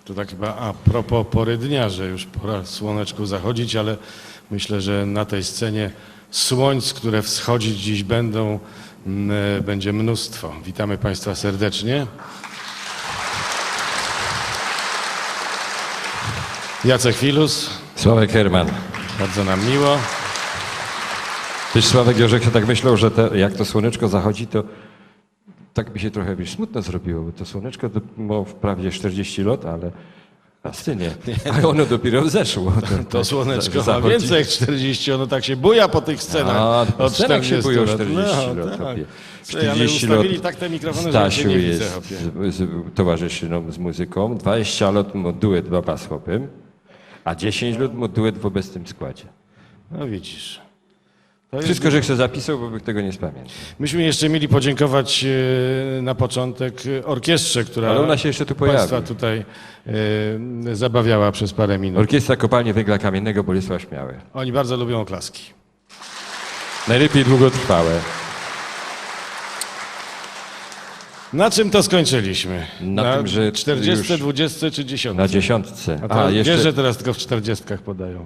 To tak chyba a propos pory dnia, że już pora słoneczku zachodzić, ale myślę, że na tej scenie słońc, które wschodzić dziś będą, będzie mnóstwo. Witamy Państwa serdecznie. Jacek Filus. Sławek Herman. Bardzo nam miło. Też Sławek Jorzek się tak myślał, że jak to słoneczko zachodzi, to tak mi się trochę smutno zrobiło, bo to słoneczko to ma wprawdzie 40 lat, ale nie. A ono dopiero wzeszło. To słoneczko ma więcej jak 40, ono tak się buja po tych scenach. Od 40 się bują lat. 40 lat. Tak. Hopie. Ale ustawili tak te mikrofony, że się Stasiu nie widzę. jest towarzyszy nam z muzyką. 20 lat mu duet baba z chłopem, a 10 lat mu duet w obecnym składzie. No widzisz. Wszystko, że chcę zapisał, bo tego nie spamiętam. Myśmy jeszcze mieli podziękować na początek orkiestrze, która Ale ona się jeszcze tu pojawi. Państwa tutaj zabawiała przez parę minut. Orkiestra Kopalni Węgla Kamiennego Bolesław Śmiały. Oni bardzo lubią oklaski. Najlepiej długotrwałe. Na czym to skończyliśmy? Na tym, że 40, już 20 czy 10? Na 10. A to wiesz, że teraz tylko w 40 podają.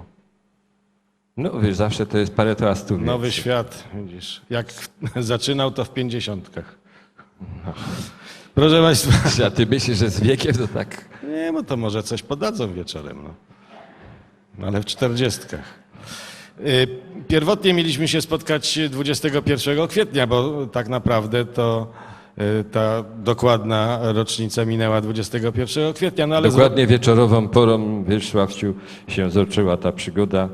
No wiesz, zawsze to jest parę to astu. Nowy świat, widzisz. Jak zaczynał, to w 50. Proszę Państwa. A ty myślisz, że z wiekiem to tak... Nie, no to może coś podadzą wieczorem, no. Ale w 40. Pierwotnie mieliśmy się spotkać 21 kwietnia, bo tak naprawdę to ta dokładna rocznica minęła 21 kwietnia. No ale Dokładnie wieczorową porą, wiesz, Sławciu, się zaczęła ta przygoda.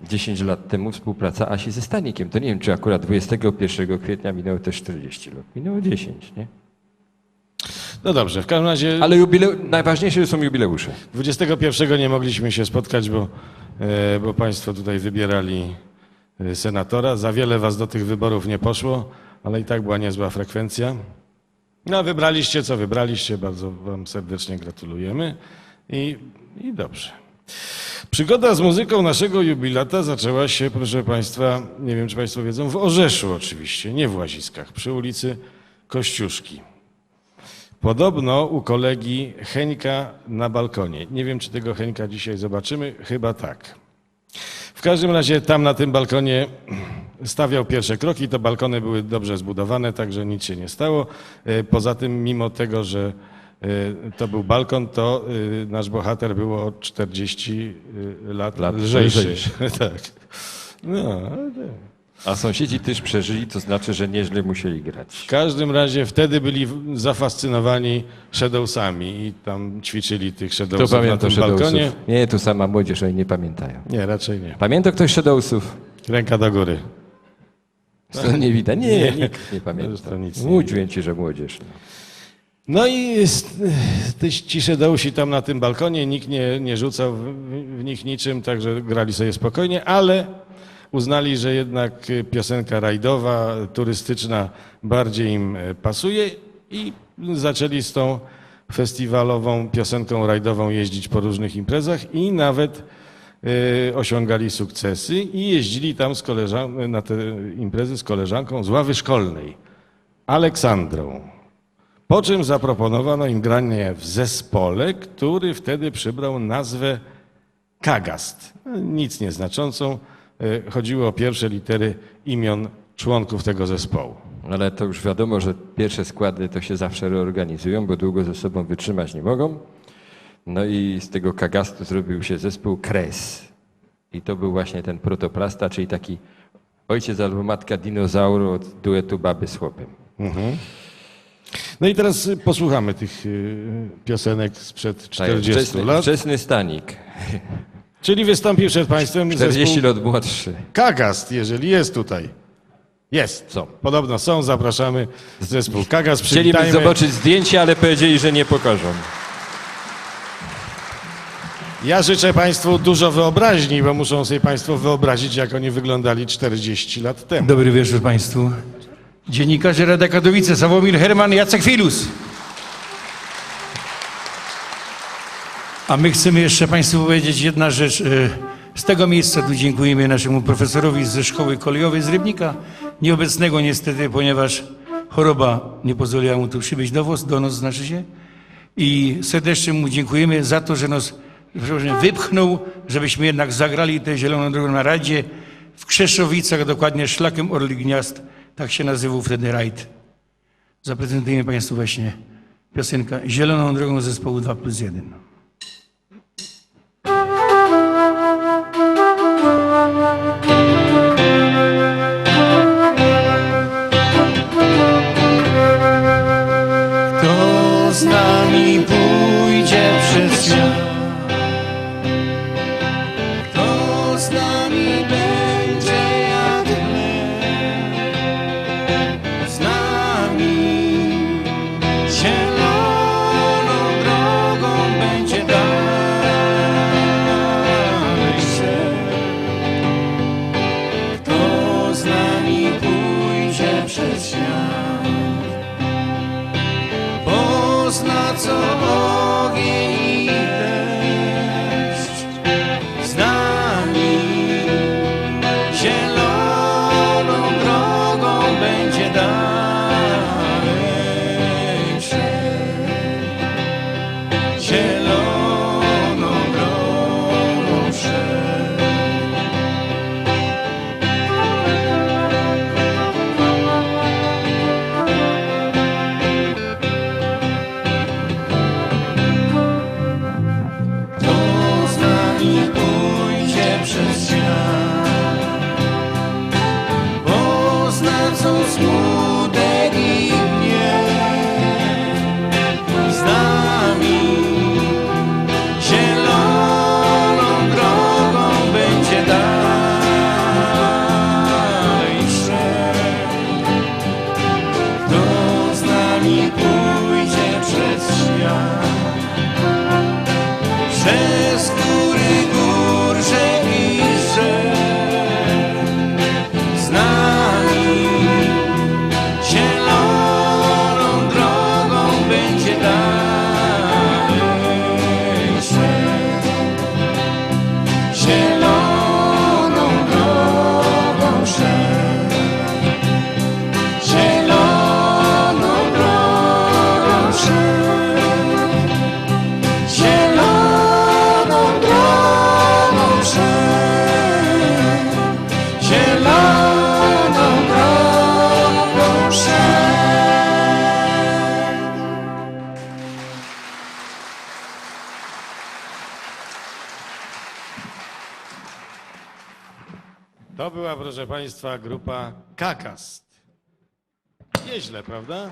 10 lat temu współpraca Asi ze Stanikiem. To nie wiem, czy akurat 21 kwietnia minęło też 40 lat. Minęło 10, nie? No dobrze, w każdym razie... Ale najważniejsze są jubileusze. 21 nie mogliśmy się spotkać, bo Państwo tutaj wybierali senatora. Za wiele Was do tych wyborów nie poszło, ale i tak była niezła frekwencja. No wybraliście, co wybraliście. Bardzo Wam serdecznie gratulujemy i dobrze. Przygoda z muzyką naszego jubilata zaczęła się, proszę Państwa, nie wiem, czy Państwo wiedzą, w Orzeszu oczywiście, nie w Łaziskach, przy ulicy Kościuszki. Podobno u kolegi Heńka na balkonie. Nie wiem, czy tego Heńka dzisiaj zobaczymy, chyba tak. W każdym razie tam na tym balkonie stawiał pierwsze kroki, to balkony były dobrze zbudowane, także nic się nie stało. Poza tym, mimo tego, że to był balkon, to nasz bohater był o 40 lat lżejszy. Tak. No, A sąsiedzi też przeżyli, to znaczy, że nieźle musieli grać. w każdym razie wtedy byli zafascynowani Shadowsami i tam ćwiczyli tych Kto Shadowsów na pamięta tym balkonie. Shadowsów? Nie, tu sama młodzież, oni nie pamiętają. Nie, raczej nie. Pamięta ktoś Shadowsów? Ręka do góry. To nie widać. Nie, nikt nie To pamięta. nic nie Mówiłem ci, że młodzież. No i ci Shadowsi tam na tym balkonie, nikt nie rzucał w nich niczym, także grali sobie spokojnie, ale uznali, że jednak piosenka rajdowa, turystyczna bardziej im pasuje i zaczęli z tą festiwalową piosenką rajdową jeździć po różnych imprezach i nawet osiągali sukcesy i jeździli tam na te imprezy z koleżanką z ławy szkolnej, Aleksandrą. Po czym zaproponowano im granie w zespole, który wtedy przybrał nazwę Kagast. Nic nieznaczącą. Chodziło o pierwsze litery imion członków tego zespołu. Ale to już wiadomo, że pierwsze składy to się zawsze reorganizują, bo długo ze sobą wytrzymać nie mogą. No i z tego Kagastu zrobił się zespół Kres. I to był właśnie ten protoplasta, czyli taki ojciec albo matka dinozauru od duetu baby z chłopem. Mhm. No i teraz posłuchamy tych piosenek sprzed 40 lat. Wczesny Stanik. Czyli wystąpił przed Państwem 40 zespół lat młodszy. Kagast, jeżeli jest tutaj. Jest. Są. Podobno są. Zapraszamy zespół Kagast. Chcieliby Przywitajmy. zobaczyć zdjęcia, ale powiedzieli, że nie pokażą. Ja życzę Państwu dużo wyobraźni, bo muszą sobie Państwo wyobrazić, jak oni wyglądali 40 lat temu. Dobry wieczór Państwu. Dziennikarze Radia Katowice, Sławomir Herman, Jacek Filus. A my chcemy jeszcze Państwu powiedzieć jedna rzecz. Z tego miejsca tu dziękujemy naszemu profesorowi ze Szkoły Kolejowej z Rybnika, nieobecnego niestety, ponieważ choroba nie pozwoliła mu tu przybyć do nas, znaczy się. I serdecznie mu dziękujemy za to, że nas wypchnął, żebyśmy jednak zagrali tę Zieloną Drogą na Radzie w Krzeszowicach, dokładnie szlakiem Orlik Gniazd, tak się nazywał wtedy rajd. Zaprezentujemy Państwu właśnie piosenkę Zieloną Drogą zespołu 2+1. Kto z nami pójdzie przez świat? Kto z nami będzie jak chleb? Z nami zieloną drogą będzie dalej szedł. Kto z nami pójdzie przez świat? Pozna co ogień i deszcz. Z nami zieloną drogą będzie dalej szedł. Zieloną drogą szedł. Kto z nami pójdzie przez świat? Pozna co smutek i gniew. Z nami zieloną drogą będzie dalej szedł. Kto z nami pójdzie przez świat? Przez góry, gór, rzek i rzek. Z nami zieloną drogą będzie dalej szedł. Zieloną drogą szedł. Zieloną drogą szedł. Zieloną drogą szedł. Zieloną drogą szedł. To była, proszę Państwa, grupa Kakast. Nieźle, prawda?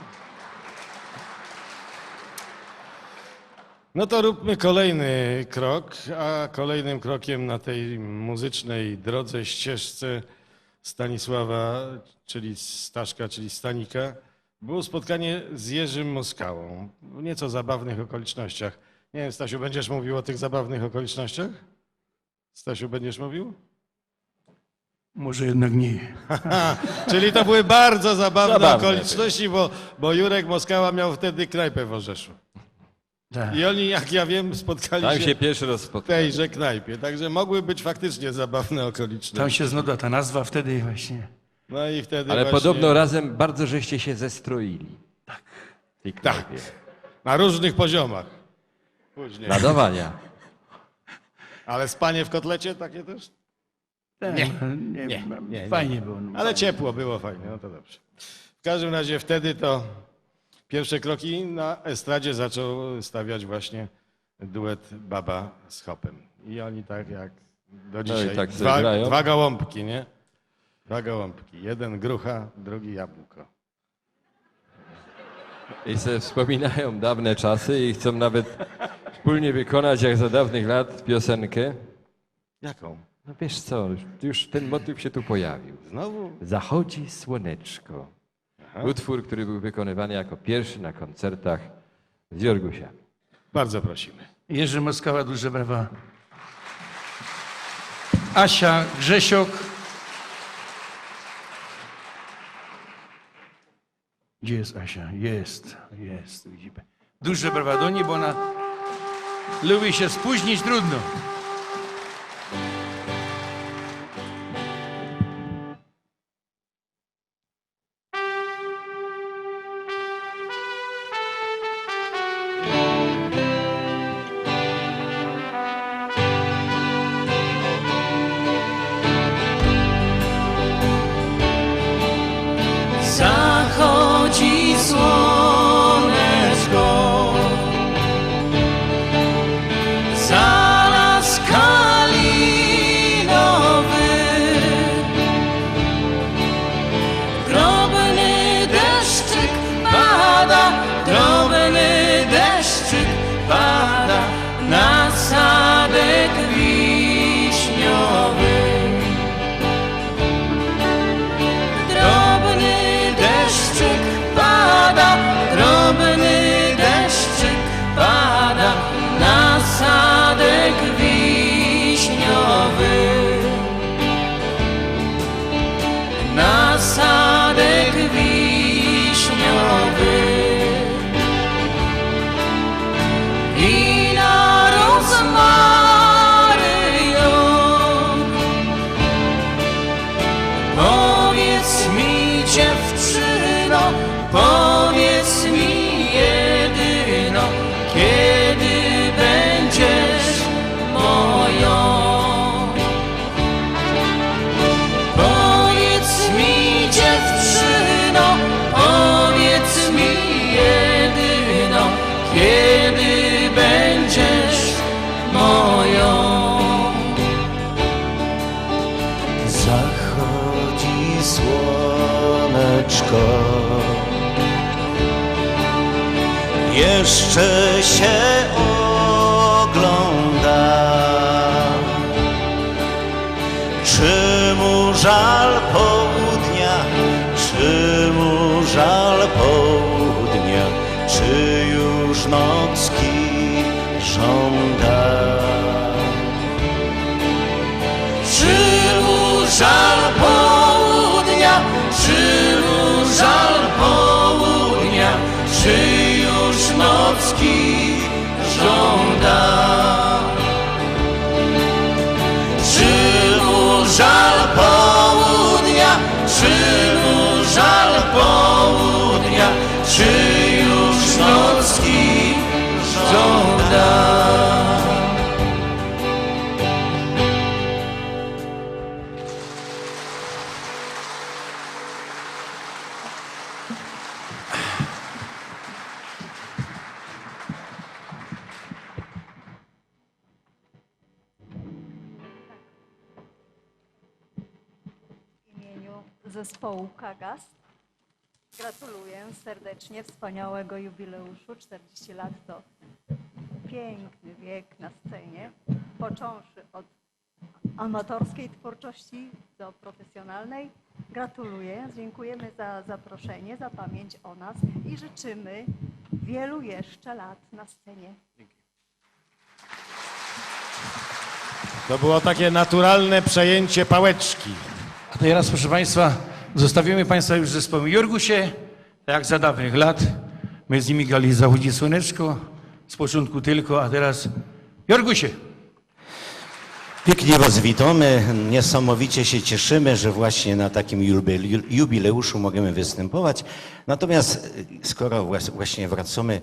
No to róbmy kolejny krok, a kolejnym krokiem na tej muzycznej drodze, ścieżce Stanisława, czyli Staszka, czyli Stanika, było spotkanie z Jerzym Moskałą w nieco zabawnych okolicznościach. Nie wiem, Stasiu, będziesz mówił o tych zabawnych okolicznościach? Stasiu, będziesz mówił? Może jednak nie. Czyli to były bardzo zabawne Zabawne okoliczności, bo Jurek Moskała miał wtedy knajpę w Orzeszu. Tak. I oni, jak ja wiem, spotkali Tam się się pierwszy raz w spotkali. tejże knajpie. Także mogły być faktycznie zabawne Tam okoliczności. się znudła ta nazwa wtedy właśnie. No i wtedy Ale właśnie podobno razem bardzo żeście się zestroili. Tak. W tej Tak. knajpie. na różnych poziomach. Później. Nadawania. Ale spanie w kotlecie takie też? Tak, nie. Fajnie było. No. Ale ciepło było, fajnie, no to dobrze. W każdym razie wtedy to pierwsze kroki na estradzie zaczął stawiać właśnie duet Baba z Hopem. I oni tak jak do dzisiaj. tak sobie grają. Dwa gołąbki, nie? Dwa gołąbki. Jeden grucha, drugi jabłko. I sobie wspominają dawne czasy i chcą nawet wspólnie wykonać jak za dawnych lat piosenkę. Jaką? No wiesz co, już ten motyw się tu pojawił. Znowu? Zachodzi słoneczko. Utwór, który był wykonywany jako pierwszy na koncertach z Jorgusiami. Bardzo prosimy. Jerzy Moskała, duże brawa. Asia Grzesiok. Gdzie jest Asia? Jest. Widzimy. Duże brawa do niej, bo ona lubi się spóźnić trudno. że się ogląda. Czy mu żal południa, czy mu żal południa, czy już nocki żąda? Czy mu żal południa, czy mu żal południa, czy już nocki żąda? Czy mu żal południa, czy mu żal południa, czy już nocki żąda? W imieniu zespołu Kagast gratuluję serdecznie wspaniałego jubileuszu. 40 lat to piękny wiek na scenie, począwszy od amatorskiej twórczości do profesjonalnej. Gratuluję, dziękujemy za zaproszenie, za pamięć o nas i życzymy wielu jeszcze lat na scenie. To było takie naturalne przejęcie pałeczki. A teraz, proszę Państwa, zostawimy Państwa już z zespołem Jorgusie, tak jak za dawnych lat. My z nimi grali Zachodzi Słoneczko, z początku tylko, a teraz Jorgusie. Pięknie was witamy. Niesamowicie się cieszymy, że właśnie na takim jubileuszu możemy występować. Natomiast skoro właśnie wracamy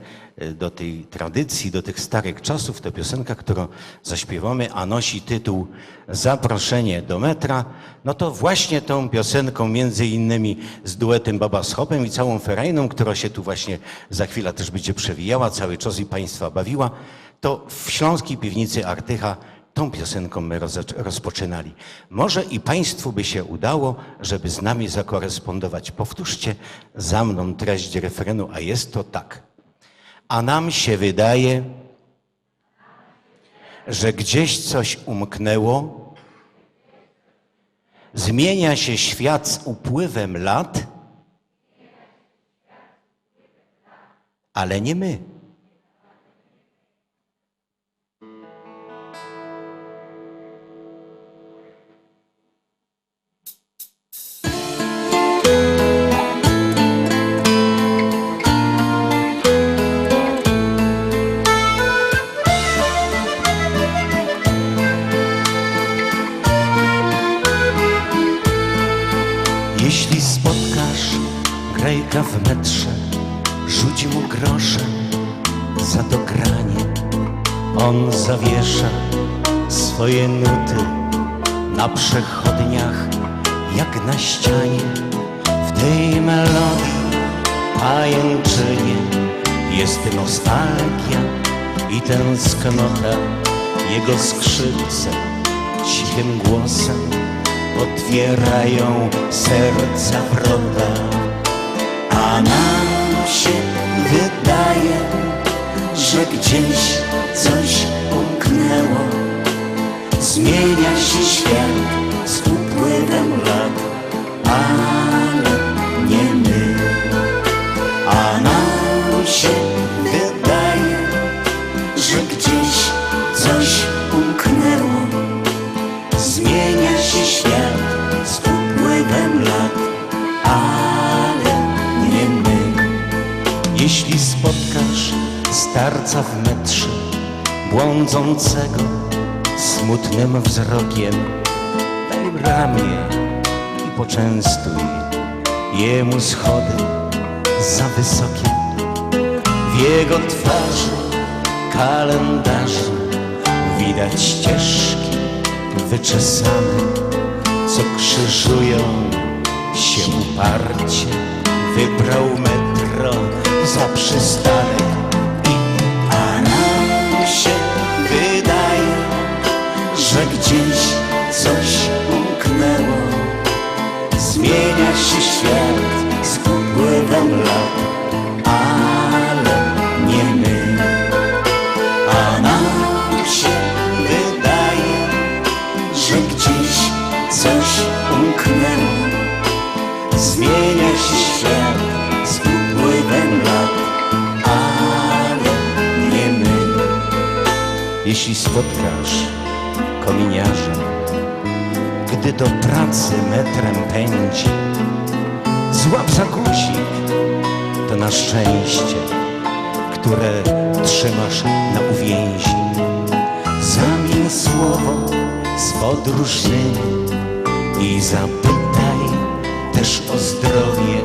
do tej tradycji, do tych starych czasów, to piosenka, którą zaśpiewamy, a nosi tytuł Zaproszenie do metra, no to właśnie tą piosenką, między innymi z duetem Baba z Hopem i całą ferajną, która się tu właśnie za chwilę też będzie przewijała, cały czas i Państwa bawiła, to w Śląskiej Piwnicy Artycha tą piosenką my rozpoczynali. Może i Państwu by się udało, żeby z nami zakorespondować. Powtórzcie za mną treść refrenu, a jest to tak. A nam się wydaje, że gdzieś coś umknęło, zmienia się świat z upływem lat, ale nie my. Jeśli spotkasz grejka w metrze, rzuć mu groszem za dogranie. On zawiesza swoje nuty na przechodniach jak na ścianie. W tej melodii pajęczynie jest nostalgia i tęsknota. Jego skrzypce cichym głosem otwierają serca wrota. A nam się wydaje, że gdzieś coś umknęło. Zmienia się świat z upływem lat, ale nie my. A nam się wydaje, że gdzieś coś umknęło. Zmienia się świat z upływem lat, ale nie my. Jeśli spotkasz starca w metrze, błądzącego smutnym wzrokiem, daj ramię i poczęstuj. Jemu schody za wysokie. W jego twarzy kalendarzu widać ścieżki wyczesane, co krzyżują się uparcie. Wybrał metro za przystanek a nam się wydaje, że gdzieś coś umknęło. Zmienia się świat z upływem lat, ale nie my. jeśli spotkasz kominiarza, gdy do pracy metrem pędzi, złap za guzik, to na szczęście, które trzymasz na uwięzi. Zamień słowo z podróżnymi i zapytaj też o zdrowie.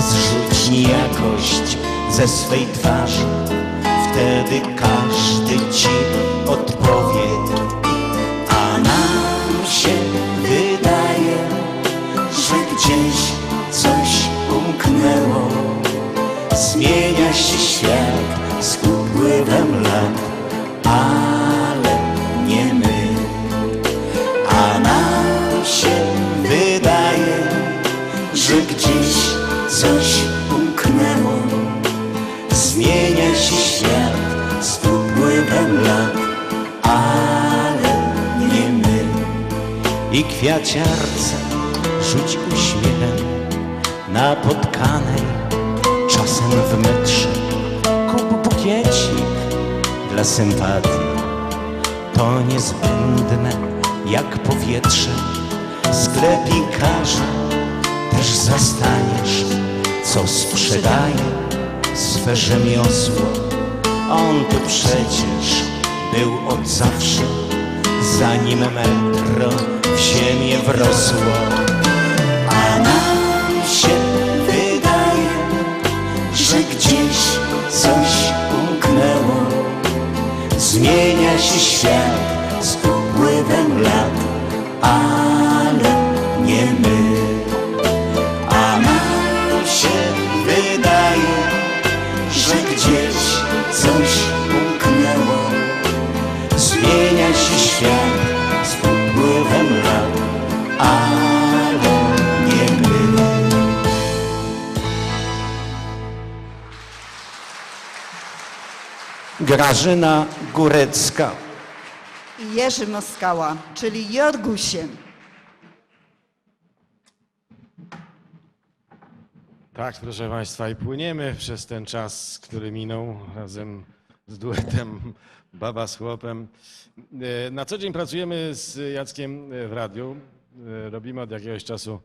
Zrzuć niejakość ze swej twarzy, wtedy każdy ci odpowie. A nam się wydaje, że gdzieś coś umknęło. Zmienia się świat z upływem lat, ale nie my. A nam się wydaje, że gdzieś coś umknęło. Zmienia się świat z upływem lat, ale nie my. I kwiaciarce rzuć uśmiechem napotkanej czasem w metrze. Kup bukiecik dla sympatii, to niezbędne jak powietrze. Sklepikarza też zastaniesz, co sprzedaje swe rzemiosło. On tu przecież był od zawsze, zanim metro w ziemię wrosło. A nam się wydaje, że gdzieś coś umknęło. Zmienia się świat z upływem lat, ale nie my. A nam się wydaje, że gdzieś coś umknęło. Zmienia się świat z upływem lat, ale nie my. Grażyna Górecka. I Jerzy Moskała, czyli Jorgusiem. Tak, proszę Państwa, i płyniemy przez ten czas, który minął razem z duetem Baba z chłopem. Na co dzień pracujemy z Jackiem w radiu. Robimy od jakiegoś czasu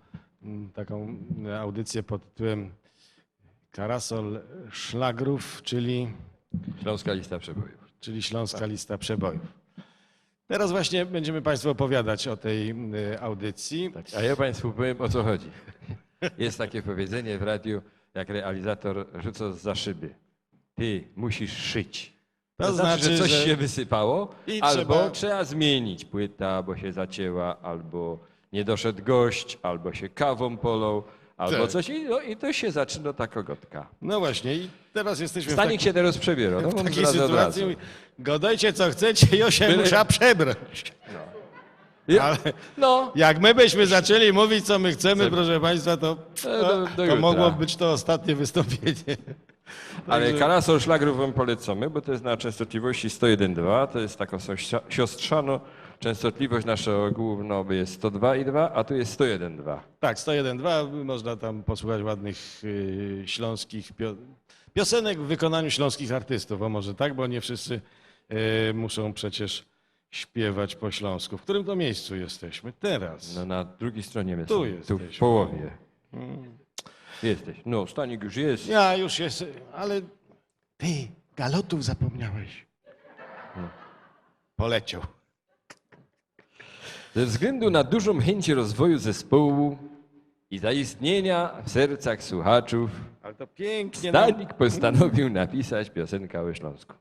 taką audycję pod tytułem Karasol Szlagrów, czyli Śląska lista przebojów. Śląska Lista Przebojów. Teraz właśnie będziemy Państwu opowiadać o tej audycji. Tak, a ja Państwu powiem, o co chodzi. Jest takie powiedzenie w radiu, jak realizator rzuca za szyby. Ty musisz szyć. To znaczy, że coś się wysypało, I albo trzeba zmienić płyta, bo się zacięła, albo nie doszedł gość, albo się kawą polą, albo Tak. coś. I to się zaczyna ta kogotka. No właśnie, i teraz jesteśmy Stanik się teraz przebiera. No, w takiej zdradzę od razu. sytuacji. Gadajcie co chcecie, ja się muszę przebrać. Ale No, jak my byśmy zaczęli mówić, co my chcemy, proszę Państwa, to jutra. mogło być to ostatnie wystąpienie. ale Karasol Szlagrów wam polecamy, bo to jest na częstotliwości 101,2. To jest taka siostrzano częstotliwość nasza główna jest 102,2, a tu jest 101,2. Tak, 101.2, można tam posłuchać ładnych śląskich piosenek w wykonaniu śląskich artystów, a może tak, bo nie wszyscy muszą przecież śpiewać po śląsku. W którym to miejscu jesteśmy teraz? No na drugiej stronie my Tu są, tu jesteśmy. w połowie. Jesteś. No, Stanik już jest. Ja już jest, ale ty galotów zapomniałeś. Poleciał. Ze względu na dużą chęć rozwoju zespołu i zaistnienia w sercach słuchaczów, Ale to pięknie. Stanik postanowił napisać piosenkę o Śląsku.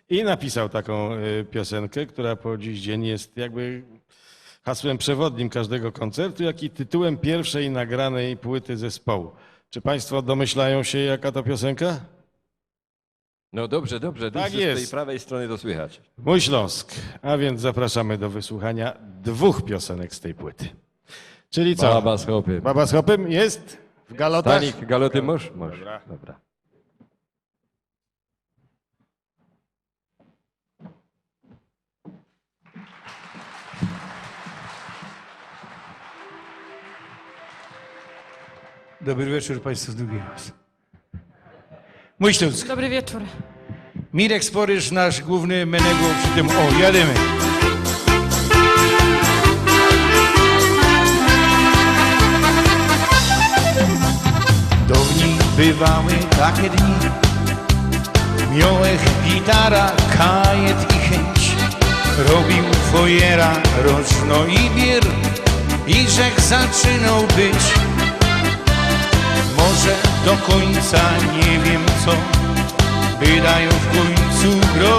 I napisał taką piosenkę, która po dziś dzień jest jakby hasłem przewodnim każdego koncertu, jak i tytułem pierwszej nagranej płyty zespołu. Czy Państwo domyślają się, jaka to piosenka? No dobrze, dobrze. Tak Z tej jest. prawej strony to słychać. Mój Śląsk. A więc zapraszamy do wysłuchania 2 piosenek z tej płyty. Czyli co? Baba z chłopem. Baba z chłopem jest w galotach? Stanik, galoty możesz? Możesz. Dobra. Dobra. Dobry wieczór Państwu z drugiej raz. Mój Śląsk. Dobry wieczór. Mirek Sporyż, nasz główny menego przy tym. O, jademy. Dawniej bywały takie dni, miałech gitara, kajet i chęć. Robił fojera, roczno i bier i rzek zaczynał być. Może do końca nie wiem co, wydają w końcu grą,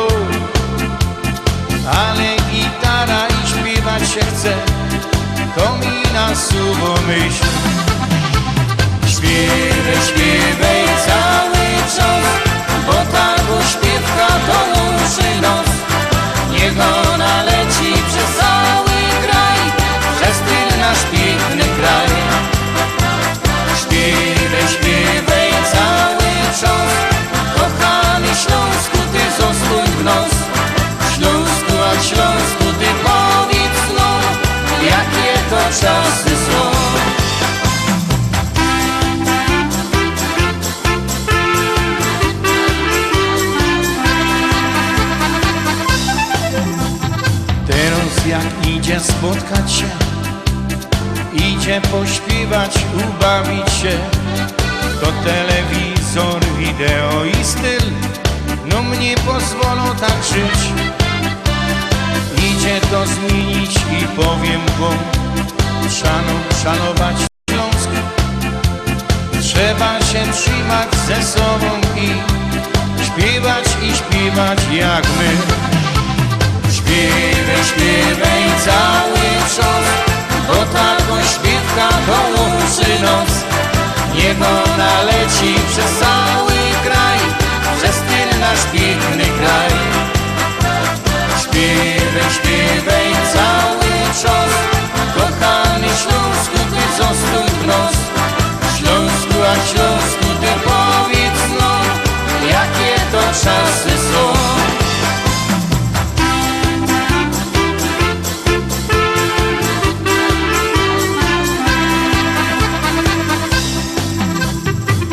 ale gitara i śpiewać się chce, to mi nasuwa myśl. Śpiewaj, śpiewaj cały czas, bo ta śpiewka to łączy nos. Niech ona leci przez cały kraj, przez ten nasz piękny kraj. Śpiewaj, śpiewaj cały czas, kochany Śląsku, ty zostań w nos. Śląsku, a Śląsku, ty powiedz no, jakie to czasy są. Teraz jak idzie spotkać się, idzie pośpiewać, ubawić się, to telewizor, wideo i styl, no mnie pozwolą tak żyć. Idzie to zmienić i powiem wam, szanować Śląsk. Trzeba się trzymać ze sobą i śpiewać jak my. Śpiewaj, śpiewaj cały czas, bo ta śpiewka to łączy nos. Niech ona leci przez cały kraj, przez ten nasz piękny kraj. Śpiewaj, śpiewaj cały czas, kochany Śląsku, ty zostań w nos. Śląsku, a Śląsku, ty powiedz no, jakie to czasy są.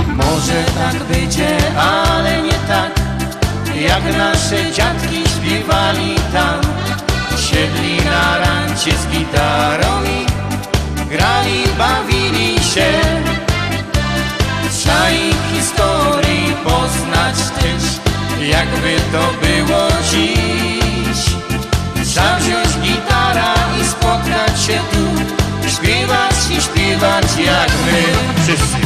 Może tak będzie, ale nie tak, jak nasze dziadki śpiewali tam. Siedli na rancie z gitarą i grali, bawili się. Trzeba ich historii poznać też, jakby to było dziś. Trzeba wziąć gitara i spotkać się tu, śpiewać jak my wszyscy.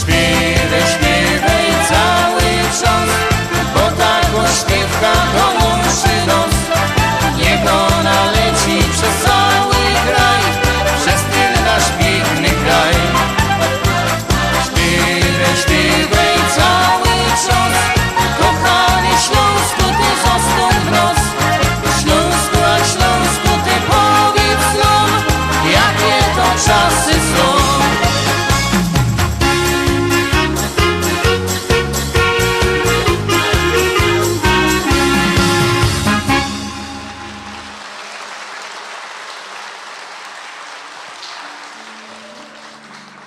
Śpiewaj, śpiewaj cały czas, bo ta śpiewka to łączy nos. Niech ona leci przez cały kraj, przez ten nasz piękny kraj. Śpiewaj, śpiewaj cały czas, kochany Śląsku, ty zostań w nos. Śląsku, a Śląsku, ty powiedz nam, jakie to czasy są.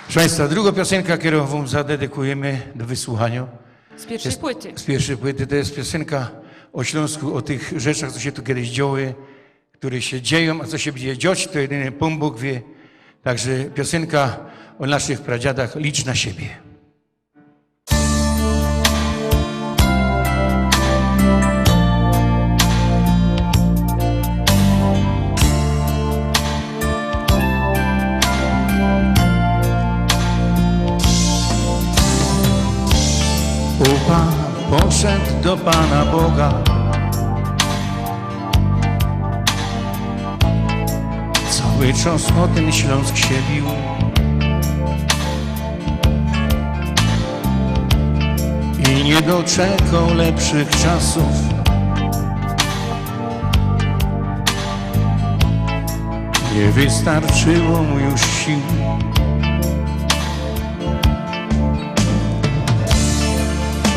Proszę Państwa, druga piosenka, którą wam zadedykujemy do wysłuchania. Z pierwszej płyty. Z pierwszej płyty. To jest piosenka o Śląsku, o tych rzeczach, co się tu kiedyś działy, które się dzieją, a co się będzie dziać, to jedyny Pan Bóg wie. Także piosenka o naszych pradziadach, licz na siebie. Pan poszedł do Pana Boga, cały czas o ten Śląsk się bił. I nie doczekał lepszych czasów. Nie wystarczyło mu już sił.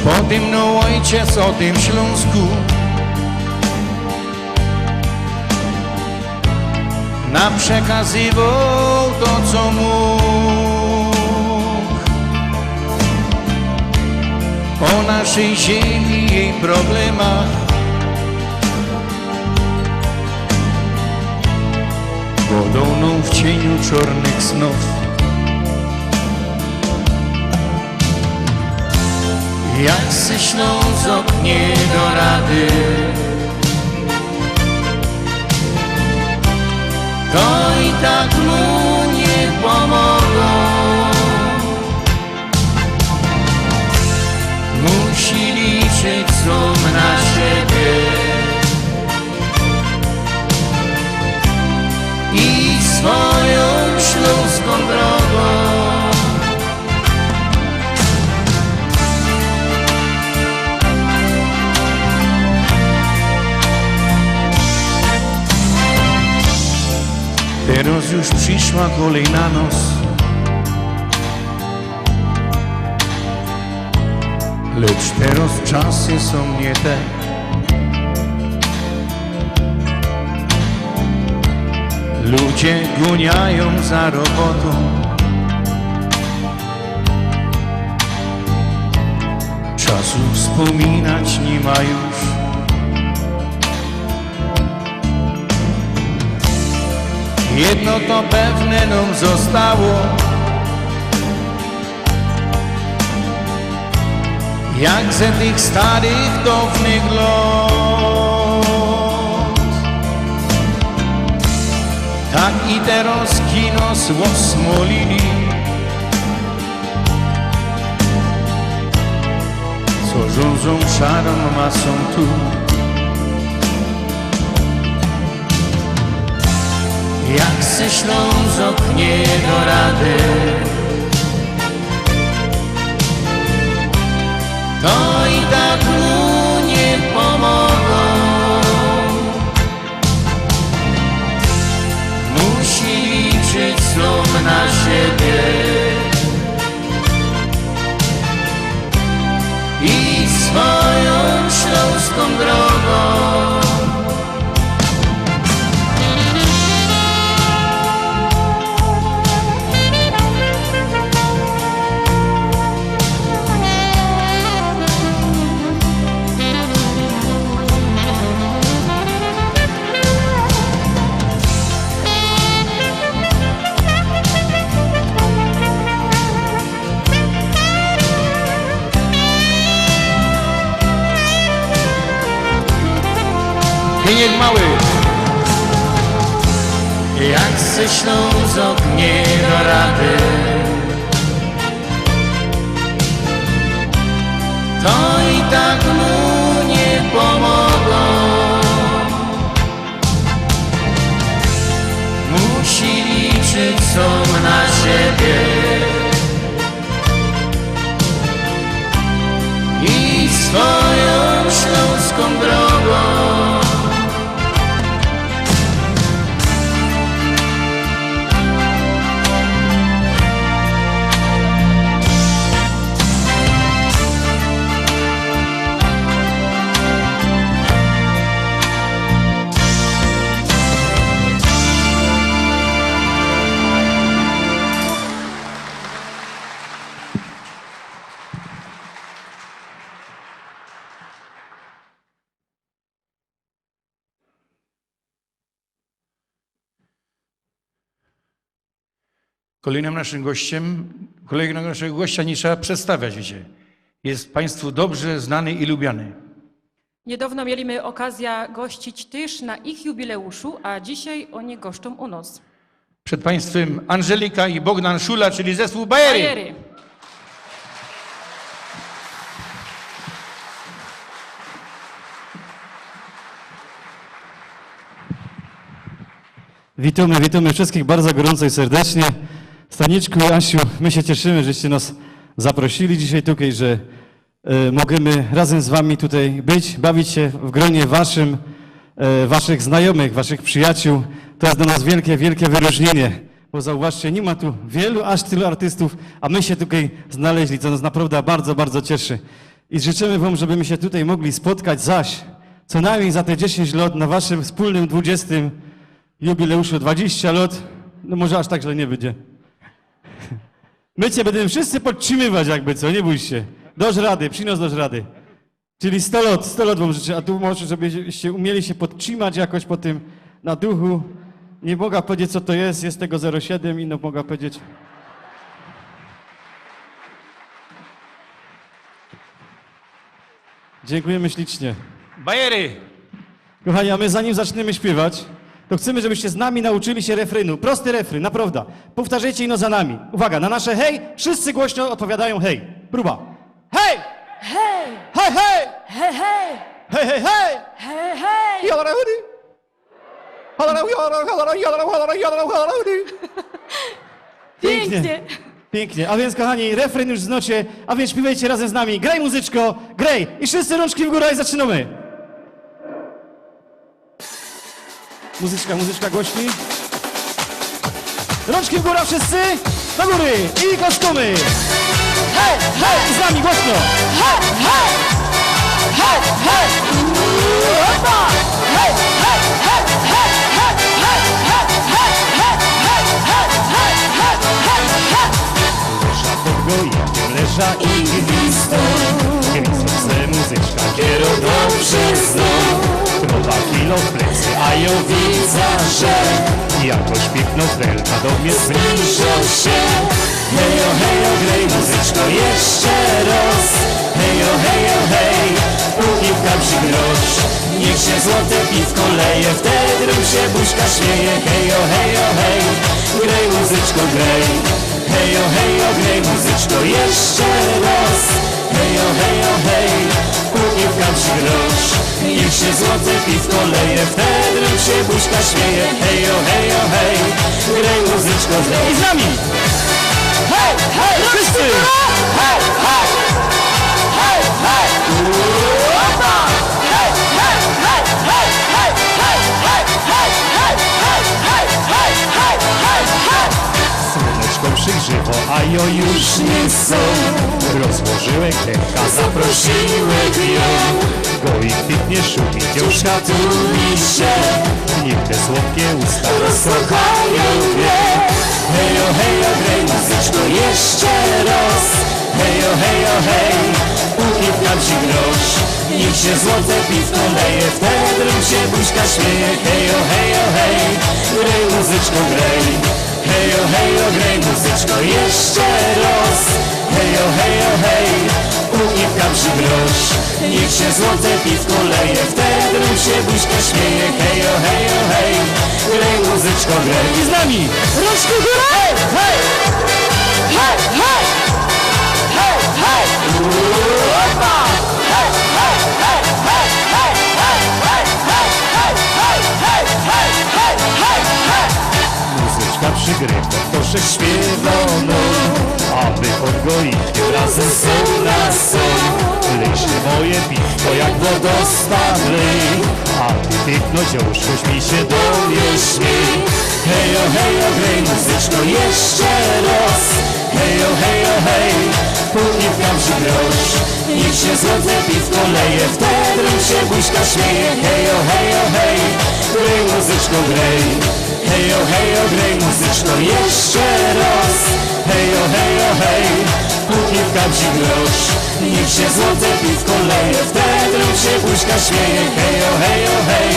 Podymnął ojciec o tym Śląsku, nam przekazywał to, co mógł. o naszej ziemi i jej problemach. Wodoną w cieniu czarnych snów. Jak se Ślązok nie do rady, to i tak mu nie pomogą. Musi liczyć sam na siebie i swoją śląską drogą. Teraz już przyszła kolej na nos. Lecz teraz czasy są nie te. Ludzie goniają za robotą. Czasu wspominać nie ma już. Jedno to pewne nam zostało, jak ze tych starych dawnych lat. Tak i teraz kino smolili, co rządzą szarą masą tu. Jak se Ślązok nie do rady, to i tak mu nie pomogą. Musi liczyć sam na siebie i swoją śląską drogą. Pieniek mały. Jak se Ślązok nie da rady, to i tak mu nie pomogą. Musi liczyć sam na siebie i swoją śląską drogą. Kolejnym naszego gościa nie trzeba przedstawiać, wiecie. Jest Państwu dobrze znany i lubiany. Niedawno mieliśmy okazję gościć też na ich jubileuszu, a dzisiaj oni goszczą u nas. Przed Państwem Angelika i Bogdan Szula, czyli zespół Bajery. Bajery. Witamy wszystkich bardzo gorąco i serdecznie. Staniczku, Asiu, my się cieszymy, żeście nas zaprosili dzisiaj tutaj, że możemy razem z wami tutaj być, bawić się w gronie waszych znajomych, waszych przyjaciół. To jest dla nas wielkie, wielkie wyróżnienie, bo zauważcie, nie ma tu aż tylu artystów, a my się tutaj znaleźli, co nas naprawdę bardzo, bardzo cieszy. I życzymy wam, żebyśmy się tutaj mogli spotkać zaś, co najmniej za te 10 lat na waszym wspólnym 20. jubileuszu, 20 lat, no może aż tak źle nie będzie. My cię będziemy wszyscy podtrzymywać jakby co, nie bój się. Dość rady, przynos dość rady. Czyli 100 lat wam życzę, a tu może, żebyście umieli się podtrzymać jakoś po tym na duchu. Nie mogę powiedzieć, co to jest tego 0,7 i no mogę powiedzieć... Dziękujemy ślicznie. Bajery! Kochani, a my zanim zaczniemy śpiewać, to chcemy, żebyście z nami nauczyli się refrenu. Prosty refren, naprawdę. Powtarzajcie ino za nami. Uwaga, na nasze hej, wszyscy głośno odpowiadają hej. Próba. Hej! Hej! Hej, hej! Hej, hej! Hej, hej, hej! Hej, hej! Pięknie! Pięknie. A więc, kochani, refren już znacie, a więc śpiewajcie razem z nami. Graj muzyczko, graj! I wszyscy rączki w górę i zaczynamy. Muzyczka głośniej. Rączki w górę wszyscy, do góry i kostumy. Hej, hej! I z nami głośno. Hej, hej! Hej, hej! Opa! Hej, hej, hej, hej, hej, hej, hej, hej, hej, hej, hej, hej, hej, hej. Leża pod gojem, leża i gwizdą. Gwizdce muzyczka, kiero dobrze zną. Krowa kilo w plecy, a ją widzę, że jakoś piękno trelka do mnie zbliża się. Hejo, graj muzyczko jeszcze raz. Hejo, hej, ukiwka przy grosz. Niech się złote piwko leje, wtedy się buźka śmieje. Hejo, hej, graj muzyczko, graj. Hejo, graj muzyczko jeszcze raz. Hejo, hej, ukiwka przy grosz. Niech się złote piwko leje, wtedy się buźka śmieje. Hejo, hej, graj muzyczko, graj. I z nami! Hej, hej, wszyscy! Hej, hej! Hej, hej! Opa! Hej, hej, hej, hej, hej, hej, hej, hej, hej, hej, hej, hej, hej, hej, hej! Słoneczko przygrzewo, a jo już nie są. Rozłożyłek ręka, zaprosiłek ją. Goik pięknie szumi, dziążka tuli się. Niech te słodkie usta rozkochają mnie. Hejo, graj muzyczko jeszcze raz. Hejo, hej, ukiwka ci grosz. Niech się złote piwko leje, wtedy się buźka śmieje. Hejo, hej, graj muzyczko, graj. Hejo, graj muzyczko jeszcze raz. Hejo, hej, ukiwka ci grosz. Niech się złote piwko leje, wtedy się buźka śmieje. Hejo, hej, graj muzyczko, graj. I z nami! Rączki w górę! Hej, hej! Hej, hej! Hej, hej! Opa! Hej, hej, hej, hej, hej, hej, hej, hej, hej, hej, hej, hej, hej, hej, hej! Muzyczka przygrywa, to że śpiewono, aby pod goikiem razem są na są. Lej się moje piwko jak wodospad lej, a ty piękno dziążkoś mi się do mnie śmiej. Hejo, graj muzyczko jeszcze raz. Hejo, hej, ukiwka przy grosz. Niech się złote piwko leje, wtedy się buźka śmieje. Hejo, hej, graj muzyczko, graj. Hejo, graj muzyczko jeszcze raz. Hejo, hej, ukiwka przy grosz. Niech się złote piwko leje, wtedy się buźka śmieje. Hejo, hej,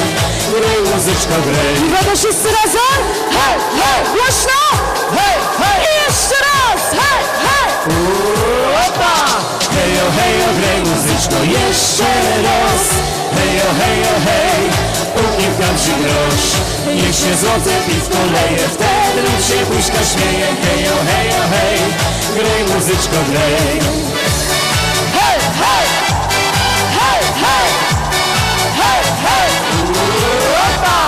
graj muzyczko, graj. Uwaga, wszyscy razem! Hej, Głośno! hej, I jeszcze raz! Hej, hej! opa! Hejo, graj muzyczko jeszcze raz. Hejo, hej, ukiwka przy grosz. Niech się złote piwko leje, wtedy się buźka śmieje. Hejo, hej, graj muzyczko, graj. Hej, hej! Hej, hej! Hej, hej! Opa!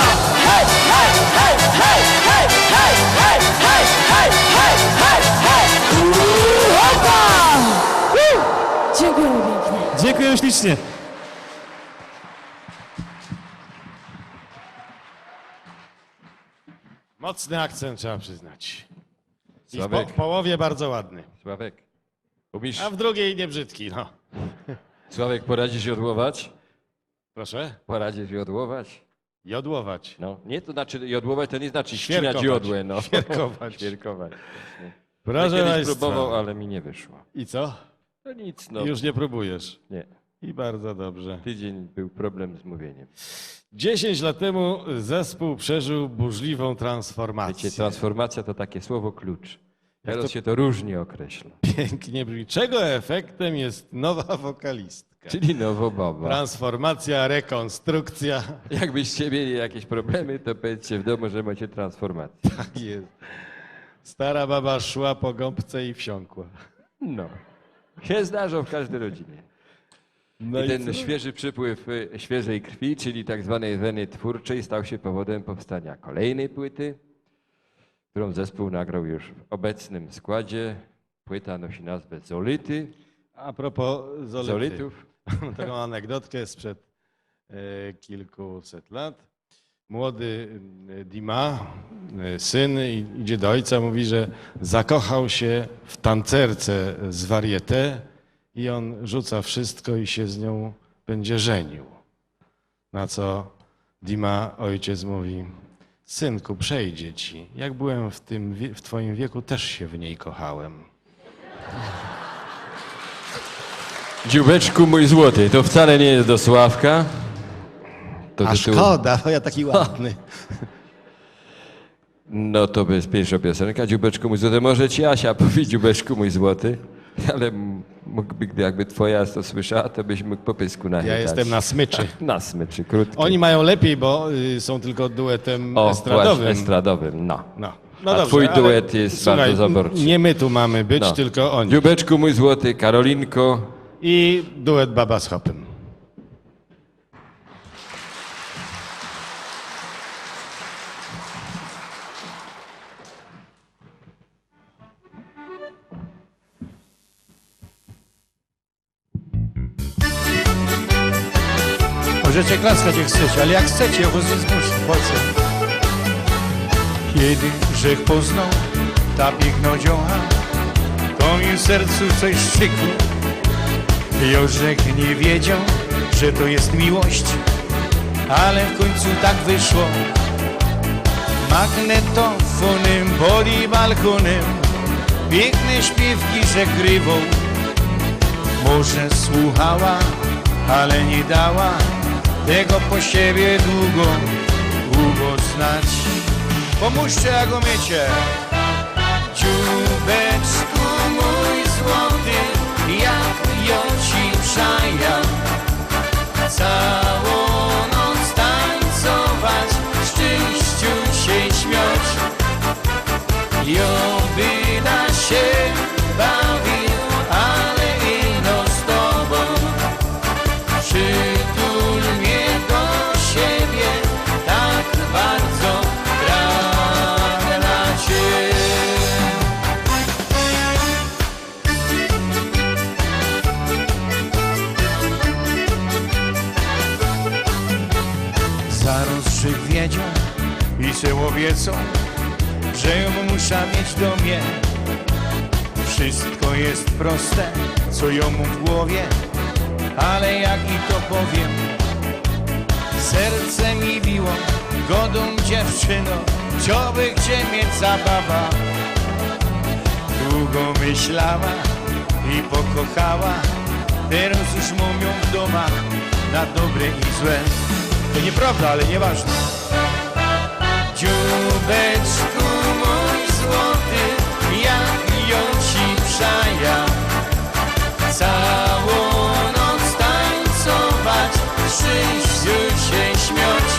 Hej, hej, hej, hej, hej, hej, hej, hej, hej, hej, hej, hej! Opa! Dziękujemy pięknie. Dziękuję ślicznie. Mocny akcent trzeba przyznać. I w Sławek. połowie bardzo ładny, Sławek, umiesz, a w drugiej nie brzydki, no. Sławek, poradzisz jodłować? Proszę? Poradzisz jodłować? Jodłować. No, nie, to znaczy jodłować to nie znaczy ścinać Świerkować. jodłę, no. Świerkować. Świerkować. Ja Proszę kiedyś Państwa. próbował, ale mi nie wyszło. I co? No nic, no. Już nie próbujesz. Nie. I bardzo dobrze. Tydzień był problem z mówieniem. 10 lat temu zespół przeżył burzliwą Wiecie, transformację. transformacja to takie słowo klucz. Teraz to- się to różnie określa. Pięknie brzmi. Czego efektem jest nowa wokalistka? Czyli nowo baba. Transformacja, rekonstrukcja. Jakbyście mieli jakieś problemy, to powiedzcie w domu, że macie transformację. Tak jest. Stara baba szła po gąbce i wsiąkła. No. Się zdarzą w każdej rodzinie. No I ten co? świeży przypływ świeżej krwi, czyli tak zwanej weny twórczej, stał się powodem powstania kolejnej płyty, którą zespół nagrał już w obecnym składzie. Płyta nosi nazwę Zolity. A propos Zolity. Zolitów. Mam taką anegdotkę sprzed kilkuset lat. Młody Dima, syn, idzie do ojca, mówi, że zakochał się w tancerce z Varieté i on rzuca wszystko i się z nią będzie żenił. Na co Dima, ojciec mówi, synku, przejdzie ci. Jak byłem w twoim wieku, też się w niej kochałem. Dziubeczku mój złoty, to wcale nie jest do Sławka. To A tytuł- szkoda, bo ja taki ładny. No to jest pierwsza piosenka, Dziubeczku mój złoty. Może ci Asia powie Dziubeczku mój złoty, ale mógłby, jakby twoja to słyszała, to byś mógł po pysku nachytać. Ja jestem na smyczy. Na smyczy, krótki. Oni mają lepiej, bo są tylko duetem O, estradowym. właśnie, estradowym, no. No. A twój duet jest bardzo zaborczy. Nie my tu mamy być, No. tylko oni. Dziubeczku mój złoty, Karolinko. I duet Baba z Hopem. Możecie klaskać jak chcecie, ale jak chcecie, ja was nie zmuszę. Po co? Kiedy Grzech poznał ta pięknodzioła, to mi w sercu coś szczykło. Jorzek nie wiedział, że to jest miłość, ale w końcu tak wyszło. Magnetofonem pod balkonem piękne śpiewki zagrywał. Może słuchała, ale nie dała tego po siebie długo znać. Pomóżcie, jak umiecie. Dziubeczku mój złoty, jak ja ci przajam, całą noc tańcować, w szczęściu się śmiać. Joby na się bawił, ale ino z tobą. Przytul mnie do siebie, tak bardzo pragnę cię. Zaraz Żych wiedział i se obiecał, że ją muszę mieć do mnie. Wszystko jest proste, co ją mu w głowie, ale jak i to powiem, serce mi biło, godą dziewczyno, chciałby gdzie mieć zabawa. Długo myślała i pokochała, teraz już mówią w domach na dobre i złe. To nieprawda, ale nieważne. Dziubeczku mój złoty, jak ją ci przajam, całą noc tańcować, w szczęściu się śmiać.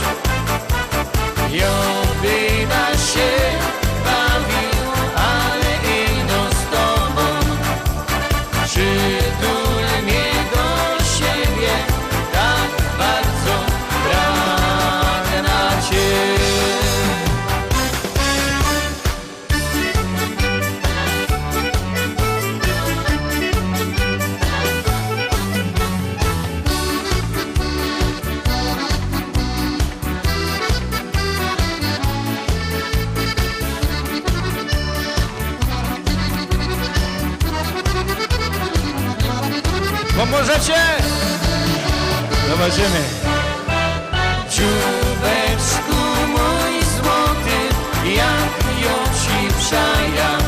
Joby na się bawił, ale ino z tobą. Przytul mnie do siebie, tak bardzo pragnę cię. Pomożecie? Zobaczymy. Dziubeczku mój złoty, jak ją ci przajam,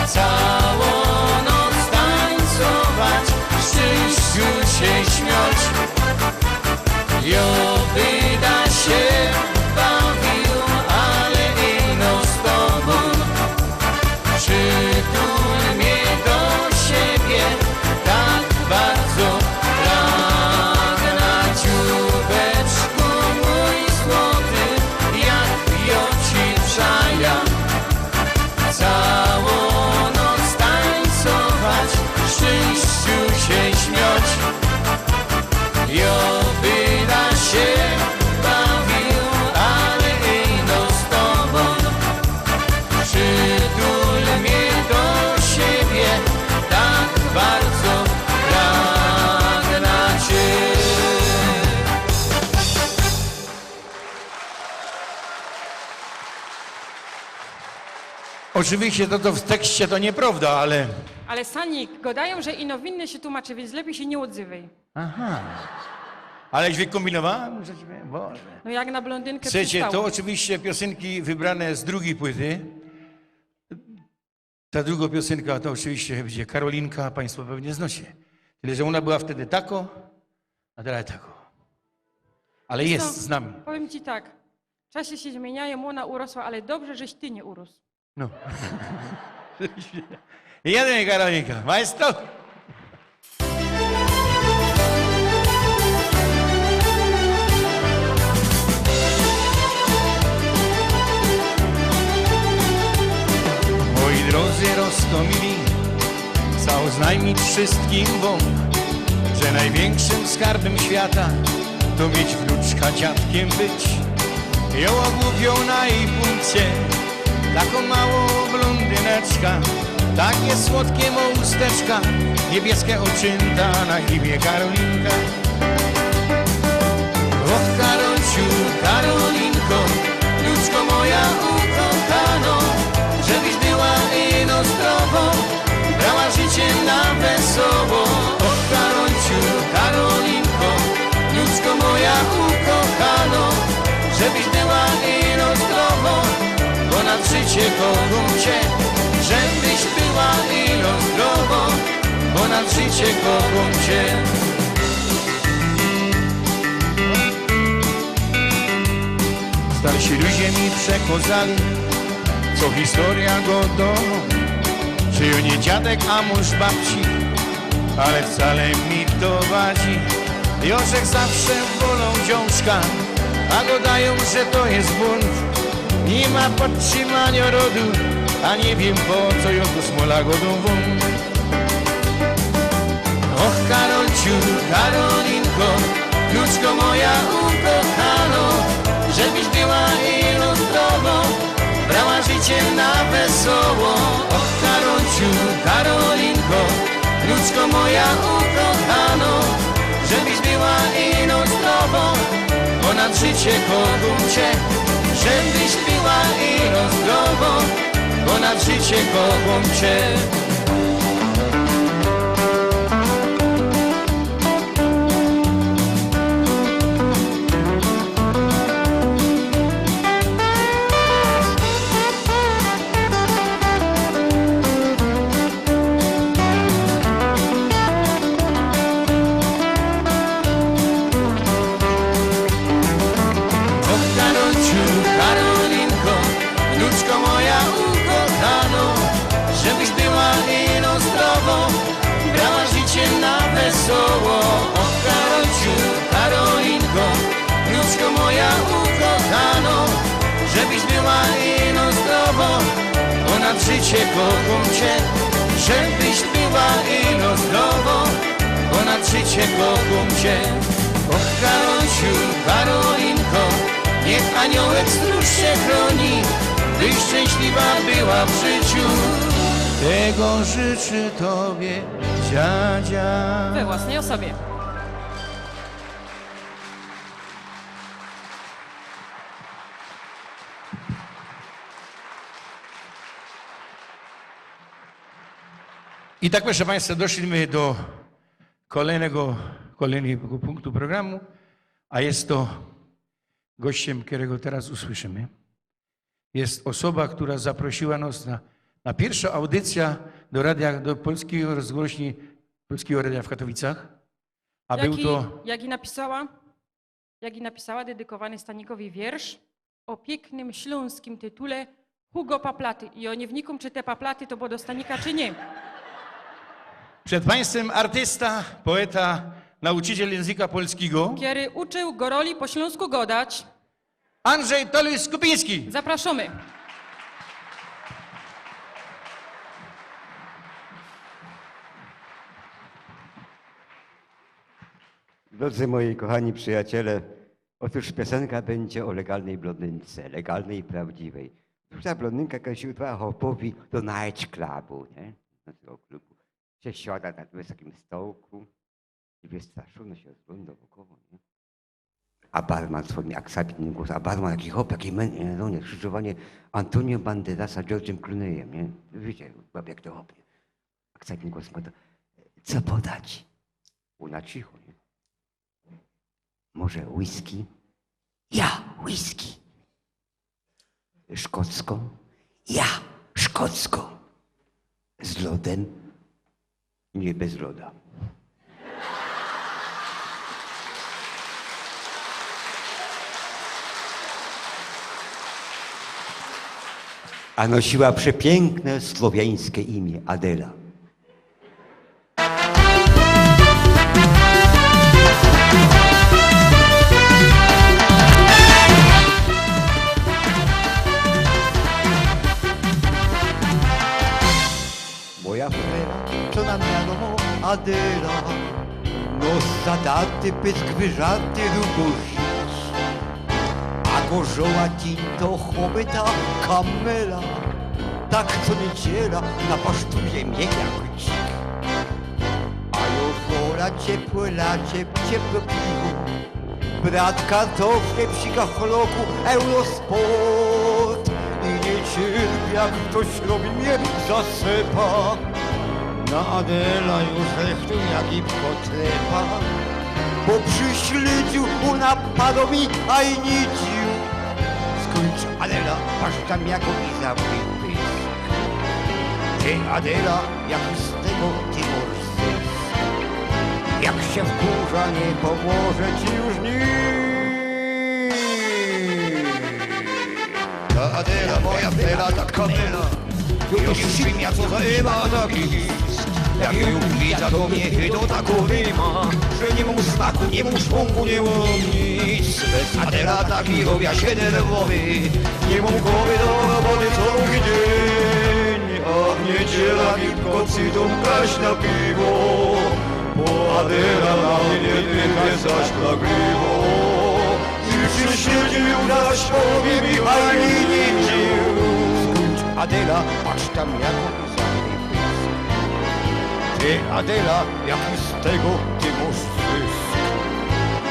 całą noc tańcować. Oczywiście to w tekście to nieprawda, ale... Ale Sanik, gadają, że ino winny się tłumaczy, więc lepiej się nie odzywaj. Aha. Aleś wykombinowałem? Muszę ci powiedzieć, Boże. No jak na blondynkę Słuchajcie, przystało. to oczywiście piosenki wybrane z drugiej płyty. Ta druga piosenka to oczywiście będzie Karolinka, Państwo pewnie znosie. Tyle, że ona była wtedy tako, a teraz tako. Ale No, jest z nami. Powiem ci tak, czasy się zmieniają, ona urosła, ale dobrze, żeś ty nie urósł. No. Jeden Karolinka. Majstro! Moi drodzy roztomili, zaoznajmić wszystkim wam, że największym skarbem świata to mieć wnuczka dziadkiem być. Ją ogłupią na jej punkcie, taką małą blondyneczka, takie słodkie ma usteczka, niebieskie oczynta na imię Karolinka. Och Karolciu, Karolinko, wnuczko moja ukochano, żebyś była ino zdrowo, brała życie na wesoło. Och Karolciu, Karolinko, wnuczko moja ukochano, żebyś była ino zdrowo, ponad życie kocham cię. Żebyś była ino zdrowo, ponad życie kocham cię. Starsi ludzie mi przekazali, co historia go do, że ją nie dziadek, a mąż babci, ale wcale mi to wadzi. Joszek zawsze wolą dziążka, a go dają, że to jest bunt. Nie ma podtrzymania rodu, a nie wiem po co ją do smola godą won. Och Karolciu, Karolinko, wnuczko moja ukochano, żebyś była ino zdrowo, brała życie na wesoło. Och Karolciu, Karolinko, wnuczko moja ukochano, żebyś była ino zdrowo, ponad życie kocham cię. Żebyś była ino zdrowo, ponad życie kocham cię. Żebyś była ino zdrowo, brała życie na wesoło. Och Karolciu, Karolinko, wnuczko moja ukochano, żebyś była ino zdrowo, ponad życie kocham cię. Żebyś była ino zdrowo, ponad życie kocham cię. Och Karolciu, Karolinko, niech aniołek stróż się chroni, byś szczęśliwa była w życiu. Tego życzy tobie dziadzia. We własnej osobie. I tak, proszę Państwa, doszliśmy do kolejnego punktu programu, a jest to gościem, którego teraz usłyszymy. Jest osoba, która zaprosiła nas na pierwszą audycję do polskiego rozgłośni, Polskiego Radia w Katowicach. A był to... Jak i napisała dedykowany Stanikowi wiersz o pięknym śląskim tytule Hugo Paplaty. I o nie wnikom, czy te paplaty to było do Stanika, czy nie. Przed Państwem artysta, poeta, nauczyciel języka polskiego. Który uczył goroli po śląsku godać. Andrzej Tolus-Kupiński. Zapraszamy. Drodzy moi kochani przyjaciele, otóż piosenka będzie o legalnej blondynce, legalnej i prawdziwej. Ta blondynka, jaka się udała hopowi do night clubu, nie? Do tego klubu. Się siada na wysokim stołku i wystraszona się rozgląda wokoło, nie? a barman swoim aksamitnym głosem, a barman jaki hop, jaki nie, krzyżowanie Antonio Banderasa George'em Clooneyem, nie? Wiecie, jak to hopie. Aksamitnym głosem, to, co podać? Una cicho, nie? Może whisky? Ja, whisky. Szkocką? Ja, szkocką. Z lodem? Nie, bez loda. A nosiła przepiękne słowiańskie imię Adela. Moja frera, co nam miano Adela, nos zadaty, pysk wyżarty, długość. A gorzoła tinto chłopyta kamela, tak co niedziela napasztuje mnie jak dzik. A już ciepłe lacie, ciepłe piwo, brat kartofle, psika chloku, Eurosport. I nie cierpię, jak ktoś robi mnie zasypa. Na Adela już rechtuł jak i potlepa, bo przy śledziu napadł mi I need you. Skończ Adela, patrz tam jako i zabij pysk. Ty Adela, jak z tego ty możesz zysk. Jak się wkurza, nie pomoże ci już nikt. Ta Adela, moja frela, ta kamela, już im ja co zajeba taki. Jak ją widza, to mnie to tak uryma, że nie mam smaku, nie mam szponku, nie mam nic. Bez Adela taki robię się nerwowy, nie mam głowy do roboty co drugi dzień. A w niedziela mi w kocy domkać na piwo, bo Adela na mnie dychę zaślagliwo. I przyśledził nasz powie mi I need you. Skończ Adela, patrz tam jako ty Adela, jaki z tego ty masz zysk?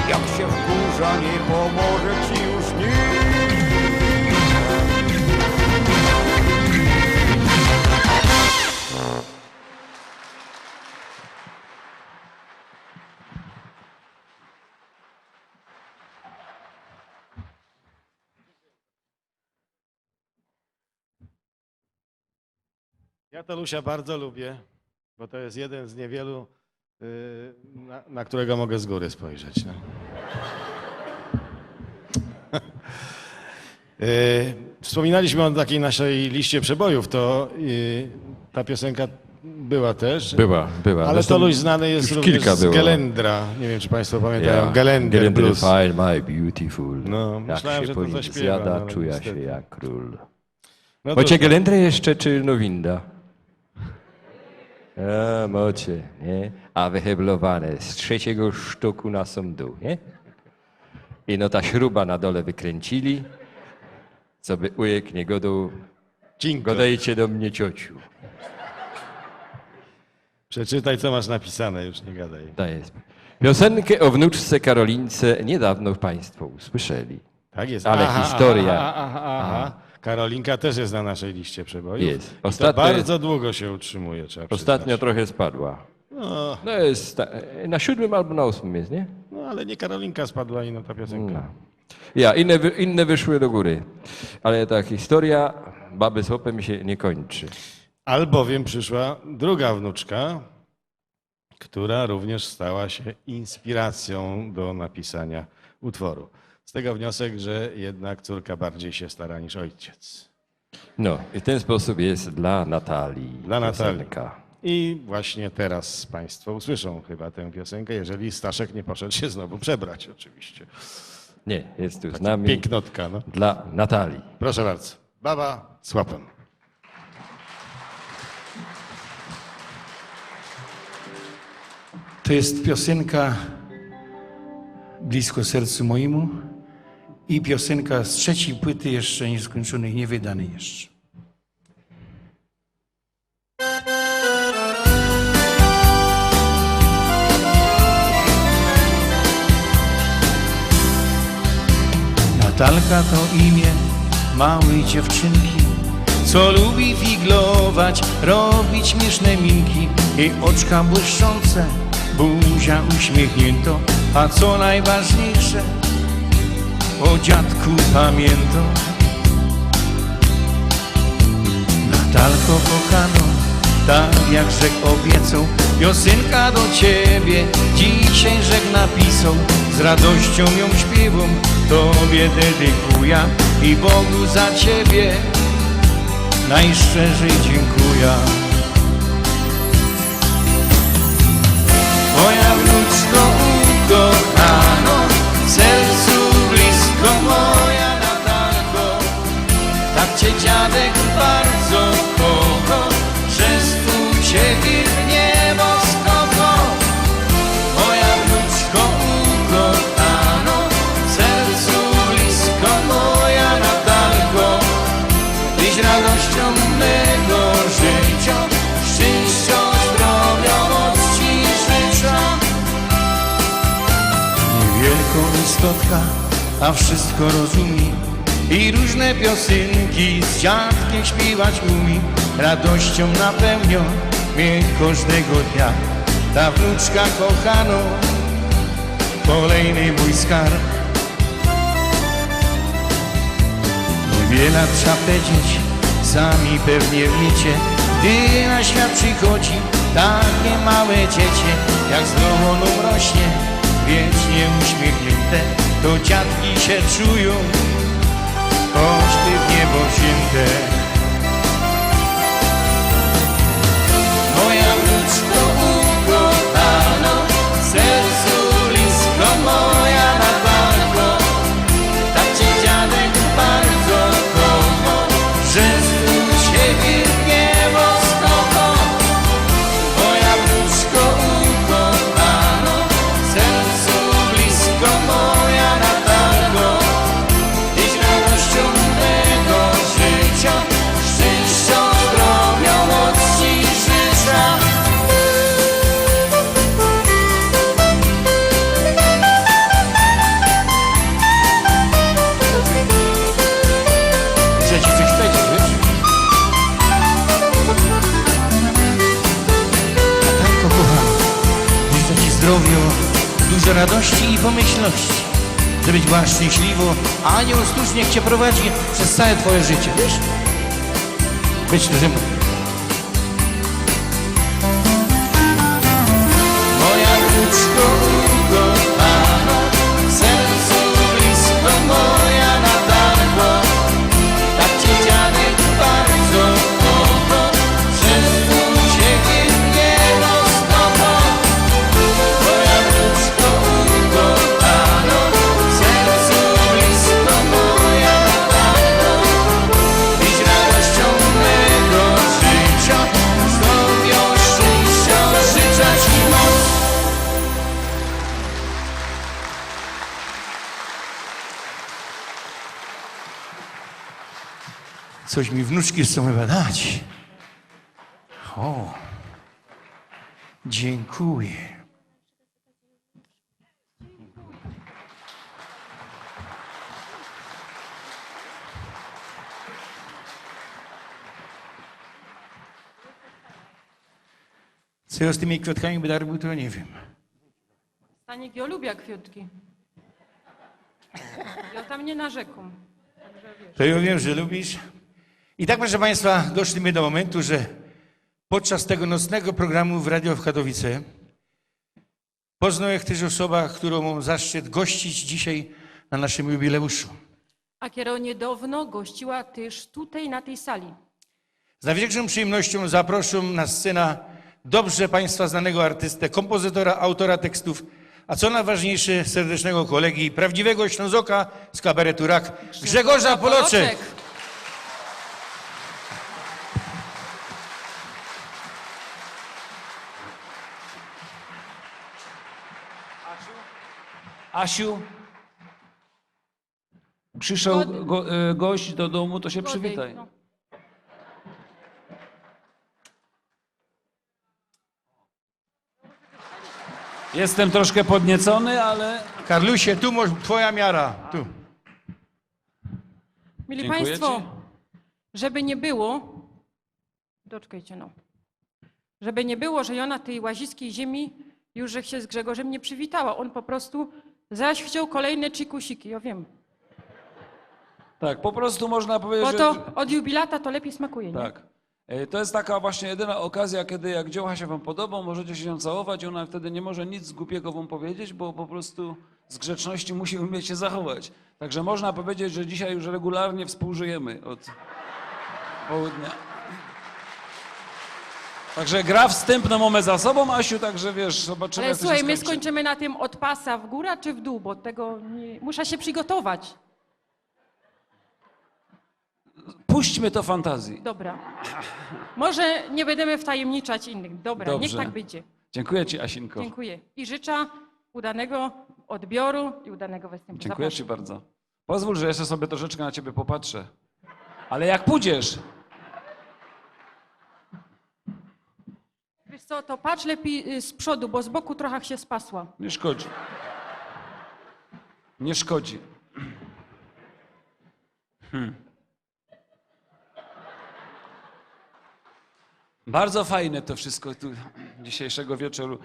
Jak się wkurza, nie pomoże ci już nikt. Ja Tolusia bardzo lubię, bo to jest jeden z niewielu, na którego mogę z góry spojrzeć. No. Wspominaliśmy o takiej naszej liście przebojów, to ta piosenka była też. Była. Ale Zresztą Toluś znany jest już również kilka z było. Gelendra. Nie wiem, czy Państwo pamiętają. Ja, Gelender Blues. Fine, my beautiful. No, jak myślałem, się że to po nim zaśpiewa, zjada, ale czuja niestety. się jak król. No Macie cóż, Gelendrę jeszcze, czy Nowinda? A, macie, nie? A wyheblowane z trzeciego sztuku na sam dół, nie? I no ta śruba na dole wykręcili, co by ujek nie godał, Cinko. godajcie do mnie ciociu. Przeczytaj, co masz napisane, już nie gadaj. To jest. Piosenkę o wnuczce Karolince niedawno Państwo usłyszeli. Tak jest. Ale historia. Aha. Karolinka też jest na naszej liście przebojów. Jest. I to Ostatnio- bardzo długo się utrzymuje, trzeba Ostatnio przyznać. trochę spadła. No, No jest na 7. albo na 8. jest, nie? no, ale nie Karolinka spadła i ta piosenka. No. Ja, inne wyszły do góry. Ale ta historia baby z hopem się nie kończy. Albowiem przyszła druga wnuczka, która również stała się inspiracją do napisania utworu. Z tego wniosek, że jednak córka bardziej się stara niż ojciec. No i w ten sposób jest dla Natalii. Dla Natalii. piosenka. I właśnie teraz Państwo usłyszą chyba tę piosenkę, jeżeli Staszek nie poszedł się znowu przebrać oczywiście. Nie, jest tu z nami Pięknotka, no. dla Natalii. Proszę bardzo. Baba z łapem. To jest piosenka blisko sercu mojemu i piosenka z trzeciej płyty jeszcze nieskończonej, niewydanej jeszcze. Natalka to imię małej dziewczynki, co lubi figlować, robić śmieszne minki. Jej oczka błyszczące, buzia uśmiechnięto, a co najważniejsze, o dziadku pamięto. Natalko kochano, tak jak rzek obiecał, piosenka do ciebie dzisiaj rzek napisał. Z radością ją śpiewam, tobie dedykuję i Bogu za ciebie najszczerzej dziękuję. Moja wnuczko ukochano, w sercu blisko moja Natalko, tak cię dziadek bardzo kocha, że swój ciebie w niebo skocha. Moja wnuczko ukochano, w sercu blisko moja Natalko, tyś radością mego życia, szczęścia, zdrowia, mocy życzę. Niewielką istotka, a wszystko rozumie i różne piosenki z dziadkiem śpiewać umie. Radością napełnią mnie każdego dnia ta wnuczka kochano, kolejny mój skarb. Wiele trzeba powiedzieć, sami pewnie wiecie, gdy na świat przychodzi takie małe dziecię, jak zdrowo nam rośnie, wiecznie uśmiechnięte, to dziadki się czują, choćby w niebo wzięte. Moja wnuczko ukochano, w sercu blisko moja Natalko, tak cię dziadek bardzo kocha, że u ciebie w niebo skocha. Moja wnuczko ukochano, w sercu blisko moja Natalko, tyś radością mego życia, szczęścia, zdrowia, mocy życzę. Chcę ci coś powiedzieć, wiesz? Natalko kochana, życzę ci zdrowia, dużo radości i pomyślności, żebyś była szczęśliwa, a anioł stróż niech cię prowadzi przez całe twoje życie, wiesz? Być tu ze mną. Moja wnuczko ukochana, w sercu blisko moja Natalko, tak cię dziadek bardzo kocha, że u ciebie w niebo skocha. Moja wnuczko ukochana, w sercu blisko moja Natalko, tyś radością mego życia, zdrowia, szczęścia, życzę ci moc. Coś mi wnuczki chcą chyba dać. O, dziękuję. Co ja z tymi kwiatkami by robił, to nie wiem. Stanik, ja lubię kwiatki. Ja tam nie narzekam. To ja wiem, że lubisz. I tak, proszę Państwa, doszliśmy do momentu, że podczas tego nocnego programu w Radio w Katowice poznałem też osobę, którą mam zaszczyt gościć dzisiaj na naszym jubileuszu. A kiero niedawno gościła też tutaj na tej sali. Z największą przyjemnością zaproszam na scenę dobrze Państwa znanego artystę, kompozytora, autora tekstów, a co najważniejsze, serdecznego kolegi, prawdziwego Ślązoka z kabaretu Rak, Grzegorza Poloczek. Asiu, przyszedł gość do domu, to się przywitaj. No. Jestem troszkę podniecony, ale Karlusie, tu twoja miara, tu. Mili Dziękuję Państwo, ci. żeby nie było, doczekajcie no, żeby nie było, że ona tej łaziskiej ziemi już że się z Grzegorzem nie przywitała. On po prostu zaś chciał kolejne chikusiki, ja wiem. Tak, po prostu można powiedzieć, Bo że... to od jubilata to lepiej smakuje, nie? Tak. To jest taka właśnie jedyna okazja, kiedy jak dzieła się wam podobą, możecie się nią całować i ona wtedy nie może nic głupiego wam powiedzieć, bo po prostu z grzeczności musi umieć się zachować. Także można powiedzieć, że dzisiaj już regularnie współżyjemy od południa. Także gra wstępną mamy za sobą, Asiu, także wiesz, zobaczymy, Ale jak to słuchaj, się my skończy. skończymy na tym od pasa w górę czy w dół, bo tego nie... Muszę się przygotować. Puśćmy to fantazji. Dobra. Może nie będziemy wtajemniczać innych. Dobra, niech Dobrze. tak będzie. Dziękuję ci, Asinko. Dziękuję. I życzę udanego odbioru i udanego występu. Dziękuję Zapraszam. ci bardzo. Pozwól, że jeszcze sobie troszeczkę na ciebie popatrzę. Ale jak pójdziesz, Wiesz co, to patrz lepiej z przodu, bo z boku trochę się spasła. nie szkodzi. Nie szkodzi. Bardzo fajne to wszystko tu dzisiejszego wieczoru.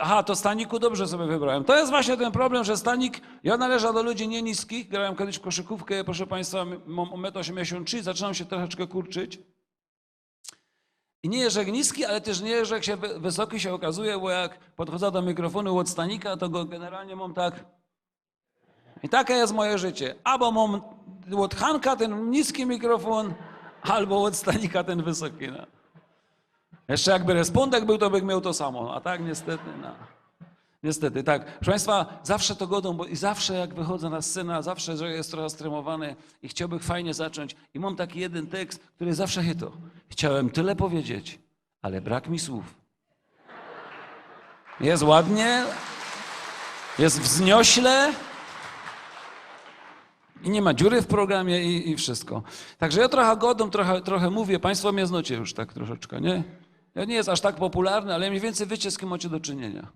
Aha, to Staniku dobrze sobie wybrałem. To jest właśnie ten problem, że Stanik, ja należę do ludzi nie niskich, grałem kiedyś w koszykówkę, proszę Państwa, mam 1,83 m, zaczynam się troszeczkę kurczyć. I nie jest, że niski, ale też nie jest, że jak się wysoki się okazuje, bo jak podchodzę do mikrofonu od Stanika, to go generalnie mam tak. I takie jest moje życie. Albo mam od Hanka ten niski mikrofon, albo od Stanika ten wysoki. No. Jeszcze jakby respondek był, to bym miał to samo. A tak niestety, no. Niestety, tak. Proszę Państwa, zawsze to godą, bo i zawsze jak wychodzę na scenę, zawsze że jest trochę stremowany i chciałbym fajnie zacząć. I mam taki jeden tekst, który zawsze chyto. Chciałem tyle powiedzieć, ale brak mi słów. Jest ładnie, jest wzniośle i nie ma dziury w programie i wszystko. Także ja trochę godą, trochę mówię. Państwo mnie znacie już tak troszeczkę, nie? Ja nie jest aż tak popularny, ale mniej więcej wiecie, z kim macie do czynienia.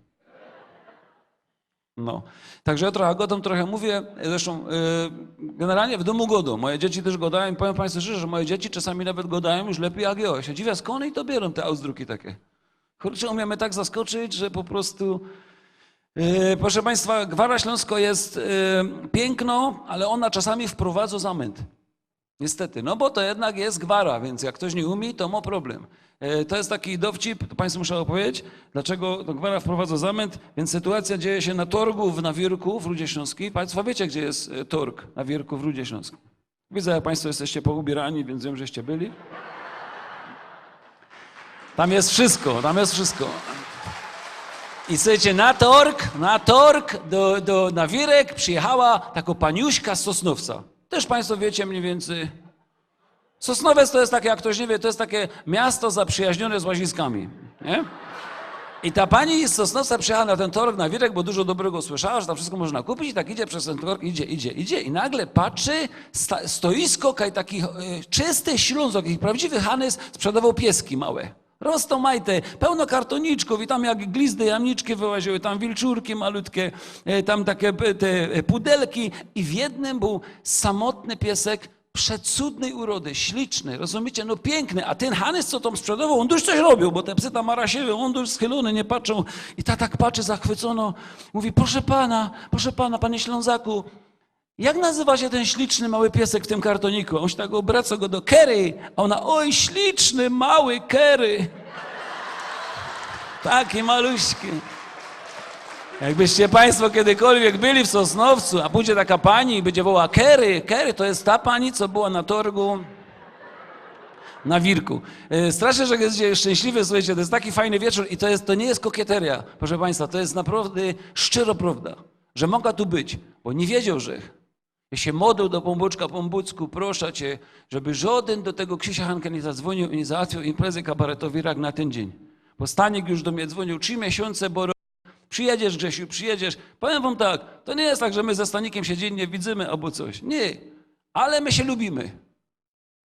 No. Także ja trochę godą, trochę mówię. Zresztą generalnie w domu godą. Moje dzieci też godają. Powiem Państwu szczerze, że moje dzieci czasami nawet godają już lepiej jak ja. Się dziwię, skąd i to biorą te auzdruki takie. Kurczę, umiemy tak zaskoczyć, że po prostu... proszę Państwa, Gwara Śląsko jest piękną, ale ona czasami wprowadza zamęt. Niestety, no bo to jednak jest gwara, więc jak ktoś nie umie, to ma problem. To jest taki dowcip, to Państwu muszę opowiedzieć, dlaczego gwara wprowadza zamęt, więc sytuacja dzieje się na torgu na Wierku w Rudzie Śląskiej. Państwo wiecie, gdzie jest torg na Wierku w Rudzie Śląskiej. Widzę, jak Państwo jesteście poubierani, więc wiem, żeście byli. Tam jest wszystko, tam jest wszystko. I słuchajcie, na torg na Wirek przyjechała taka paniuśka z Sosnowca. Też Państwo wiecie mniej więcej. Sosnowiec to jest takie, jak ktoś nie wie, to jest takie miasto zaprzyjaźnione z łaziskami. Nie? I ta pani z Sosnowca przyjechała na ten torg na Wirek, bo dużo dobrego słyszała, że tam wszystko można kupić i tak idzie przez ten torg, idzie i nagle patrzy, stoisko, takich czysty Śląsk, takich prawdziwy Hanys sprzedawał pieski małe. Rosną majte, pełno kartoniczków i tam jak glizdy, jamniczki wyłaziły, tam wilczurki malutkie, tam takie te pudelki i w jednym był samotny piesek przecudnej urody, śliczny, rozumiecie, no piękny, a ten Hanys, co tam sprzedawał, on już coś robił, bo te psy tam marasiły, on już schylony, nie patrzą i ta tak patrzy zachwycono, mówi, proszę pana, panie Ślązaku, jak nazywa się ten śliczny mały piesek w tym kartoniku? On się tak obraca go do Kerry, a ona, oj, śliczny, mały Kerry. Taki maluśki. Jakbyście Państwo kiedykolwiek byli w Sosnowcu, a pójdzie taka pani i będzie wołała Kerry, to jest ta pani, co była na torgu na Wirku. Strasznie, że jest szczęśliwy, słuchajcie, to jest taki fajny wieczór i to nie jest kokieteria, proszę Państwa, to jest naprawdę szczero prawda, że mogła tu być, bo nie wiedział, że ja się modlę do Pombuczka, Pombucku, proszę Cię, żeby żaden do tego Krzysia Hanka nie zadzwonił i nie załatwił imprezy kabaretowej rak na ten dzień. Bo Stanik już do mnie dzwonił 3 miesiące, bo przyjedziesz, Grzesiu, przyjedziesz. Powiem wam tak, to nie jest tak, że my ze Stanikiem się dziennie widzimy albo coś. Nie, ale my się lubimy.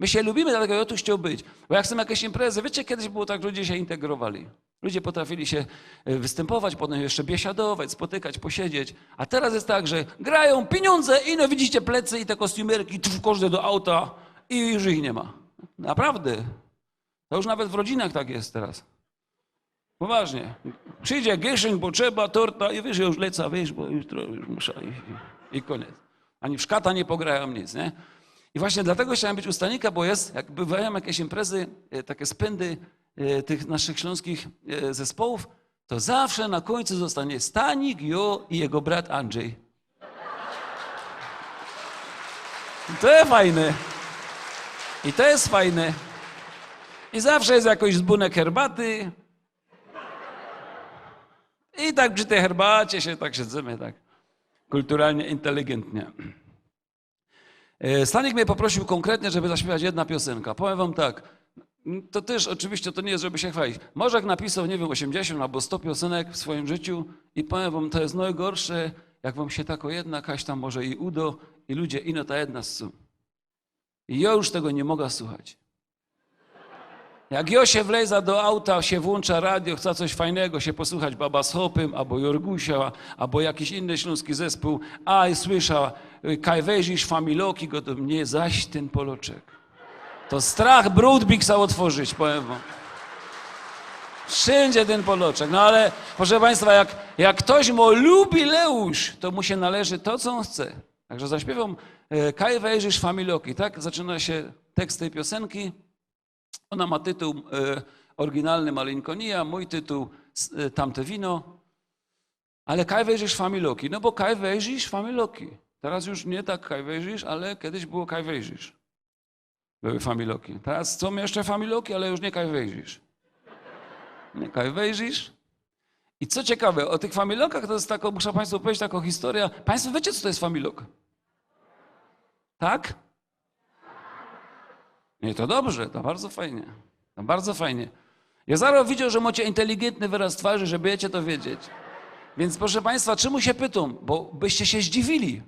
My się lubimy, dlatego ja tu chciał być. Bo jak są jakieś imprezy, wiecie, kiedyś było tak, że ludzie się integrowali. Ludzie potrafili się występować, potem jeszcze biesiadować, spotykać, posiedzieć. A teraz jest tak, że grają pieniądze i no widzicie plecy i te kostiumerki, każdy do auta i już ich nie ma. Naprawdę. To już nawet w rodzinach tak jest teraz. Poważnie. Przyjdzie gieszynk, bo trzeba, torta i wiesz, ja już lecę, wiesz, bo już muszę i koniec. Ani w szkata nie pograją, nic, nie? I właśnie dlatego chciałem być u Stanika, bo jest, jak bywają jakieś imprezy, takie spędy tych naszych śląskich zespołów, to zawsze na końcu zostanie Stanik, Jo i jego brat Andrzej. I to jest fajne. I to jest fajne. I zawsze jest jakoś dzbunek herbaty. I tak przy tej herbacie się tak siedzimy, tak kulturalnie, inteligentnie. Stanik mnie poprosił konkretnie, żeby zaśpiewać jedna piosenka. Powiem wam tak, to też oczywiście to nie jest, żeby się chwalić. Może napisał, nie wiem, 80 albo 100 piosenek w swoim życiu i powiem wam, to jest najgorsze, jak wam się tako jedna jakaś tam może i udo i ludzie ino ta jedna ssu. I ja już tego nie mogę słuchać. Jak jo się wleza do auta, się włącza radio, chce coś fajnego się posłuchać, Baba z Hopym, albo Jorgusia, albo jakiś inny śląski zespół, a i słysza, kaj weźisz familoki, go do mnie zaś ten poloczek. To strach brudbiksa otworzyć, powiem wam. Wszędzie ten poloczek. No ale, proszę państwa, jak ktoś ma jubileusz, to mu się należy to, co on chce. Także zaśpiewam kaj weźisz familoki, tak? Zaczyna się tekst tej piosenki. Ona ma tytuł oryginalny Malinkonia, mój tytuł Tamte wino. Ale kaj wejrzysz familoki? No bo kaj wejrzysz familoki. Teraz już nie tak kaj wejrzysz, ale kiedyś było kaj wejrzysz. Były familoki. Teraz są jeszcze familoki, ale już nie kaj wejrzysz. Nie kaj wejrzysz. I co ciekawe, o tych familokach to jest taką, muszę państwu powiedzieć taką historię. Państwo wiecie, co to jest familok? Tak? Nie, to dobrze, to bardzo fajnie. To bardzo fajnie. Ja zaraz widział, że macie inteligentny wyraz twarzy, że będziecie to wiedzieć. Więc proszę państwa, czemu się pytam? Bo byście się zdziwili.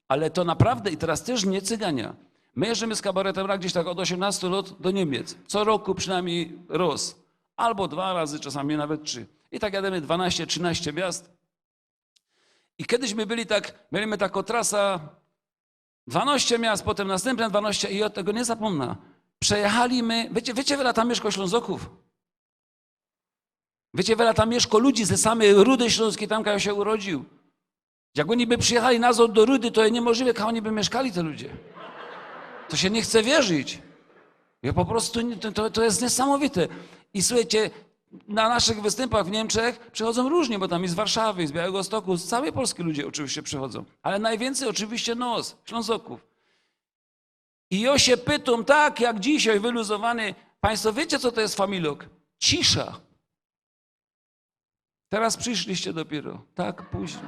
Ale to naprawdę, i teraz też nie cygania. My jeżdżamy z kabaretem gdzieś tak od 18 lat do Niemiec. Co roku przynajmniej raz. Albo 2 razy, czasami nawet 3. I tak jademy 12-13 miast. I kiedyś my mieliśmy taką trasę 12 miast, potem następne 12 i ja tego nie zapomnę. Przejechaliśmy, wiecie, wiele tam mieszka Ślązoków? Wiecie, wiele tam mieszka ludzi ze samej Rudy Śląskiej, tam jak się urodził. Jak oni by przyjechali nazad do Rudy, to jest niemożliwe, jak oni by mieszkali, te ludzie. To się nie chce wierzyć. Ja po prostu, to jest niesamowite. I słuchajcie, na naszych występach w Niemczech przychodzą różnie, bo tam i z Warszawy, i z Białegostoku, z całej Polski ludzie oczywiście przychodzą. Ale najwięcej oczywiście Ślązoków. I ja się pytam, tak jak dzisiaj, wyluzowany, państwo wiecie, co to jest familok? Cisza. Teraz przyszliście dopiero, tak późno.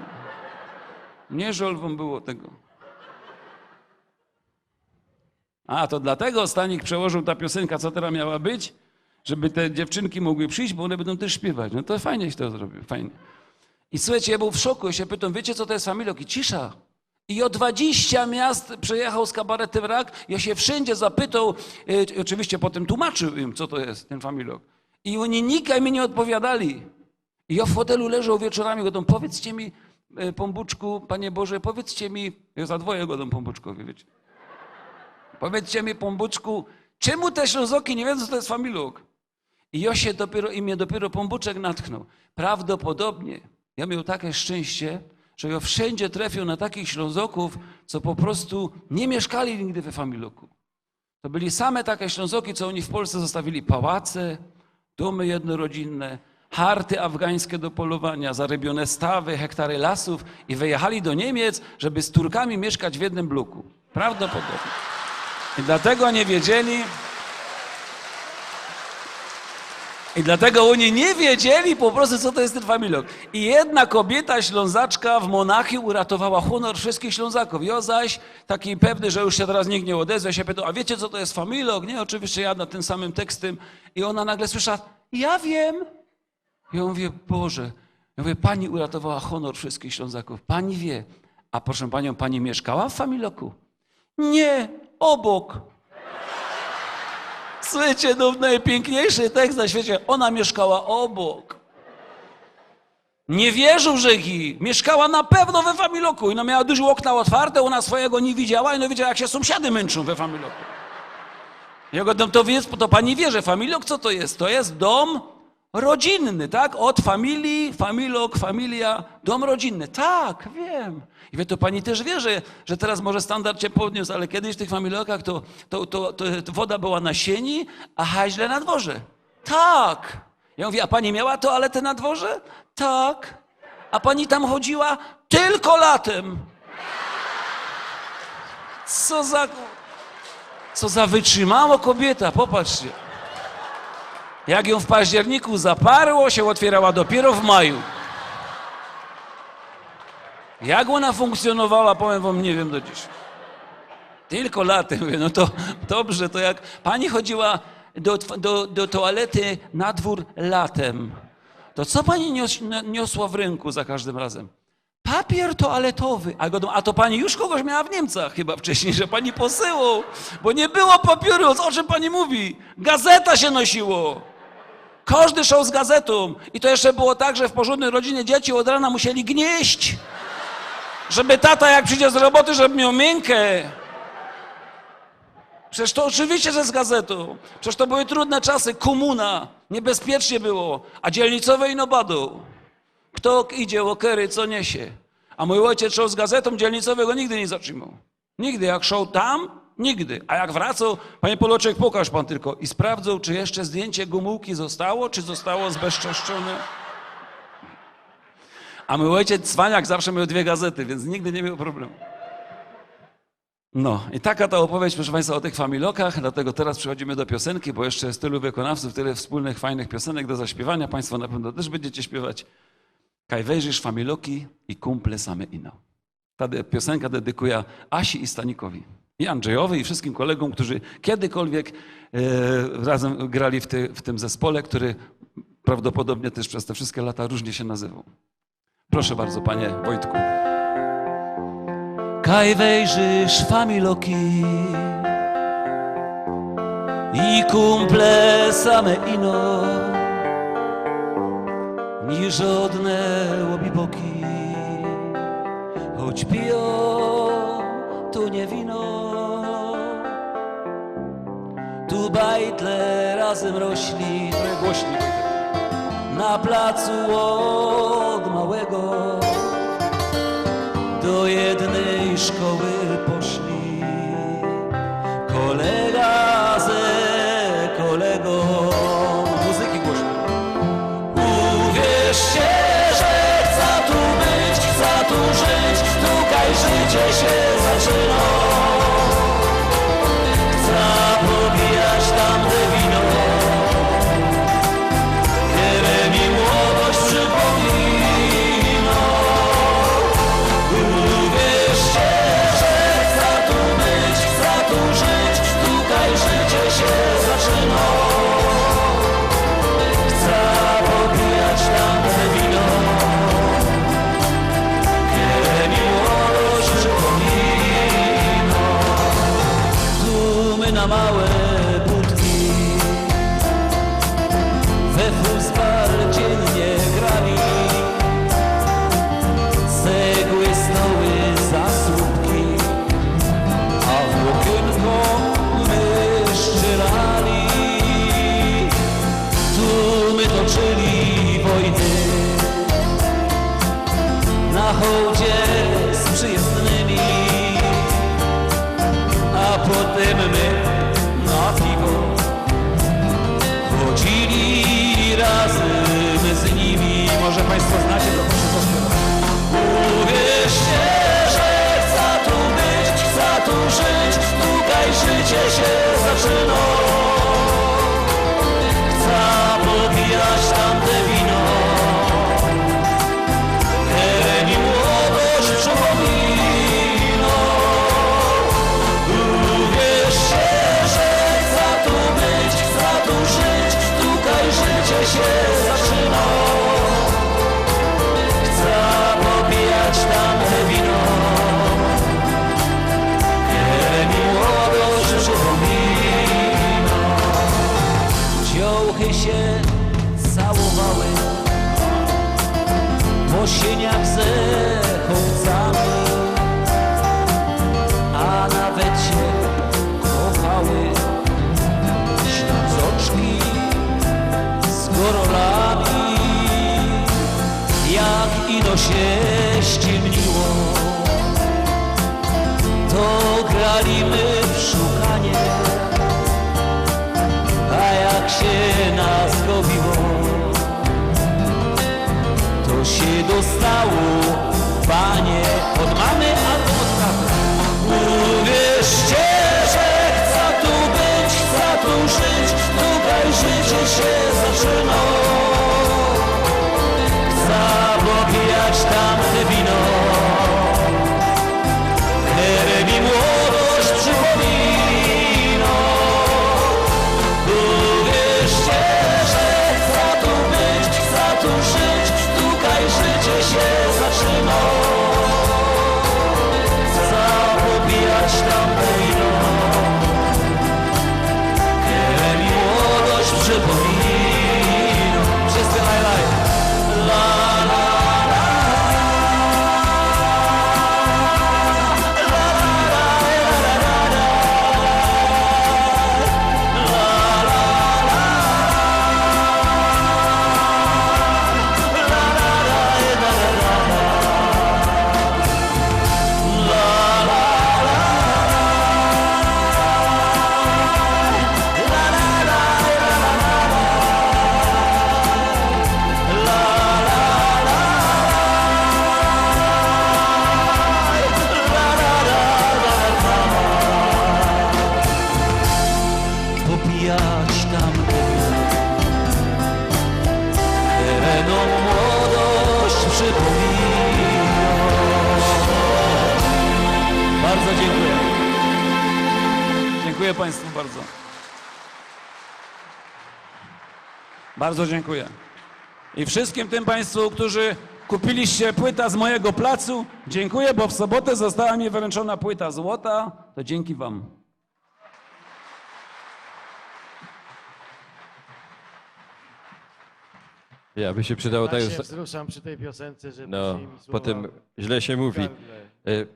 Nie żal wam było tego. A, to dlatego Stanik przełożył ta piosenka, co teraz miała być, żeby te dziewczynki mogły przyjść, bo one będą też śpiewać. No to fajnie się to zrobił, fajnie. I słuchajcie, ja był w szoku, ja się pytam, wiecie, co to jest familok? I cisza. I o 20 miast przejechał z kabaretem Rak, ja się wszędzie zapytał, oczywiście potem tłumaczył im, co to jest ten familok. I oni nikt mi nie odpowiadali. I ja w fotelu leżał wieczorami, godą, powiedzcie mi, Pombuczku, Panie Boże, powiedzcie mi, ja za dwoje godą Pombuczkowi, wiecie. Powiedzcie mi, Pombuczku, czemu te Ślązoki nie wiedzą, co to jest familok? I mnie dopiero Pombuczek natchnął. Prawdopodobnie ja miał takie szczęście, że ja wszędzie trafił na takich Ślązoków, co po prostu nie mieszkali nigdy we familoku. To byli same takie Ślązoki, co oni w Polsce zostawili pałace, domy jednorodzinne, harty afgańskie do polowania, zarybione stawy, hektary lasów i wyjechali do Niemiec, żeby z Turkami mieszkać w jednym bloku. Prawdopodobnie. I dlatego nie wiedzieli... I dlatego oni nie wiedzieli po prostu, co to jest ten familok. I jedna kobieta ślązaczka w Monachium uratowała honor wszystkich Ślązaków. Ja zaś, taki pewny, że już się teraz nikt nie odezwie, się pytał, a wiecie, co to jest familok? Nie, oczywiście ja nad tym samym tekstem. I ona nagle słyszała, ja wiem. Ja mówię, Boże, ja mówię, pani uratowała honor wszystkich Ślązaków. Pani wie. A proszę panią, pani mieszkała w familoku? Nie, obok. Słuchajcie, no najpiękniejszy tekst na świecie. Ona mieszkała obok. Nie wierzył, że mieszkała na pewno we Familoku i no miała dużo okna otwarte, ona swojego nie widziała i no widziała, jak się sąsiady męczą we Familoku. Ja go to pani wie, że Familok co to jest? To jest dom rodzinny, tak? Od familii, Familok, familia, dom rodzinny. Tak, wiem. I wie, to pani też wie, że teraz może standard się podniósł, ale kiedyś w tych Familokach to woda była na sieni, a haźle na dworze. Tak. Ja mówię, a pani miała toaletę na dworze? Tak. A pani tam chodziła tylko latem. Co za wytrzymała kobieta, popatrzcie. Jak ją w październiku zaparło, się otwierała dopiero w maju. Jak ona funkcjonowała, powiem wam, nie wiem do dziś. Tylko latem. Mówię, no to dobrze, to jak pani chodziła do toalety na dwór latem, to co pani niosła w ręku za każdym razem? Papier toaletowy. A to pani już kogoś miała w Niemcach chyba wcześniej, że pani posyłał, bo nie było papieru. O czym pani mówi? Gazeta się nosiło. Każdy szedł z gazetą. I to jeszcze było tak, że w porządnej rodzinie dzieci od rana musieli gnieść, żeby tata jak przyjdzie z roboty, żeby miał miękkę. Przecież to oczywiście, że z gazetą. Przecież to były trudne czasy, komuna, niebezpiecznie było, a dzielnicowe ino badą. Kto idzie łokery, co niesie. A mój ojciec szedł z gazetą, dzielnicowego nigdy nie zatrzymał. Nigdy, jak szedł tam, nigdy. A jak wracał, panie Poloczek, pokaż pan tylko. I sprawdzał, czy jeszcze zdjęcie Gomułki zostało, czy zostało zbezczeszczone. A mój ojciec cwaniak zawsze miał 2 gazety, więc nigdy nie miał problemu. No i taka ta opowieść, proszę państwa, o tych Familokach, dlatego teraz przechodzimy do piosenki, bo jeszcze jest tylu wykonawców, tyle wspólnych, fajnych piosenek do zaśpiewania. Państwo na pewno też będziecie śpiewać. Kaj wejrzysz Familoki i kumple same ino. Ta piosenka dedykuje Asi i Stanikowi, i Andrzejowi, i wszystkim kolegom, którzy kiedykolwiek razem grali w tym zespole, który prawdopodobnie też przez te wszystkie lata różnie się nazywał. Proszę bardzo, panie Wojtku. Kaj wejrzysz Familoki i kumple same ino, ni żadne łobiboki, choć piją tu nie wino. Tu bajtle razem rośli, trochę głośniej, na placu od małego do jednej szkoły poszli. Kolega ze kolegą, muzyki głośno. Uwierzcie, że chcę tu być, chcę tu żyć, tukaj życie się zaczyna. Chcę pobijać tamte wino, wiele mi młodość przypomina. Na małe budki we futsal dziennie grali, cegły stoły za słupki, a w okienko my strzelali. Tu my toczyli wojny na hołdzie z przyjezdnymi, a potem my na dostało, Panie, od mamy albo od taty. Uwierzcie, że chcę tu być, chcę tu żyć, tutaj życie się zaczyna. Chcę popijać tamte wino, które mi młodość przypomina. Uwierzcie, że chcę tu być, chcę tu żyć, tutaj życie się zaczyna. Chcę popijać tamte wino, które mi młodość przypomina. Wszyscy laj. La la la. Popijać tamte wino, które nam młodość przypomina. Bardzo dziękuję. Dziękuję Państwu bardzo. Bardzo dziękuję. I wszystkim tym Państwu, którzy kupiliście płytę z mojego placu, dziękuję, bo w sobotę została mi wręczona płyta złota. To dzięki Wam. Ja by się przydało tak Ja już... się wzruszam przy tej piosence, że No, później mi słowa potem źle się mówi. gardle. E,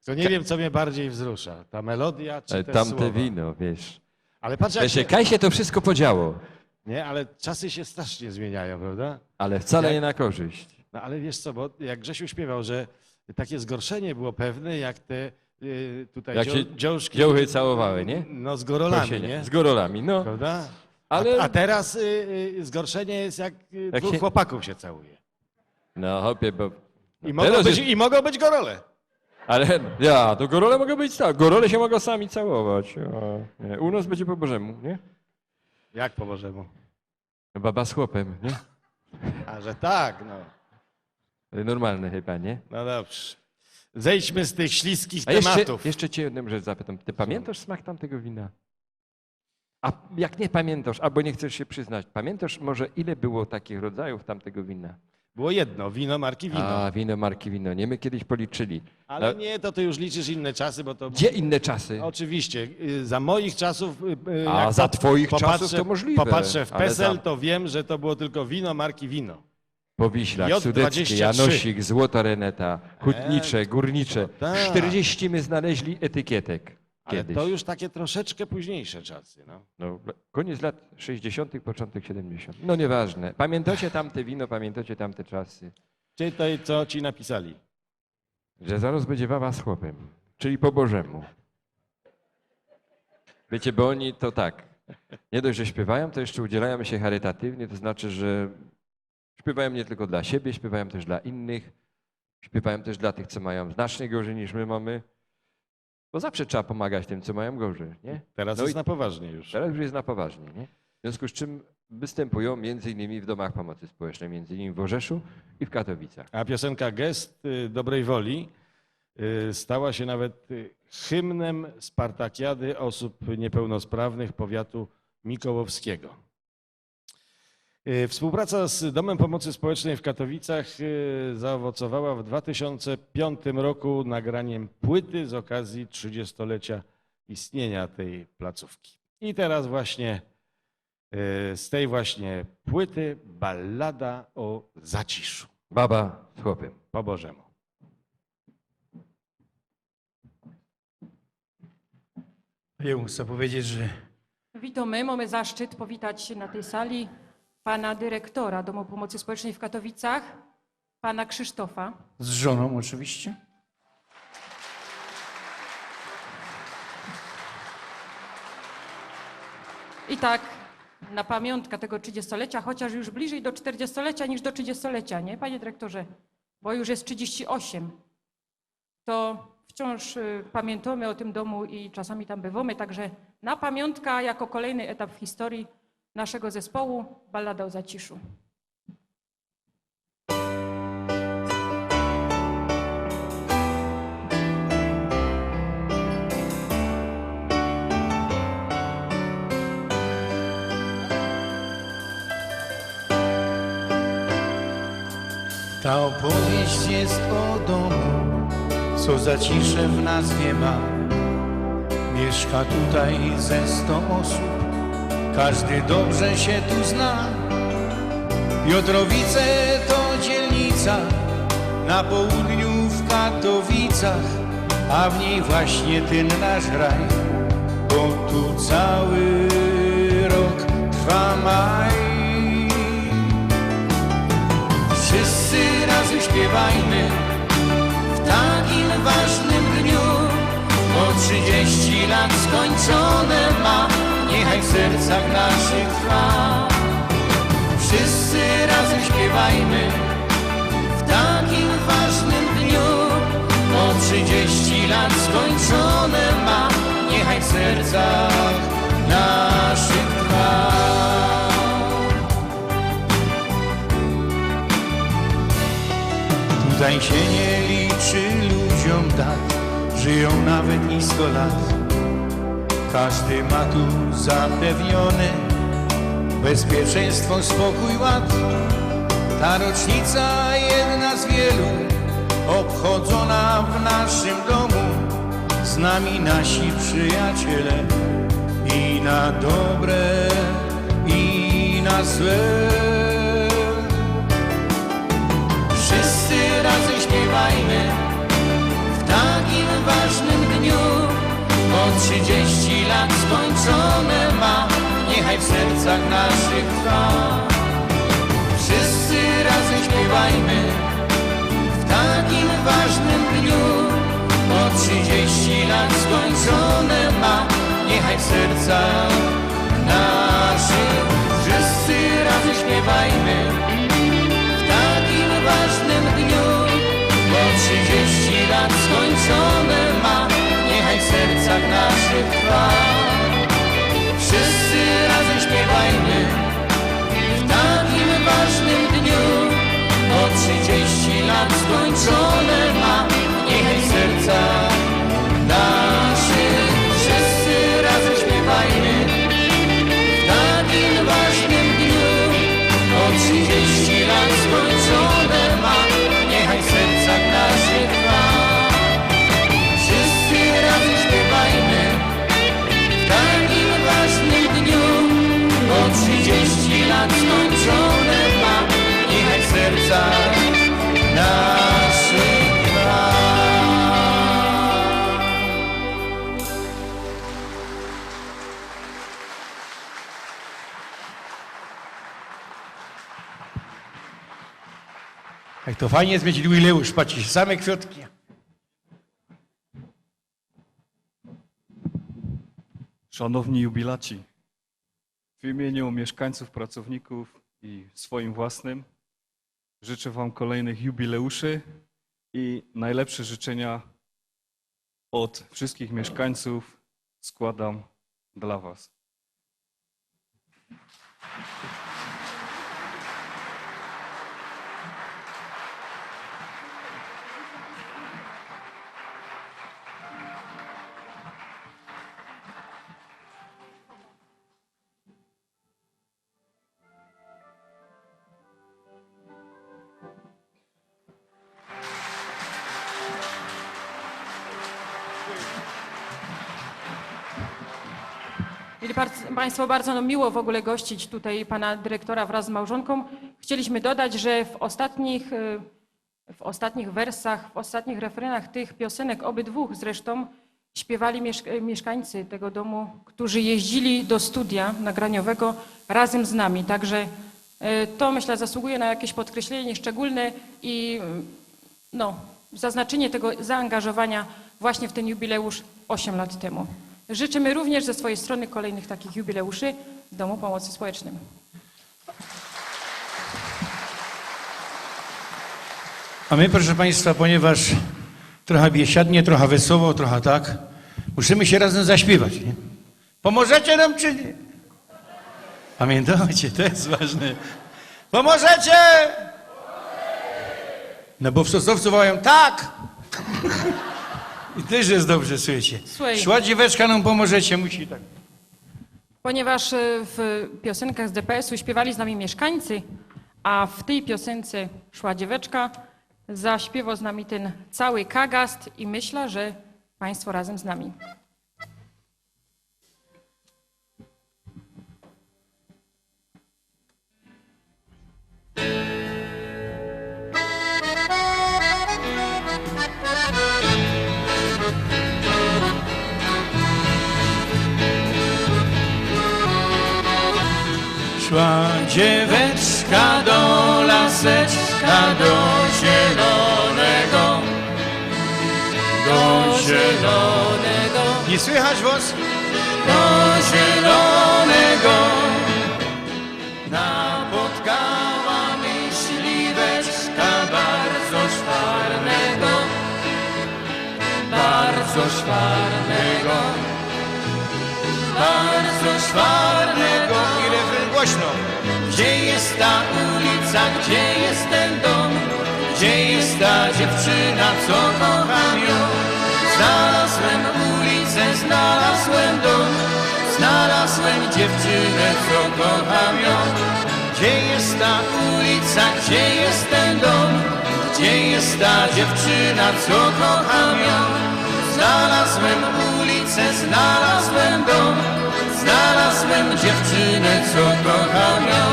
To nie wiem, co mnie bardziej wzrusza. Ta melodia czy te Tamte słowa. wino, wiesz. Ale patrz, jak Wiesz, kaj się to wszystko podziało, Nie, ale czasy się strasznie zmieniają, prawda? ale wcale Jak- nie na korzyść. No ale wiesz co, bo jak Grzesiu śpiewał, że takie zgorszenie było pewne, jak te tutaj Jak się dziążki... dziołchy całowały, nie? No z gorolami, Prosienie. nie? Z gorolami, no. Prawda? Ale- A teraz zgorszenie jest jak, Jak dwóch się- chłopaków się całuje. No hopie, bo... I, No, teraz jest- I mogą być gorole. Ale ja, to gorole mogą być tak. Gorole się mogą sami całować. O, nie. U nas będzie po Bożemu, nie? Jak po Bożemu? Baba z chłopem, nie? A że tak, no. Ale normalne chyba, nie? No dobrze. Zejdźmy z tych śliskich A jeszcze, tematów. jeszcze cię jedną rzecz zapytam. Ty pamiętasz smak tamtego wina? A jak nie pamiętasz, albo nie chcesz się przyznać, pamiętasz może ile było takich rodzajów tamtego wina? Było jedno, wino marki wino. A, wino marki wino. Nie, my kiedyś policzyli. Ale No, nie, to ty już liczysz inne czasy, bo to... gdzie inne czasy? Oczywiście, za moich czasów... A jak za twoich popatrzę- czasów to możliwe. Popatrzę w ale PESEL, za- to wiem, że to było tylko wino marki wino. Powiślak, J23. Sudecki, Janosik, Złota Reneta, Hutnicze, Górnicze. no tak. 40 my znaleźli etykietek Ale kiedyś. to już takie troszeczkę późniejsze czasy. No. No, koniec lat 60., początek 70. No nieważne. Pamiętacie tamte wino, pamiętacie tamte czasy, Czytaj, co ci napisali. że zaraz będzie baba z chłopem, czyli po Bożemu. Wiecie, bo oni to tak, nie dość, że śpiewają, to jeszcze udzielają się charytatywnie, to znaczy, że śpiewają nie tylko dla siebie, śpiewają też dla innych, śpiewają też dla tych, co mają znacznie gorzej niż my mamy, bo zawsze trzeba pomagać tym, co mają gorzej, nie? Teraz No jest i na poważnie już. teraz już jest na poważnie, nie? W związku z czym występują między innymi w domach pomocy społecznej, między innymi w Orzeszu i w Katowicach. A piosenka Gest dobrej woli stała się nawet hymnem Spartakiady osób niepełnosprawnych powiatu mikołowskiego. Współpraca z Domem Pomocy Społecznej w Katowicach zaowocowała w 2005 roku nagraniem płyty z okazji 30-lecia istnienia tej placówki. I teraz właśnie z tej właśnie płyty ballada o zaciszu. Baba z chłopem. Po Bożemu. Ja muszę powiedzieć, że Witamy, mamy zaszczyt powitać na tej sali pana dyrektora Domu Pomocy Społecznej w Katowicach, pana Krzysztofa. z żoną oczywiście. I tak na pamiątkę tego 30-lecia, chociaż już bliżej do 40-lecia niż do 30-lecia, nie, panie dyrektorze? bo już jest 38, to wciąż pamiętamy o tym domu i czasami tam bywamy, także na pamiątka jako kolejny etap w historii naszego zespołu Ballada o Zaciszu. Ta opowieść jest o domu, co zacisze w nazwie ma. Mieszka tutaj ze 100 osób, każdy dobrze się tu zna. Piotrowice to dzielnica na południu w Katowicach, a w niej właśnie ten nasz raj, bo tu cały rok trwa maj. Wszyscy razem śpiewajmy w takim ważnym dniu, bo 30 lat skończone ma, niechaj w sercach naszych trwa. Wszyscy razem śpiewajmy w takim ważnym dniu, bo 30 lat skończone ma, niechaj w sercach naszych trwa. Tutaj się nie liczy ludziom dat, żyją nawet i 100 lat. Każdy ma tu zapewnione bezpieczeństwo, spokój, ład. Ta rocznica jedna z wielu, obchodzona w naszym domu. Z nami nasi przyjaciele i na dobre, i na złe. Wszyscy razem śpiewajmy w takim ważnym dniu, bo 30 lat skończone ma, niechaj w sercach naszych trwa. Wszyscy razem śpiewajmy w takim ważnym dniu, bo 30 lat skończone ma, niechaj w sercach naszych. Wszyscy razem śpiewajmy w takim ważnym dniu, bo 30 lat skończone ma, niechaj w sercach naszych trwa. Wszyscy razem śpiewajmy w takim ważnym dniu, bo 30 lat skończone ma, niechaj w sercach naszych. Wszyscy razem śpiewajmy w takim ważnym dniu, bo 30 lat skończone ma, niechaj w sercach naszych trwa. Wszyscy razem śpiewajmy w takim ważnym dniu, bo 30 lat skończone ma, niechaj w sercach naszych trwa. Jak to fajnie jest mieć jubileusz, patrzcie, same kwiatki. Szanowni jubilaci, w imieniu mieszkańców, pracowników i swoim własnym życzę Wam kolejnych jubileuszy i najlepsze życzenia od wszystkich mieszkańców składam dla Was. Mieli Państwo bardzo miło w ogóle gościć tutaj pana dyrektora wraz z małżonką. Chcieliśmy dodać, że w ostatnich wersach, w ostatnich refrenach tych piosenek, obydwu zresztą, śpiewali mieszkańcy tego domu, którzy jeździli do studia nagraniowego razem z nami. Także to, myślę, zasługuje na jakieś podkreślenie szczególne i zaznaczenie tego zaangażowania właśnie w ten jubileusz 8 lat temu. Życzymy również ze swojej strony kolejnych takich jubileuszy w Domu Pomocy Społecznej. A my, proszę Państwa, ponieważ trochę biesiadnie, trochę wesoło, trochę tak, musimy się razem zaśpiewać, nie? Pomożecie nam czy nie? Pamiętajcie, to jest ważne. Pomożecie! No bo w Sosnowcu wołają tak! I też jest dobrze, słuchajcie. Słuchaj. Szła dzieweczka, nam pomożecie, musi tak. Ponieważ w piosenkach z DPS-u śpiewali z nami mieszkańcy, a w tej piosence szła dzieweczka, zaśpiewał z nami ten cały kagast i myślę, że Państwo razem z nami. Szła dzieweczka do laseczka, do zielonego, do zielonego. Nie słychać was? Do zielonego. Napotkała myśliweczka bardzo szwarnego, bardzo szwarnego, bardzo szwarnego. I refren głośno. Gdzie jest ta ulica, gdzie jest ten dom? Gdzie jest ta dziewczyna, co kocham ją? Znalazłem ulicę, znalazłem dom, znalazłem dziewczynę, co kocham ją. Gdzie jest ta ulica, gdzie jest ten dom? Gdzie jest ta dziewczyna, co kocham ją? Znalazłem ulicę, znalazłem dom, znalazłem dziewczynę, co kocham ją.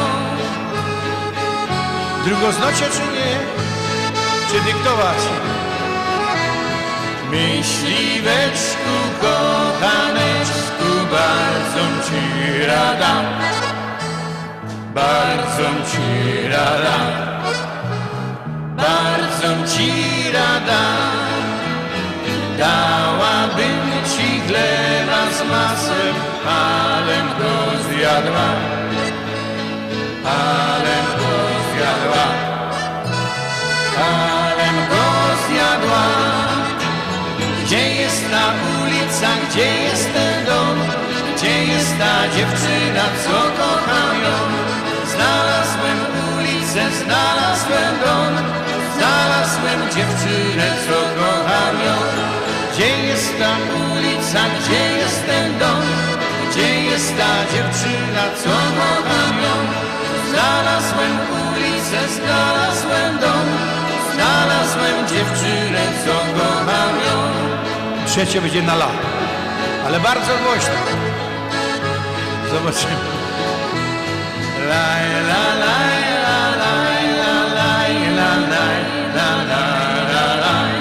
Drugoznacie czy nie? Czy dyktować? Myśliweczku, kochaneczku, bardzo ci rada, bardzo ci rada, bardzo ci rada. Dałabym ci chleba z masłem, alem go zjadła, alem go zjadła, alem go zjadła. Gdzie jest ta ulica, gdzie jest ten dom? Gdzie jest ta dziewczyna, co kocham ją? Znalazłem ulicę, znalazłem dom, znalazłem dziewczynę, co kocham ją. Gdzie jest ta ulica, gdzie jest ten dom? Gdzie jest ta dziewczyna, co kocham ją? Znalazłem ulicę, znalazłem dom, znalazłem dziewczynę, co kocham ją. Trzecie będzie na la, ale bardzo głośno. Zobaczymy. Laj, la, laj, la, laj, la, laj, la, laj, la, la, la, laj.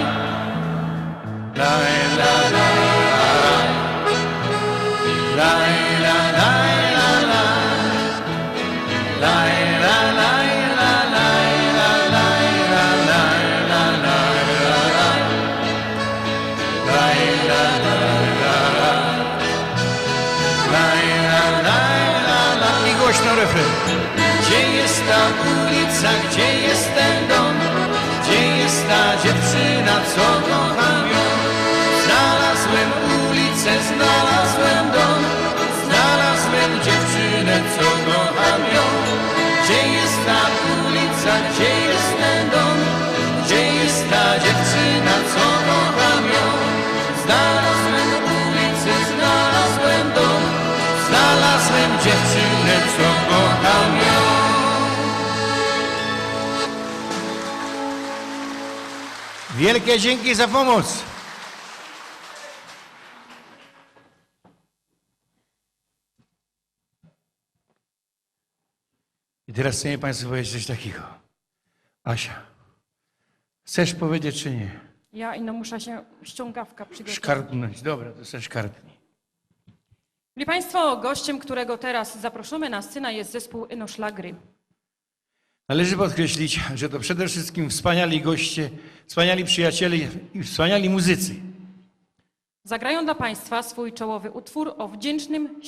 Laj, la, la, laj, laj, la, laj, la, laj. Laj, la, laj, la, laj, la, laj, la, laj, la, laj, la, laj. Laj, la, laj, la, laj. Laj, la, laj, la, laj. I głośno refren. Gdzie jest ta ulica, gdzie jest ten dom? Gdzie jest ta dziewczyna, co kocham ją? Znalazłem ulicę, znalazłem dom, znalazłem dziewczynę, co kocham ją. Gdzie jest ta ulica, gdzie jest ten dom? Gdzie jest ta dziewczyna, co kocham ją? Znalazłem ulicę, znalazłem dom, znalazłem dziewczynę, co kocham ją. Wielkie dzięki za pomoc. I teraz chcę Państwu powiedzieć coś takiego. Asia, chcesz powiedzieć czy nie? Ja ino muszę się ściągawka przygotować. Szkarpnąć. Dobra, to sobie szkarpnij. Byli Państwo, gościem, którego teraz zaproszony na scenę jest zespół Ino Szlagry. Należy podkreślić, że to przede wszystkim wspaniali goście, wspaniali przyjaciele i wspaniali muzycy. Zagrają dla Państwa swój czołowy utwór o wdzięcznym,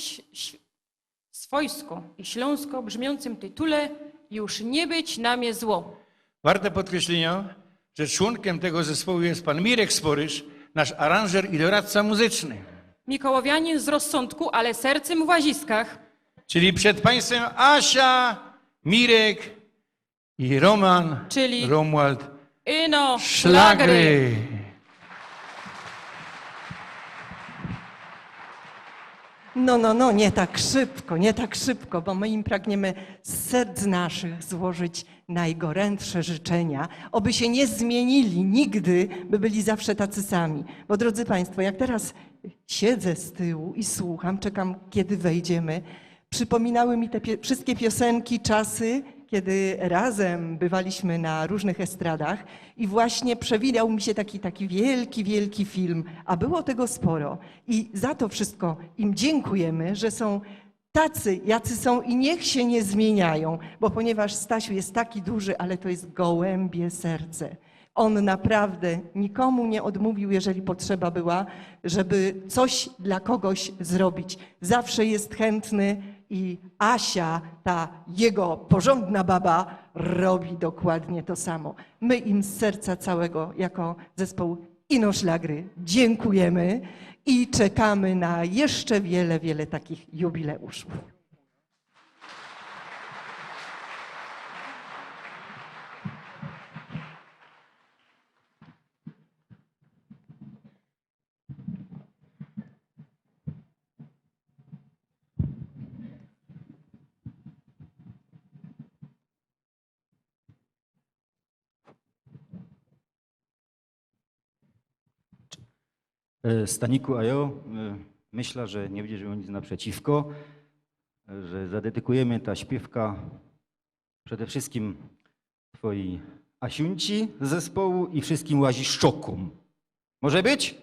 swojsko i śląsko brzmiącym tytule Już nie być na mnie zło. Warte podkreślenia, że członkiem tego zespołu jest pan Mirek Sporysz, nasz aranżer i doradca muzyczny. Mikołowianin z rozsądku, ale sercem w Łaziskach. Czyli przed państwem Asia, Mirek i Roman, Czyli Romuald Ino Szlagry. Szlagry. No, nie tak szybko, bo my im pragniemy z serc naszych złożyć najgorętsze życzenia, oby się nie zmienili nigdy, by byli zawsze tacy sami. Bo drodzy Państwo, jak teraz siedzę z tyłu i słucham, czekam, kiedy wejdziemy, przypominały mi te wszystkie piosenki, czasy, kiedy razem bywaliśmy na różnych estradach i właśnie przewidał mi się taki wielki film, a było tego sporo. I za to wszystko im dziękujemy, że są tacy, jacy są i niech się nie zmieniają, bo ponieważ Stasiu jest taki duży, ale to jest gołębie serce. On naprawdę nikomu nie odmówił, jeżeli potrzeba była, żeby coś dla kogoś zrobić. Zawsze jest chętny i Asia, ta jego porządna baba, robi dokładnie to samo. My im z serca całego, jako zespół Ino Szlagry, dziękujemy i czekamy na jeszcze wiele takich jubileuszów. Staniku Ajo, myślę, że nie będziesz miał nic naprzeciwko, że zadedykujemy ta śpiewka przede wszystkim twojej Asiunci z zespołu i wszystkim łaziszczokom. Może być?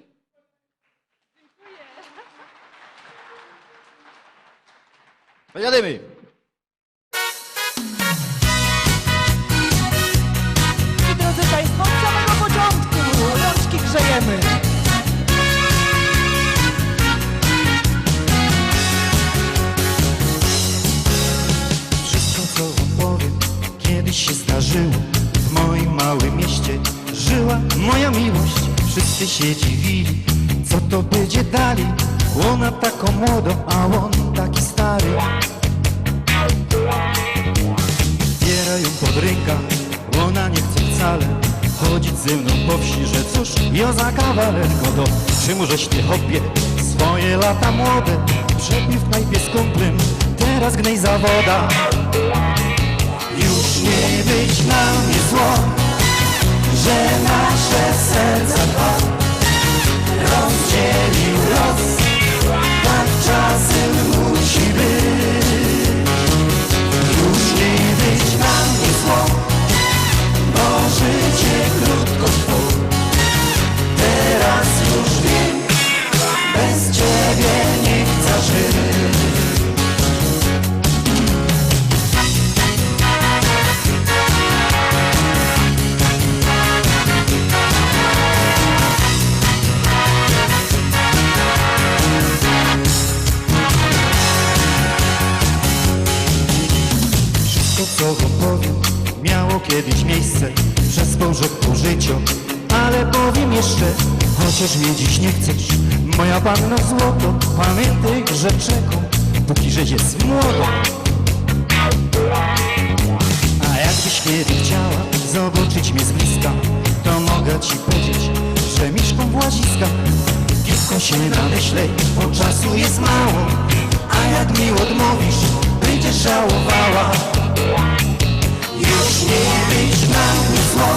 Pojadymy! I drodzy Państwo, od samego początku rączki grzejemy. Wszystko, co opowiem, kiedyś się zdarzyło. W moim małym mieście żyła moja miłość. Wszyscy się dziwili, co to będzie dalej. Ona taką młodą, a on taki stary. Biera ją pod rękę, ona nie chce wcale chodzić ze mną po wsi, że cóż, ja za kawalerko do czymu żeś ty hopie swoje lata młode. Przepił w knajpie z kumplem, teraz gnej zawoda. Już nie być na mnie zło, że nasze serca dwa rozdzielił los. Tak czasem musi być. Już nie być na mnie zło, bo życie krótko trwa. Teraz już wiem, bez ciebie nie chcę żyć. Co opowiem, miało kiedyś miejsce przez pół życiu, ale powiem jeszcze, chociaż mnie dziś nie chcesz, moja panno złoto, pamiętaj, że czekam, póki że jest młodo. A jakbyś kiedy chciała zobaczyć mnie z bliska, to mogę ci powiedzieć, że mieszkam w Łaziskach. Tylko się namyślej, bo czasu jest mało, a jak mi odmówisz, będziesz żałowała. Już nie być na mnie zło,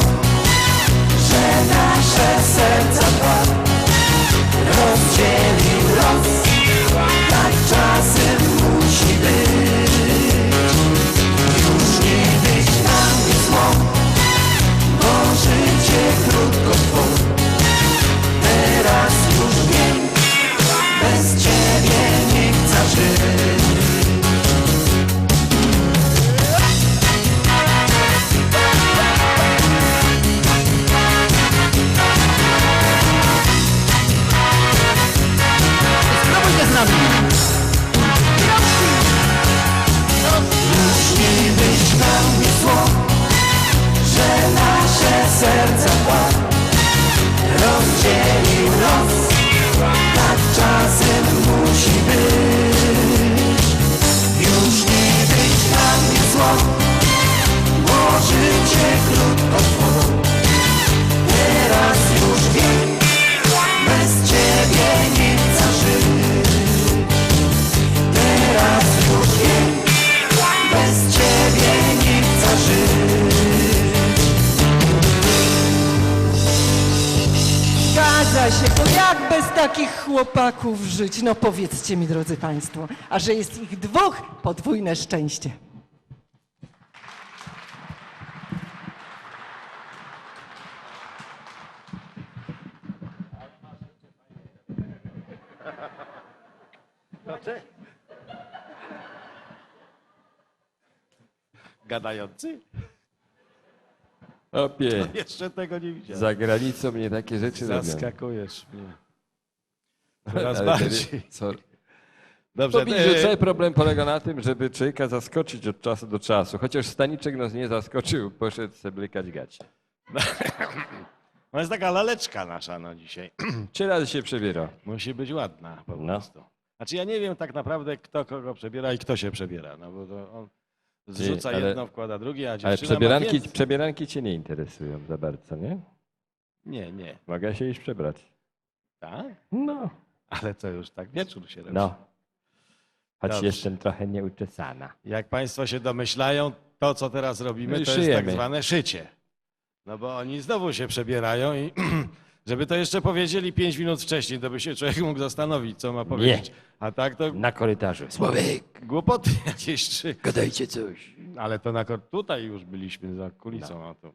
że nasze serca dwa rozdzielił los. Tak czasem musi być. Już nie być na mnie zło, bo życie krótko trwa. Teraz już wiem, bez ciebie nie chcę żyć. takich chłopaków żyć? No powiedzcie mi, drodzy Państwo, a że jest ich dwóch, podwójne szczęście. Gadający? Opie, Jeszcze tego nie widziałem. za granicą mnie takie rzeczy robią. Zaskakujesz mnie. Coraz Ale bardziej. Co? Dobrze, To widzę, że cały problem polega na tym, żeby człowieka zaskoczyć od czasu do czasu. Chociaż Staniczek nas nie zaskoczył, poszedł sobie blykać gacie. No jest taka laleczka nasza no dzisiaj. 3 razy się przebiera. Musi być ładna po No. prostu. Znaczy ja nie wiem tak naprawdę kto kogo przebiera i kto się przebiera, no bo to on zrzuca ale- jedno, wkłada drugie, a Ale dziewczyna ma więcej. przebieranki cię nie interesują za bardzo, nie? Nie, nie. Mogę się iść przebrać. Tak? No. Ale to już tak wieczór się robi. No. Choć Dobrze. jestem trochę nieuczesana. Jak Państwo się domyślają, to co teraz robimy, No i to jest tak szyjemy. zwane szycie. No bo oni znowu się przebierają i żeby to jeszcze powiedzieli 5 minut wcześniej, to by się człowiek mógł zastanowić, co ma powiedzieć. A tak to Na korytarzu. Sławek, głupoty jakieś trzy. gadajcie coś. Ale to tutaj już byliśmy za kulisą. A to.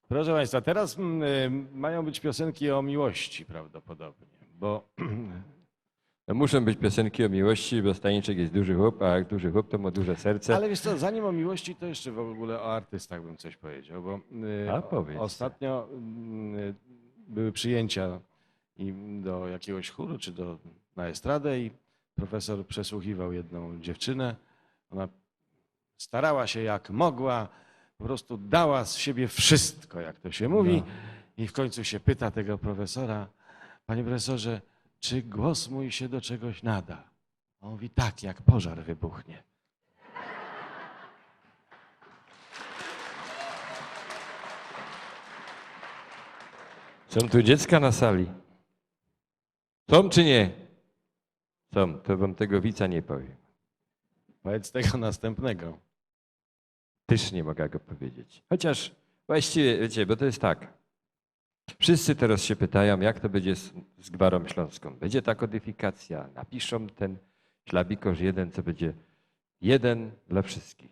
Proszę Państwa, teraz mają być piosenki o miłości prawdopodobnie, bo No muszą być piosenki o miłości, bo Staniczek jest duży chłop, a jak duży chłop, to ma duże serce. ale wiesz co, zanim o miłości, to jeszcze w ogóle o artystach bym coś powiedział, bo A, powiedz. ostatnio były przyjęcia do jakiegoś chóru, czy na estradę i profesor przesłuchiwał jedną dziewczynę. Ona starała się jak mogła, po prostu dała z siebie wszystko, jak to się mówi. I w końcu się pyta tego profesora, panie profesorze, czy głos mój się do czegoś nada? On mówi, tak, jak pożar wybuchnie. Są tu dziecka na sali. Są czy nie? Są, to wam tego widza nie powiem. Powiedz tego następnego. Też nie mogę go powiedzieć. Chociaż właściwie, wiecie, bo to jest tak. Wszyscy teraz się pytają, jak to będzie z Gwarą Śląską. Będzie ta kodyfikacja. Napiszą ten ślabikorz jeden, co będzie jeden dla wszystkich.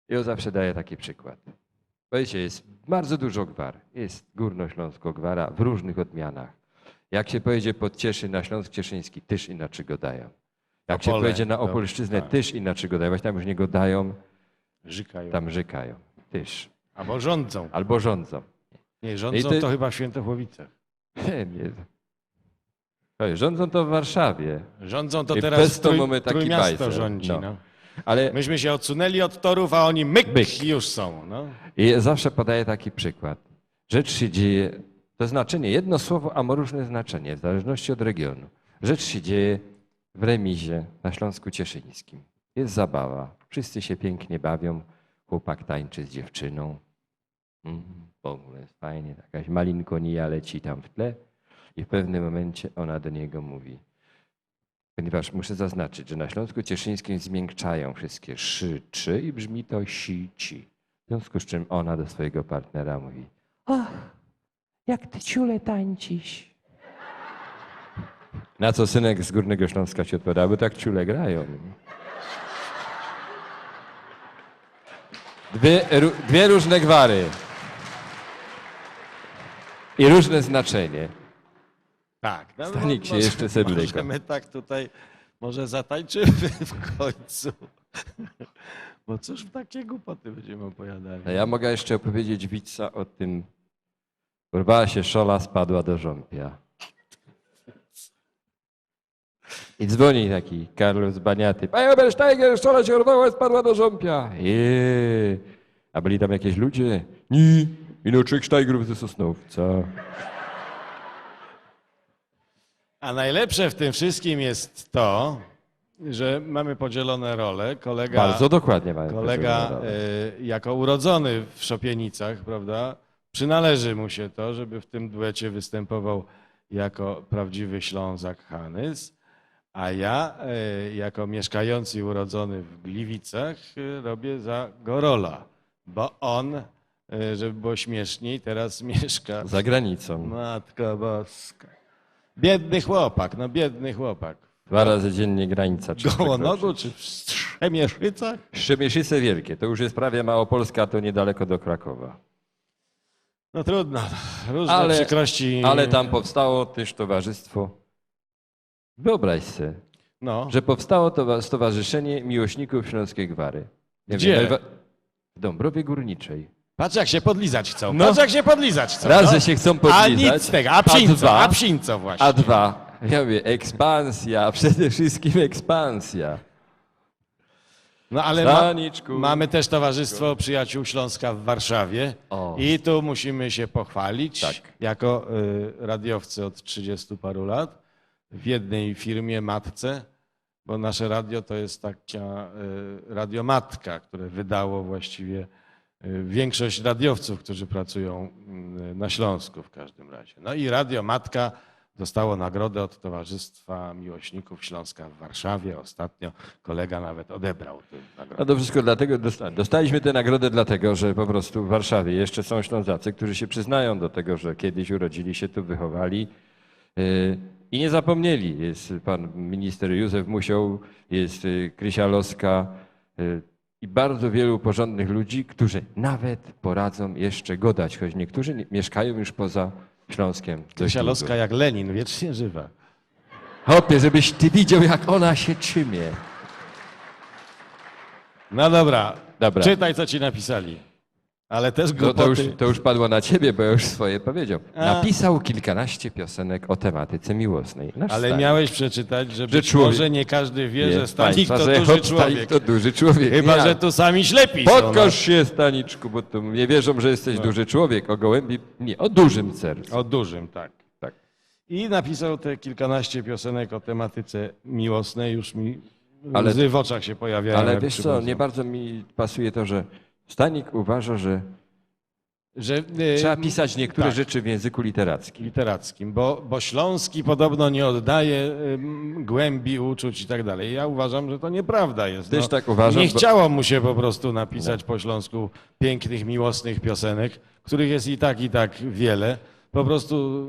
Ja zawsze daję taki przykład. Wiecie, jest bardzo dużo gwar. Jest górnośląsko-gwara w różnych odmianach. Jak się pojedzie pod Cieszyn na Śląsk Cieszyński, też inaczej go dają. Jak się Opole, pojedzie na to- Opolszczyznę, tak. też inaczej go dają. Właśnie tam już nie go dają, Żykają. tam żykają. Też. Albo rządzą. Albo rządzą. Nie, rządzą I ty- to chyba w Świętochłowicach. Nie. Oj, rządzą to w Warszawie. Rządzą to I teraz bez to mamy taki Trójmiasto bajzel. rządzi. No. No. Ale Myśmy się odsunęli od torów, a oni myk, Myk. już są. No. i zawsze podaję taki przykład. Rzecz się dzieje, to znaczenie, jedno słowo, a ma różne znaczenie, w zależności od regionu. Rzecz się dzieje w remizie na Śląsku Cieszyńskim. Jest zabawa, wszyscy się pięknie bawią, chłopak tańczy z dziewczyną. W ogóle jest fajnie, jakaś malinkonia leci tam w tle i w pewnym momencie ona do niego mówi, ponieważ muszę zaznaczyć, że na Śląsku Cieszyńskim zmiękczają wszystkie szy, czy i brzmi to si, ci. W związku z czym ona do swojego partnera mówi, ach, jak ty ciule tańcisz. Na co synek z Górnego Śląska się odpowiada, bo tak ciule grają. Dwie różne gwary. I różne znaczenie. Tak. No, Stanik się jeszcze seblyka. Możemy tak tutaj, może zatańczymy w końcu. Bo cóż takie głupoty będziemy opowiadali. A ja mogę jeszcze opowiedzieć witca o tym. Urwała się szola, spadła do żąpia. I dzwoni taki Karol Baniaty. Panie Obersteiger, szola się urwała, spadła do żąpia. A byli tam jakieś ludzie? Nie. Ino trzech sztajgrów ze Sosnowca. A najlepsze w tym wszystkim jest to, że mamy podzielone role. Kolega, Bardzo dokładnie mamy kolega podzielone role. jako urodzony w Szopienicach, prawda, przynależy mu się to, żeby w tym duecie występował jako prawdziwy Ślązak Hanys, a ja jako mieszkający i urodzony w Gliwicach robię za Gorola, bo on, żeby było śmieszniej, teraz mieszka Za granicą. Matko Boska. Biedny chłopak, no biedny chłopak. 2 razy dziennie granica. trzeba Gołonogu przekroczyć. czy w Strzemieszycach? Strzemieszyce wielkie, to już jest prawie Małopolska, to niedaleko do Krakowa. No trudno, różne przykrości. Ale tam powstało też towarzystwo. Wyobraź sobie, No. że powstało Stowarzyszenie Miłośników Śląskiej Gwary. Nie Gdzie? Wiem, w Dąbrowie Górniczej. Patrz jak się podlizać chcą. No. Patrz jak się podlizać chcą. Raz, no. że się chcą A podlizać. nic z tego, a psińco właśnie. A 2, ja mówię, ekspansja, przede wszystkim ekspansja. No ale Staniczku. mamy też Towarzystwo Przyjaciół Śląska w Warszawie O. i tu musimy się pochwalić, Tak. jako radiowcy od 30 paru lat w jednej firmie, matce, bo nasze radio to jest taka radiomatka, które wydało właściwie większość radiowców, którzy pracują na Śląsku w każdym razie. No i radiomatka dostało nagrodę od Towarzystwa Miłośników Śląska w Warszawie. Ostatnio kolega nawet odebrał tę nagrodę. No to wszystko dlatego dostaliśmy tę nagrodę dlatego, że po prostu w Warszawie jeszcze są Ślązacy, którzy się przyznają do tego, że kiedyś urodzili się tu, wychowali i nie zapomnieli. Jest pan minister Józef Musioł, jest Krysia Loska i bardzo wielu porządnych ludzi, którzy nawet poradzą jeszcze godać, choć niektórzy mieszkają już poza Śląskiem. Krysia Loska jak Lenin, wiecznie żywa. Hopie, żebyś ty widział, jak ona się trzymie. No dobra, Dobra. czytaj co ci napisali. Ale też głupoty. To już padło na ciebie, bo ja już swoje powiedział. A. Napisał kilkanaście piosenek o tematyce miłosnej. Nasz Ale Stanik. miałeś przeczytać, że Że być człowiek- może nie każdy wie, Nie, że Stanik państwa, to że duży Stanik człowiek. to duży człowiek. Chyba, Nie, że tu sami ślepi są. Podkosz się, Staniczku, bo tu nie wierzą, że jesteś duży człowiek. O gołębi, nie, o dużym sercu. O dużym, tak. Tak. I napisał te kilkanaście piosenek o tematyce miłosnej. Już mi Ale- łzy w oczach się pojawiają. Ale jak wiesz co, przypomnę. nie bardzo mi pasuje to, że Stanik uważa, że Że, trzeba pisać niektóre tak. rzeczy w języku literackim. literackim, bo śląski podobno nie oddaje głębi uczuć i tak dalej. Ja uważam, że to nieprawda jest. Też tak uważam, Nie bo- chciało mu się po prostu napisać po śląsku pięknych, miłosnych piosenek, których jest i tak wiele. Po prostu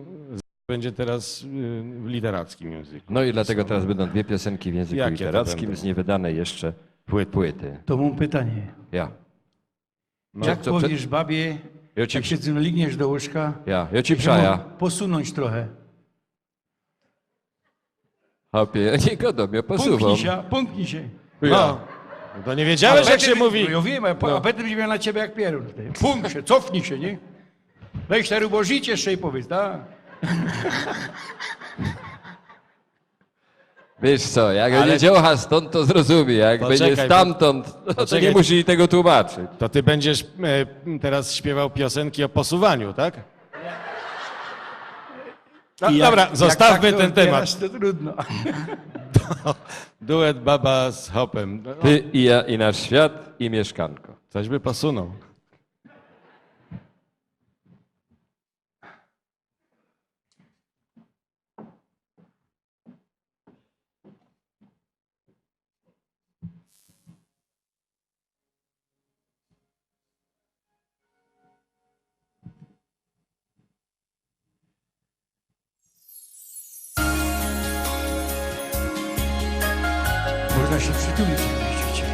będzie teraz w literackim języku. No i dlatego teraz będą 2 piosenki w języku Jakie to literackim będą? z niewydanej jeszcze płyty. To mam pytanie. Ja. Jak co, przed- powiesz babie, Ja ci- jak się ligniesz do łóżka, Ja ci że przaja. mam posunąć trochę. Hopie, nie godą, ja posuwam. Pomknij się. No, to nie wiedziałeś, jak się mówi. No ja wiem, a Petr będzie miał na ciebie jak pierun. Pump się, cofnij się, nie? Weź te rubożycie jeszcze i powiedz, tak? Wiesz co, jak Ale- będzie dziołcha stąd, to zrozumie. Jak Poczekaj, będzie stamtąd, to poczekaj. nie musi tego tłumaczyć. To ty będziesz teraz śpiewał piosenki o posuwaniu, tak? No, I dobra, jak zostawmy tak to ten temat. odbierasz, to trudno. Duet baba z hopem. No, Ty i ja, i nasz świat, i mieszkanko. coś by posunął. Można się przytulić, jak myślicie.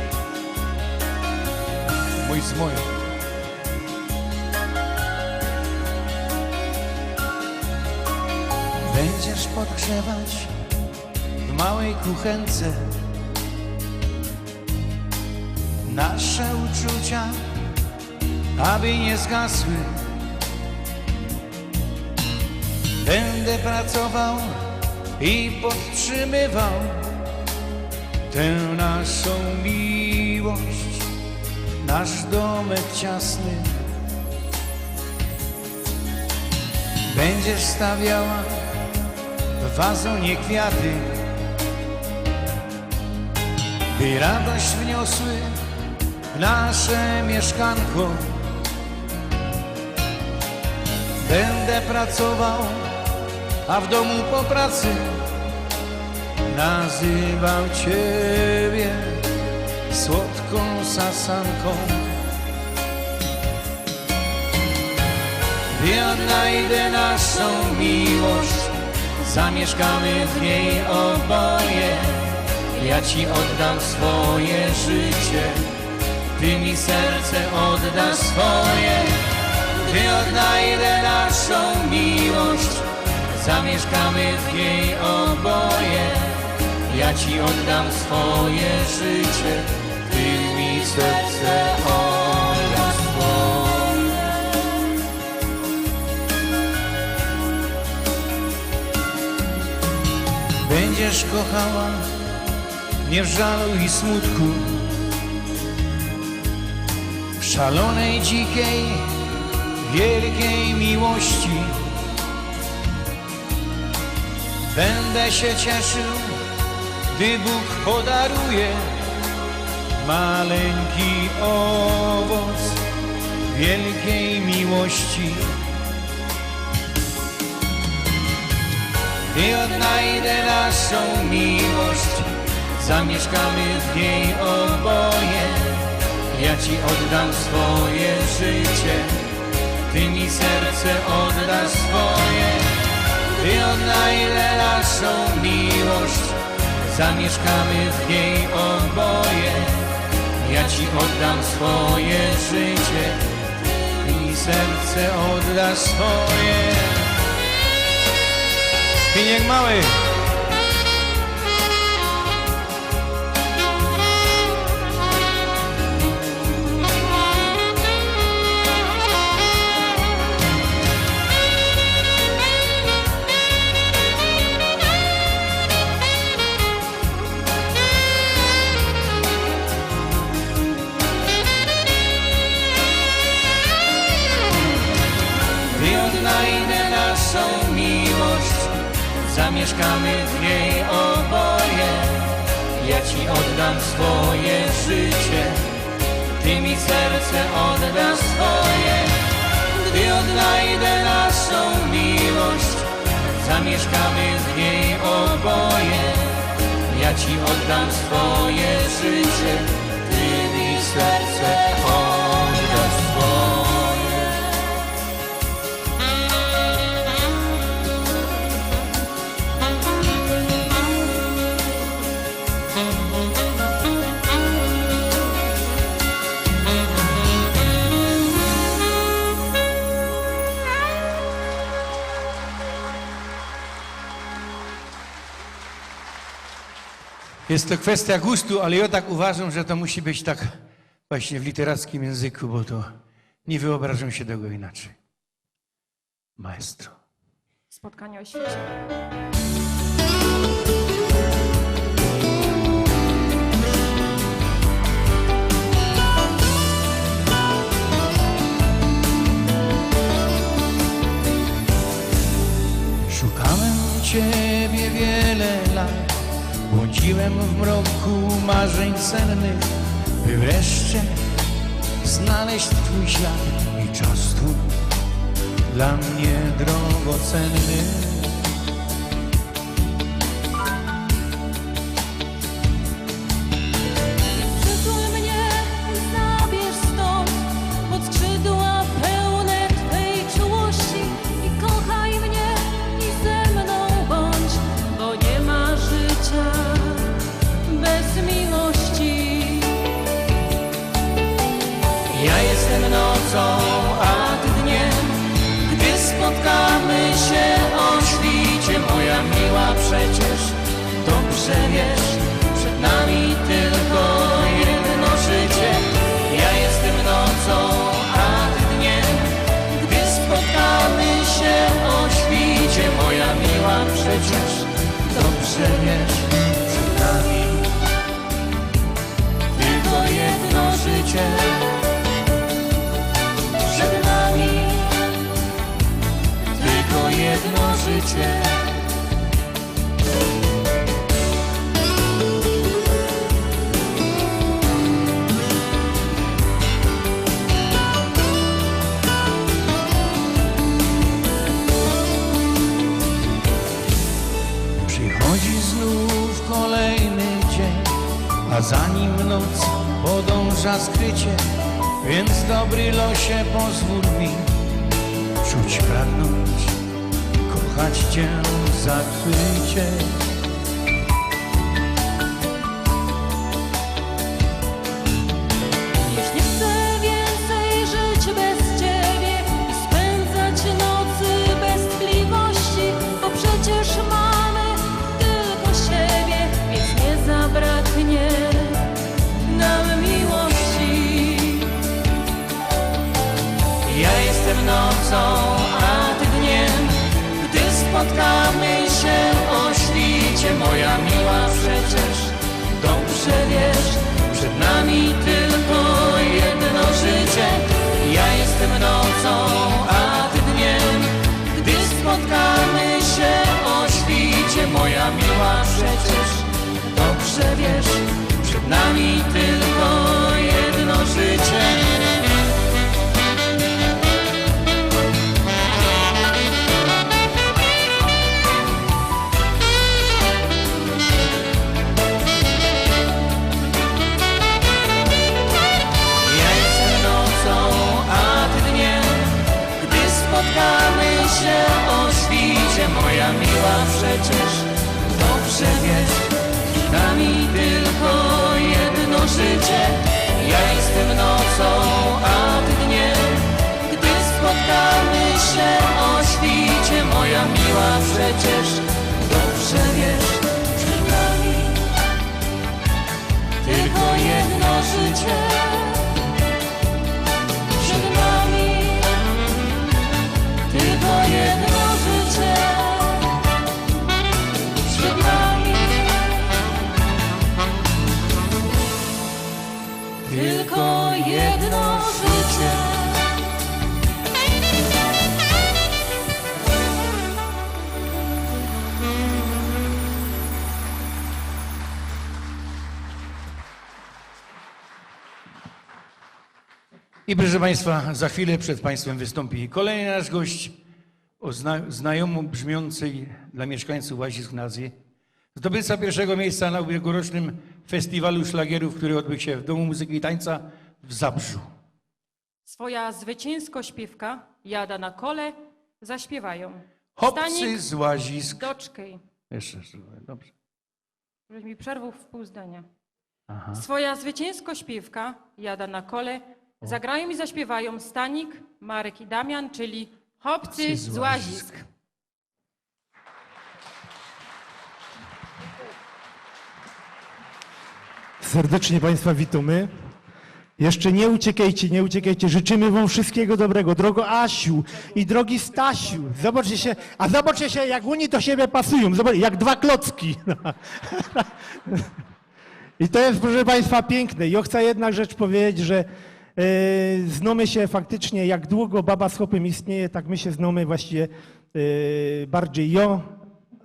Mój z moją. Będziesz podgrzewać w małej kuchence nasze uczucia, aby nie zgasły. Będę pracował i podtrzymywał tę naszą miłość, nasz domek ciasny. Będziesz stawiała w wazonie kwiaty, by radość wniosły w nasze mieszkanko. Będę pracował, a w domu po pracy nazywał Ciebie słodką sasanką. Ja odnajdę naszą miłość zamieszkamy w niej oboje. Ja ci oddam swoje życie, ty mi serce oddasz swoje. Gdy odnajdę naszą miłość, zamieszkamy w niej oboje. Ja ci oddam swoje życie, ty mi serce oddasz swoje. Będziesz kochała mnie w żalu i smutku, w szalonej, dzikiej, wielkiej miłości. Będę się cieszył, gdy Bóg podaruje maleńki owoc wielkiej miłości. Gdy odnajdę naszą miłość, zamieszkamy w niej oboje. Ja ci oddam swoje życie, ty mi serce oddasz swoje. Gdy odnajdę naszą miłość, zamieszkamy w niej oboje. Ja ci oddam swoje życie, ty mi serce oddasz swoje. Piniek mały! Odnajdę naszą miłość, zamieszkamy w niej oboje. Ja ci oddam swoje życie, ty mi serce oddasz swoje. Gdy odnajdę naszą miłość, zamieszkamy w niej oboje. Ja ci oddam swoje życie, ty mi serce oddasz swoje. Jest to kwestia gustu, ale ja tak uważam, że to musi być tak właśnie w literackim języku, bo to nie wyobrażam się tego inaczej. Maestro. Spotkanie o świecie. Szukałem ciebie wiele lat, błądziłem w mroku marzeń sennych, by wreszcie znaleźć twój ślad i czas tu dla mnie drogocenny. Przytul mnie i zabierz stąd pod skrzydła pełne Twej czułości i kochaj mnie i ze mną bądź, bo nie ma życia bez miłości. Ja jestem nocą, a ty dniem, gdy spotkamy się o świcie. Moja miła, przecież dobrze wiesz, przed nami tylko jedno życie. Ja jestem nocą, a ty dniem, gdy spotkamy się o świcie. Moja miła, przecież dobrze wiesz, przed nami tylko jedno życie. Przed nami tylko jedno życie. Przychodzi znów kolejny dzień, a za nim noc podąża skrycie. Więc dobry losie pozwól mi czuć, pragnąć, kochać Cię, zachwycie. Już nie chcę więcej żyć bez Ciebie i spędzać nocy bez tkliwości, bo przecież mamy tylko siebie, więc nie zabraknie nam miłości. Ja jestem nocą, a Ty dniem, gdy spotkamy się o świcie, moja miła, przecież dobrze wiesz, przed nami tylko jedno życie. Ja jestem nocą, a Ty dniem, gdy spotkamy się o świcie, moja miła, przecież dobrze wiesz, przed nami tylko jedno życie. Spotkamy się o świcie, moja miła, przecież dobrze wiesz, przed nami tylko jedno życie. Ja jestem nocą, a Ty dniem, gdy spotkamy się o świcie, moja miła, przecież dobrze wiesz, przed nami tylko jedno życie. Przed nami tylko jedno życie. Przed nami tylko jedno życie. I proszę Państwa, za chwilę przed Państwem wystąpi kolejny nasz gość o znajomo brzmiącej dla mieszkańców Łazisk nazwie. Zdobywca pierwszego miejsca na ubiegłorocznym festiwalu szlagierów, który odbył się w Domu Muzyki i Tańca w Zabrzu. Swoja zwycięsko śpiewka Jada na kole zaśpiewają. Chłopcy z Łazisk. Doczkej. Jeszcze, dobrze. Żeś mi przerwał w pół zdania. Aha. Swoja zwycięsko śpiewka Jada na kole zagrają i zaśpiewają Stanik, Marek i Damian, czyli chłopcy z Łazisk. Serdecznie Państwa witamy. Jeszcze nie uciekajcie, nie uciekajcie. Życzymy Wam wszystkiego dobrego. Drogo Asiu i drogi Stasiu. Zobaczcie się, jak oni do siebie pasują. Zobaczcie, jak dwa klocki. I to jest, proszę Państwa, piękne. Ja chcę jednak rzecz powiedzieć, że znamy się faktycznie, jak długo Baba z Chopem istnieje, tak my się znamy właściwie bardziej ja,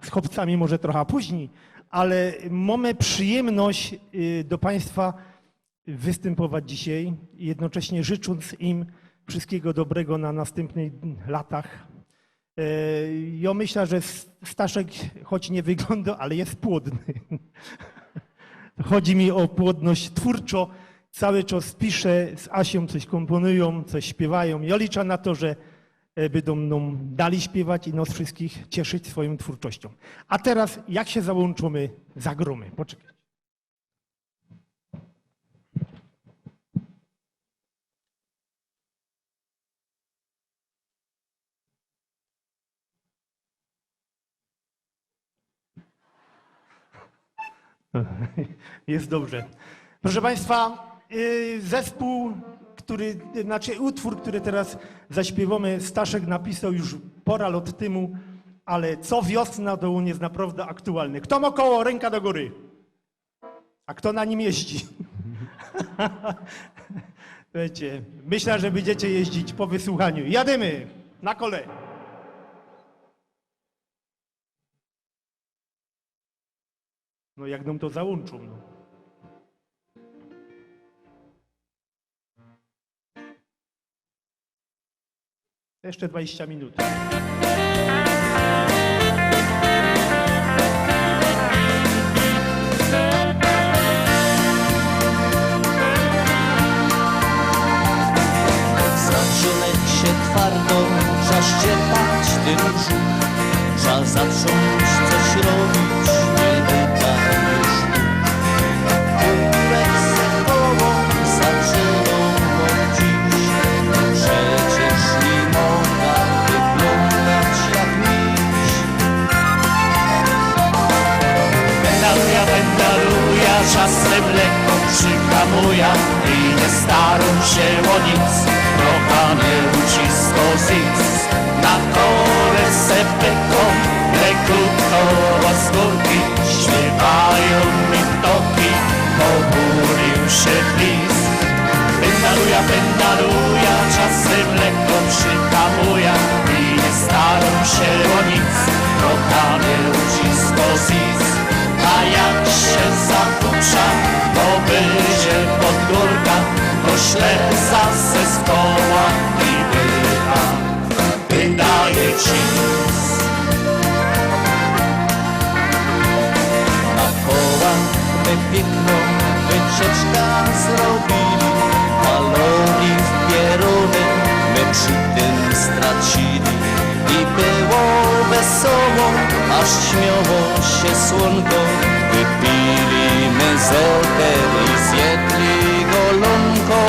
z chłopcami może trochę później, ale mamy przyjemność do Państwa występować dzisiaj, jednocześnie życząc im wszystkiego dobrego na następnych latach. Ja myślę, że Staszek, choć nie wygląda, ale jest płodny. Chodzi mi o płodność twórczo. Cały czas piszę, z Asią coś komponują, coś śpiewają. Ja liczę na to, że będą nam dali śpiewać i nas wszystkich cieszyć swoją twórczością. A teraz, jak się załączymy, zagromy. Poczekaj. Jest dobrze. Proszę Państwa, zespół, utwór, który teraz zaśpiewamy, Staszek napisał już pora lat temu, ale co wiosna to on jest naprawdę aktualny. Kto ma koło, ręka do góry. A kto na nim jeździ? Wiecie, myślę, że będziecie jeździć po wysłuchaniu. Jadymy na kole. No jak nam to załączą. No. Jeszcze 20 minut. Zaczynek się twardo zaściepać tym brzuch, Trzeba zacząć coś robić, nie wyda już kulturę sekową zaczęło od dziś. Przecież nie mogła wyglądać jak miś. Pendaluja, czasem lekko przyhamuja i nie starą się o nic, trochę nie ucisko zic. Na kole se peką, lekutko z górki, śpiewają mi ptoki, obudził się flis. Pendaluja, czasem lekko przyhamuja i nie starą się o nic, trochę nie ucisko zic. A jak się zapucza, bo będzie pod górka, to śleza ze skoła i bycha wydaje ci. Na kołach my piękną wycieczka zrobili, baloni w pieruny my przy tym stracili. I było wesoło, aż śmiało się słonko, wypili my zelter i zjedli golonką.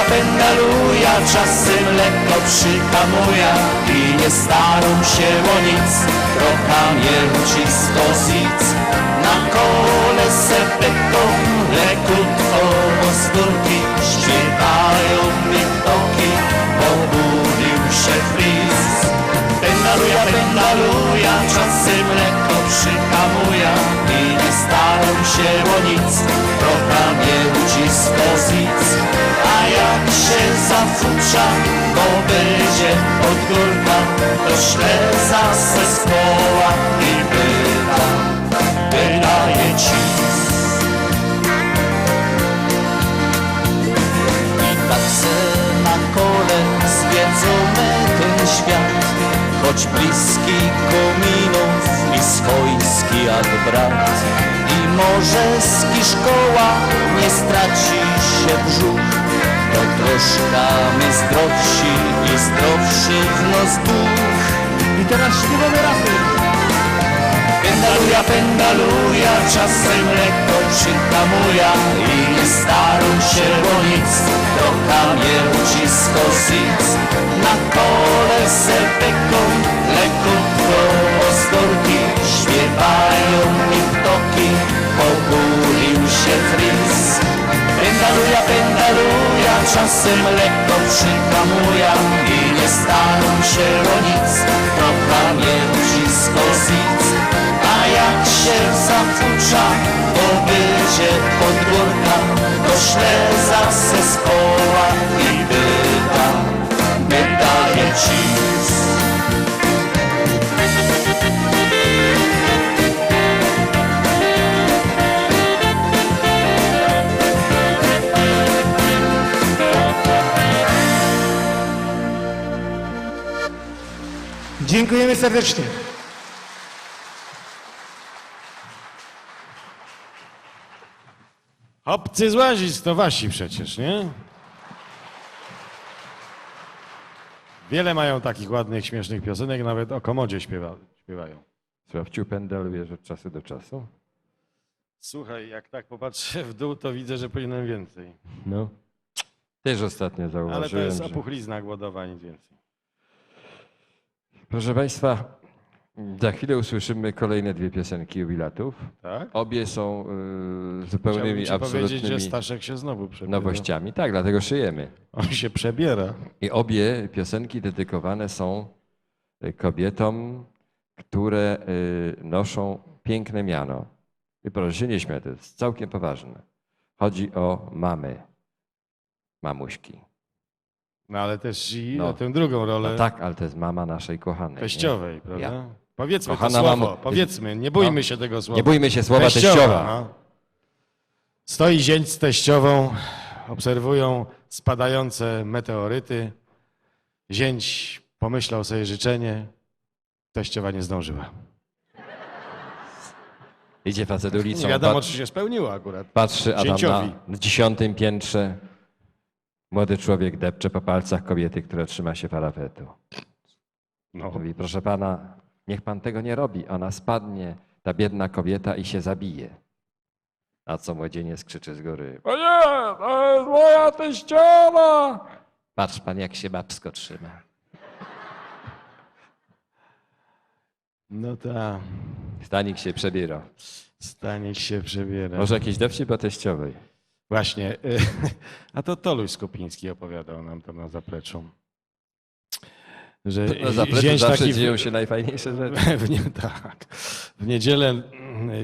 Pendaluja, czasem lekko przyhamuja i nie starą się o nic, trochę nie ucisko zic. Na kole se peką, lekutko z górki, śpiewają mi ptoki, obudził się flis. Pendaluja, czasem lekko przyhamuja i nie starą się o nic, trochę nie ucisko zic. A jak się zafucza, bo będzie od górka, to śleza ze skoła i bycha wydaje ci. I tak se na kole zwiedzone ten świat, choć bliski kominów i swojski jak brat. I może z kiszkoła nie straci się brzuch, to troszkę my zdrowsi i zdrowszy w nos duch. I teraz śpiewamy razem. Pendaluja, czasem lekko przyhamuja i nie starą się o nic, trochę mnie ucisko zic. Na kole se peką, lekutko z górki, śpiewają mi ptoki, obudził się fris. Pendaluja, czasem lekko przyhamuja i nie starą się o nic, trochę mnie ucisko zic. A jak się zafucza, bo będzie pod górka, to śleza ze skoła i bycha wydaje ci. Dziękujemy serdecznie. Obcy z Łazisk to wasi przecież, nie? Wiele mają takich ładnych, śmiesznych piosenek, nawet o komodzie śpiewają. Sprawciu pendalujesz od czasu do czasu? Słuchaj, jak tak popatrzę w dół, to widzę, że powinienem więcej. No. Też ostatnio zauważyłem, Ale to jest że... opuchlizna głodowa, nic więcej. Proszę Państwa, za chwilę usłyszymy kolejne dwie piosenki jubilatów. Tak? Obie są Chciałbym zupełnymi, ci powiedzieć, absolutnymi że Staszek się znowu przebiera. nowościami. Tak, dlatego szyjemy. On się przebiera. I obie piosenki dedykowane są kobietom, które noszą piękne miano. I proszę się nie śmiać, to jest całkiem poważne. Chodzi o mamy, mamuśki. No ale też i No. o tę drugą rolę. No tak, ale to jest mama naszej kochanej. nie? Teściowej, prawda? Ja. Powiedzmy Kochana to słowo, mamo. powiedzmy, nie bójmy No. się tego słowa. Nie bójmy się słowa teściowa. No. Stoi zięć z teściową, obserwują spadające meteoryty. Zięć pomyślał sobie życzenie, teściowa nie zdążyła. Idzie facet ulicą. Nie wiadomo, czy się spełniło akurat. Patrzy, a tam Zięciowi. na 10. piętrze Młody człowiek depcze po palcach kobiety, która trzyma się parapetu. No. Mówi, proszę pana, niech pan tego nie robi. Ona spadnie, ta biedna kobieta, i się zabije. A co młodzieniec krzyczy z góry? O nie, to jest moja teściowa! Patrz pan, jak się babsko trzyma. No tak. Stanik się przebiera. Stanik się przebiera. Może jakiś dowcip o teściowej? Właśnie. A to Toluś Skopiński opowiadał nam to na zapleczu. Że Na zapleczu zięć zawsze taki dzieją się najfajniejsze rzeczy. Tak. W niedzielę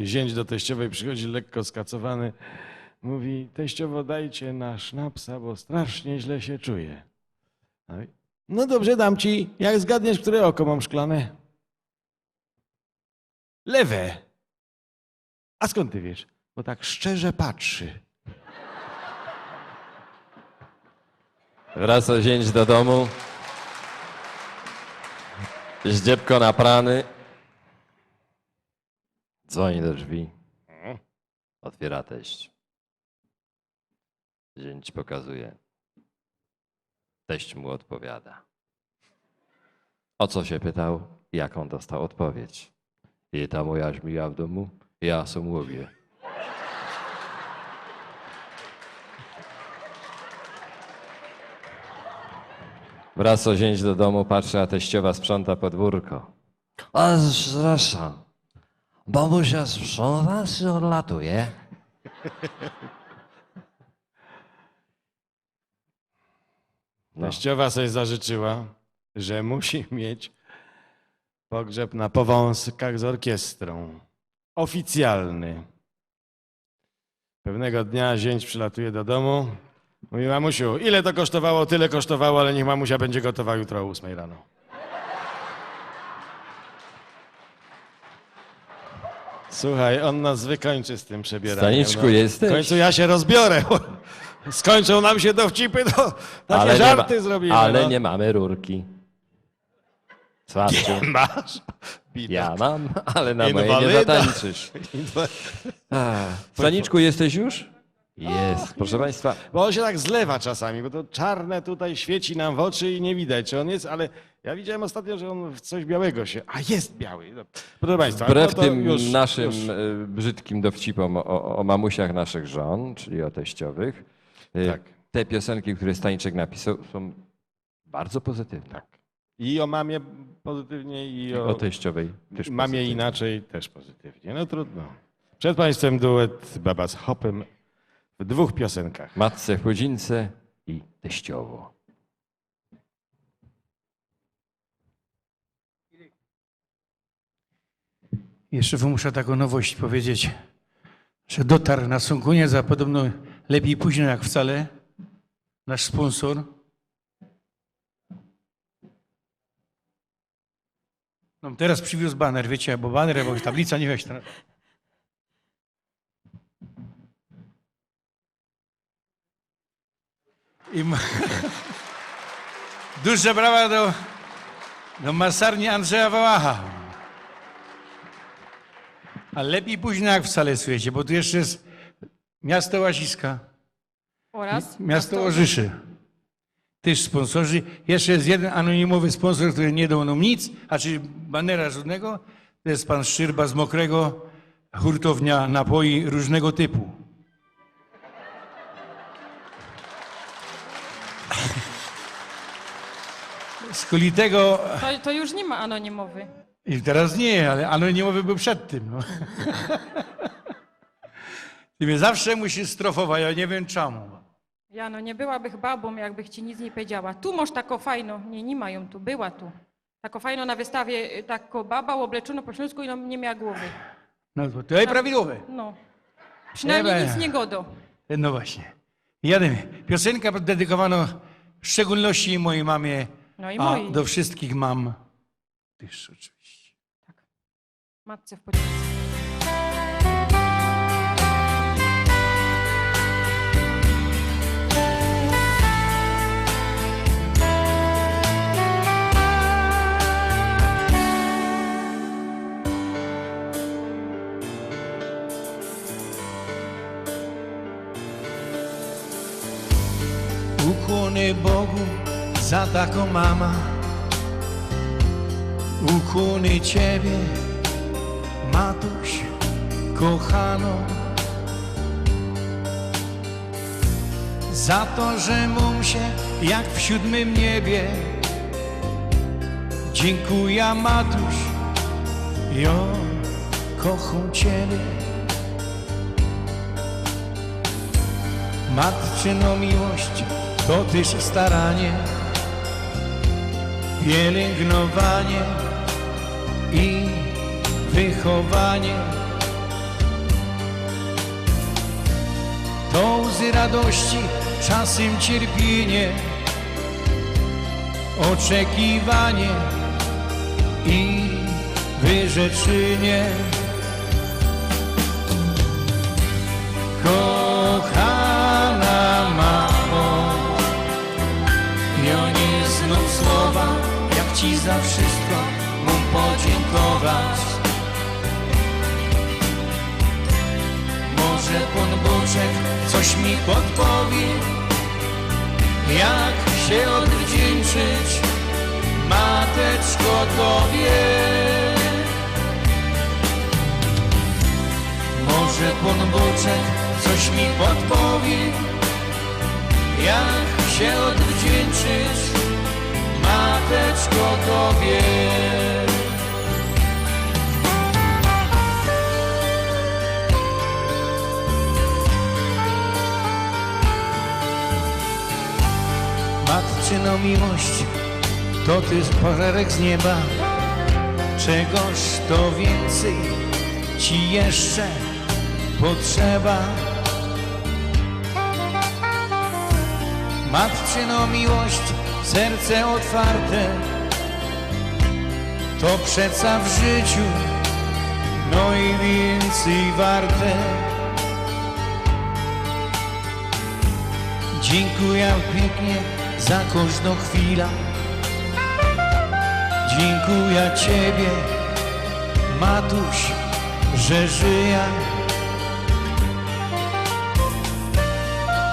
zięć do teściowej przychodzi lekko skacowany. Mówi, teściowo, dajcie na sznapsa, bo strasznie źle się czuję. No dobrze, dam ci. Jak zgadniesz, które oko mam szklane? Lewe. A skąd ty wiesz? Bo tak szczerze patrzy. Wraca zięć do domu. Zdziebko na prany. Dzwoni do drzwi. Otwiera teść. Zięć pokazuje. Teść mu odpowiada. O co się pytał? Jaką dostał odpowiedź? I ta moja żmija w domu? Ja sam łowię. Wraca zięć do domu, patrzy, a teściowa sprząta podwórko. A zresztą, babusia sprząta czy odlatuje? Teściowa sobie zażyczyła, że musi mieć pogrzeb na powązkach z orkiestrą. Oficjalny. Pewnego dnia zięć przylatuje do domu. Mówi, mamusiu, ile to kosztowało? Tyle kosztowało, ale niech mamusia będzie gotowa jutro o 8 rano. Słuchaj, on nas wykończy z tym przebieraniem. Staniczku, jesteś? W końcu ja się rozbiorę. Skończą nam się dowcipy, to takie Ale żarty zrobimy. Ale no. nie mamy rurki. Słuchajcie. Nie masz? Ja mam, ale na mojej Inwalida. nie zatańczysz. Staniczku, jesteś już? Jest, proszę państwa. Bo on się tak zlewa czasami, bo to czarne tutaj świeci nam w oczy i nie widać, czy on jest, ale ja widziałem ostatnio, że on w coś białego się... A, jest biały. No, proszę państwa. Wbrew no to tym już, naszym już. brzydkim dowcipom o mamusiach naszych żon, czyli o teściowych, Tak. te piosenki, które Staniczek napisał, są bardzo pozytywne. Tak. I o mamie pozytywnie, i O teściowej też mamie pozytywnie. inaczej też pozytywnie. No trudno. Przed państwem duet Baba z Hopem w 2 piosenkach. Matce w chudzince i teściowo. Jeszcze wam muszę taką nowość powiedzieć, że dotarł na Sąkuniec, a podobno lepiej późno jak wcale, nasz sponsor. No teraz przywiózł baner, wiecie, bo baner, bo tablica, nie wiesz. Duże brawa do masarni Andrzeja Wałacha. A lepiej późno jak wcale, słuchajcie, bo tu jeszcze jest miasto Łaziska, Oraz miasto Orzyszy. Też sponsorzy. Jeszcze jest jeden anonimowy sponsor, który nie dał nam nic, a czyli banera żadnego. To jest pan Szczyrba z Mokrego, hurtownia napoi różnego typu. Z Kolitego... To już nie ma anonimowy. I teraz nie, ale anonimowy był przed tym. No. Ty mnie zawsze musisz strofować, ja nie wiem czemu. Ja no nie byłabych babą, jakbych ci nic nie powiedziała. Tu masz tako fajno, nie mają tu, była tu. Tako fajno na wystawie, tako baba obleczona po śląsku i no nie miała głowy. No to jest prawidłowe. No. Przynajmniej nic nie godo. No właśnie. Jademy. Piosenka dedykowana w szczególności mojej mamie, No i a mojej. do wszystkich mam też oczywiście. Matce w podzięce. Ukłony Bogu za taką mama. Ukłony Ciebie, matuś kochano. Za to, że mum się jak w 7. niebie. Dziękuję, matuś, jo, kocham Ciebie. Matczyno miłość to też staranie, pielęgnowanie i wychowanie. To łzy radości, czasem cierpienie, oczekiwanie i wyrzeczenie. Kochana mamo, ja nie znów słowa, jak Ci za wszystko mam podziękować. Może Pan Boczek coś mi podpowie, jak się odwdzięczyć, mateczko Tobie. Może Pan Boczek coś mi podpowie, jak się odwdzięczyć, mateczko Tobie. Matczyno miłość, to Ty pożarek z nieba. Czegoż to więcej Ci jeszcze potrzeba? Matczyno miłość, serce otwarte, to przeca w życiu no i więcej warte. Dziękuję pięknie za każdą chwilę. Dziękuję Ciebie, matuś, że żyję.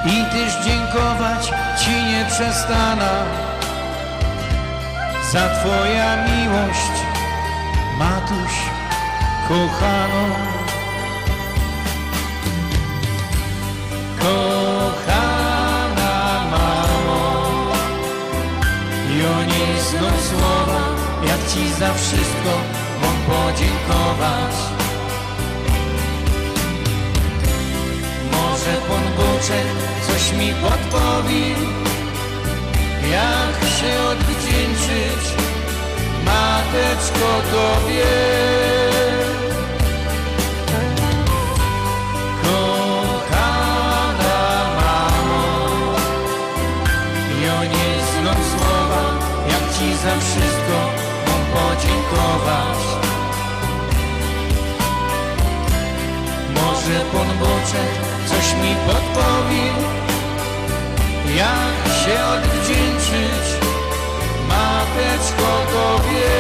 I też dziękować Ci nie przestanę za Twoja miłość, matuś, kochano. Kochana mamo, ja nie znam słowa, jak Ci za wszystko mam podziękować. Może Pan Boczek coś mi podpowie, jak się odwdzięczyć, mateczko Tobie. Kochana mamo, ja nie znam słowa, jak Ci za wszystko mam podziękować. Może Pan Boczek coś mi podpowie, jak się odwdzięczyć, mateczko Tobie.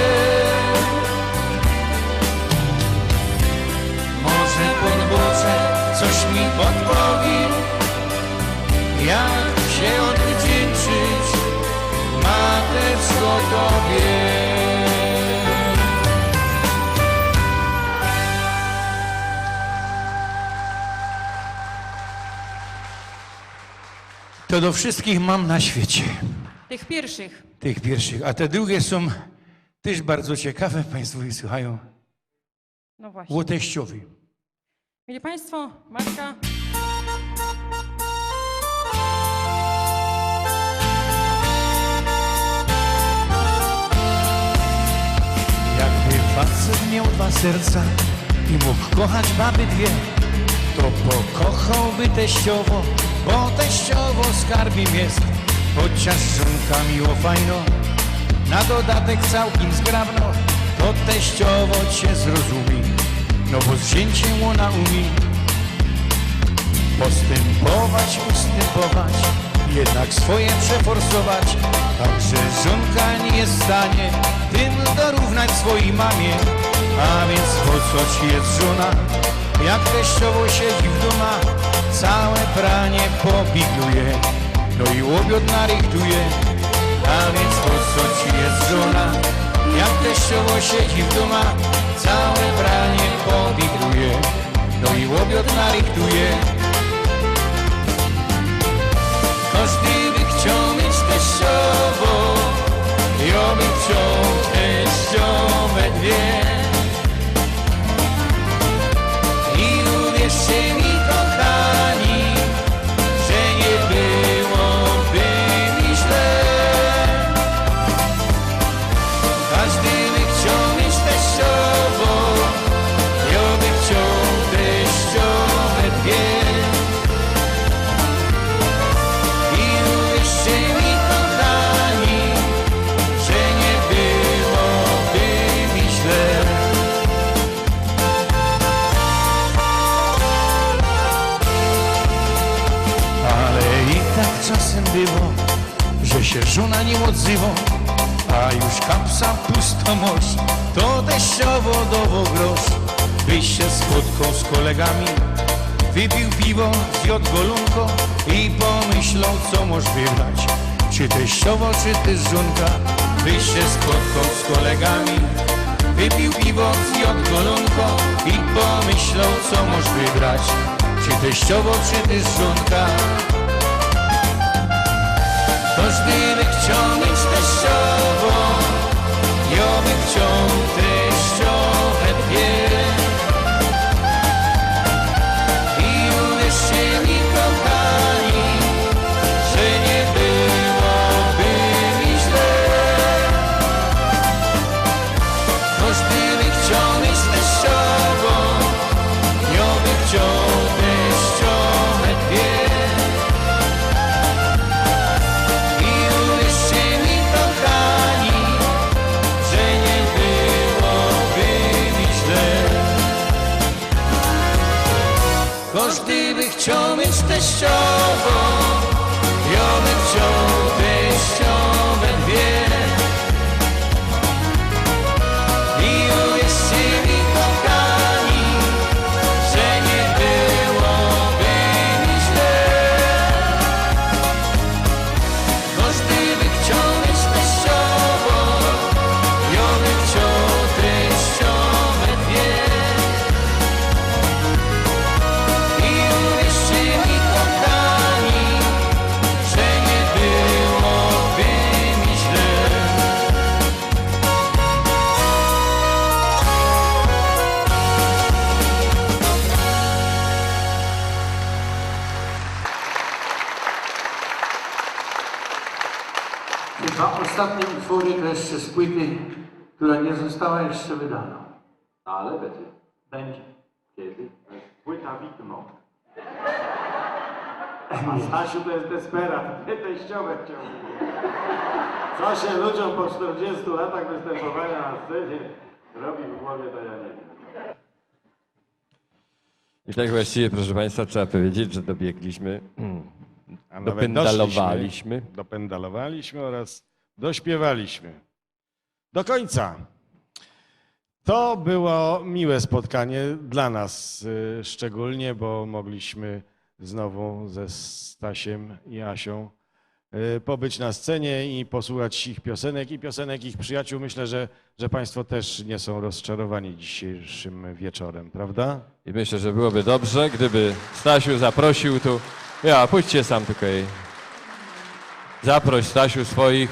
Może Pan Boczek coś mi podpowie, jak się odwdzięczyć, mateczko Tobie. To do wszystkich mam na świecie. Tych pierwszych. Tych pierwszych. A te drugie są też bardzo ciekawe. Państwo wysłuchają. No właśnie. Łoteściowi. Mieli Państwo, matka... Jakby facet miał 2 serca i mógł kochać baby 2, to pokochałby teściowo, bo teściowo skarbim jest. Chociaż żonka miło fajno, na dodatek całkiem zgrabno, to teściowo Cię zrozumie, no bo z zięciem ona umie. Postępować, ustępować, jednak swoje przeforsować, także żonka nie jest w stanie tym dorównać swojej mamie. A więc po co Ci jest żona, jak teściowo siedzi w domu, całe pranie popigluje, no i łobiot narychtuje. A więc po co ci jest żona, jak teściowo siedzi w domu, całe branie powigruje, no i łobiot narychtuje. Każdy by chciał mieć teściową, ja bym chciał teściowe dwie. I uwierzcie mi, kochani, że nie byłoby mi źle. Każdy by chciał mieć teściową, ja bym chciał teściowe dwie. I uwierzcie mi, kochani, że nie byłoby mi źle. Ale i tak czasem było, że się żona nie odzywa, a już kapsa pustomość, to teściowo dowo grosz. Byś się spotkał z kolegami, wypił piwo, zjadł golunko i pomyślał, co możesz wybrać, czy teściowo, czy też żonka. Byś się spotkał z kolegami, wypił piwo, zjadł golunko i pomyślał, co możesz wybrać, czy teściowo, czy też żonka. Każdy by chciał mieć teściową, ja bym chciał teściowe dwie. I uwierzcie mi, kochani, że nie byłoby mi źle. Każdy by chciał mieć teściową, ja bym chciał teściowe dwie. I uwierzcie mi, kochani, że nie byłoby mi źle. Każdy by chciał mieć teściową, ja bym chciał teściowe dwie. I uwierzcie mi, kochani, że nie byłoby mi źle. Każdy by chciał mieć teściową, ja bym chciał teściowe dwie. I uwierzcie mi, kochani, że nie byłoby mi źle. Dwa ostatnie utwory jeszcze z płyty, która nie została jeszcze wydana. Ale będzie. Będzie. Kiedy? Płyta widmo. A Stasiu to jest desperat, nie teściowe chciał. Co się ludziom po 40 latach występowania na scenie robi w głowie, to ja nie wiem. I tak właściwie, proszę Państwa, trzeba powiedzieć, że dobiegliśmy, A nawet dopendalowaliśmy. Dopendalowaliśmy oraz dośpiewaliśmy. Do końca. To było miłe spotkanie dla nas szczególnie, bo mogliśmy znowu ze Stasiem i Asią pobyć na scenie i posłuchać ich piosenek i piosenek ich przyjaciół. Myślę, że Państwo też nie są rozczarowani dzisiejszym wieczorem, prawda? I myślę, że byłoby dobrze, gdyby Stasiu zaprosił tu. Pójdźcie sam tutaj. Zaproś, Stasiu, swoich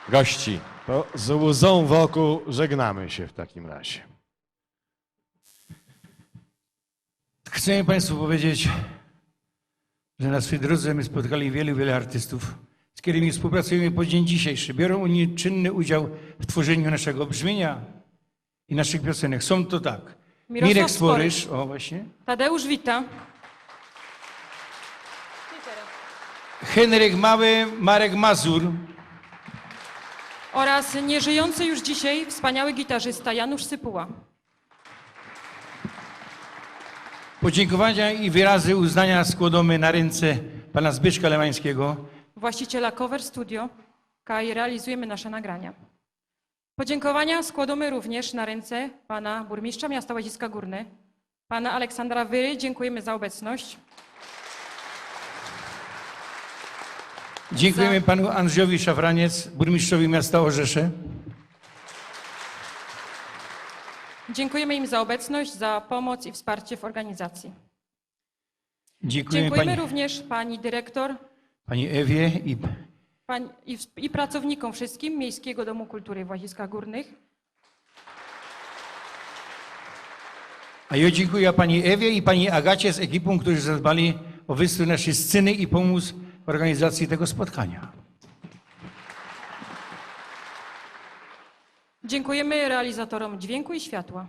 gości. To z łzą wokół żegnamy się w takim razie. Chcę Państwu powiedzieć, że na swej drodze my spotkali wielu artystów, z którymi współpracujemy po dzień dzisiejszy. Biorą oni czynny udział w tworzeniu naszego brzmienia i naszych piosenek. Są to tak. Mirek Sporyż, o właśnie. Tadeusz Wita. Henryk Mały, Marek Mazur. Oraz nieżyjący już dzisiaj wspaniały gitarzysta Janusz Sypuła. Podziękowania i wyrazy uznania składamy na ręce pana Zbyszka Lemańskiego, właściciela Cover Studio, i realizujemy nasze nagrania. Podziękowania składamy również na ręce pana burmistrza miasta Łaziska Górne, pana Aleksandra Wyry. Dziękujemy za obecność. Dziękujemy panu Andrzejowi Szafraniec, burmistrzowi miasta Orzesze. Dziękujemy im za obecność, za pomoc i wsparcie w organizacji. Dziękujemy Dziękujemy również pani dyrektor pani Ewie i pracownikom wszystkim Miejskiego Domu Kultury w Łaziskach Górnych. A ja dziękuję pani Ewie i pani Agacie z ekipą, którzy zadbali o wystrój naszej sceny i pomóc w organizacji tego spotkania. Dziękujemy realizatorom dźwięku i światła.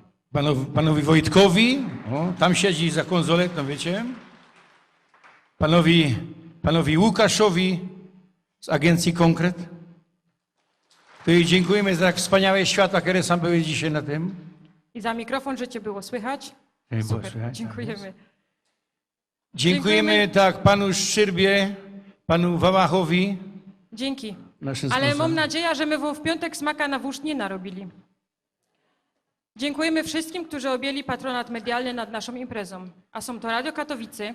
Panowi Wojtkowi, o, tam siedzi za konsoletą, wiecie? Panowi Łukaszowi z agencji Konkret. Której dziękujemy za tak wspaniałe światła, które sam były dzisiaj na tym. I za mikrofon, że cię było słychać. Było Super, słychać, dziękujemy. Dziękujemy tak panu Szczyrbie, panu Wałachowi. Dzięki. Naszym Ale sponsorom. mam nadzieję, że my w piątek smaka na wóz nie narobili. Dziękujemy wszystkim, którzy objęli patronat medialny nad naszą imprezą. A są to Radio Katowice,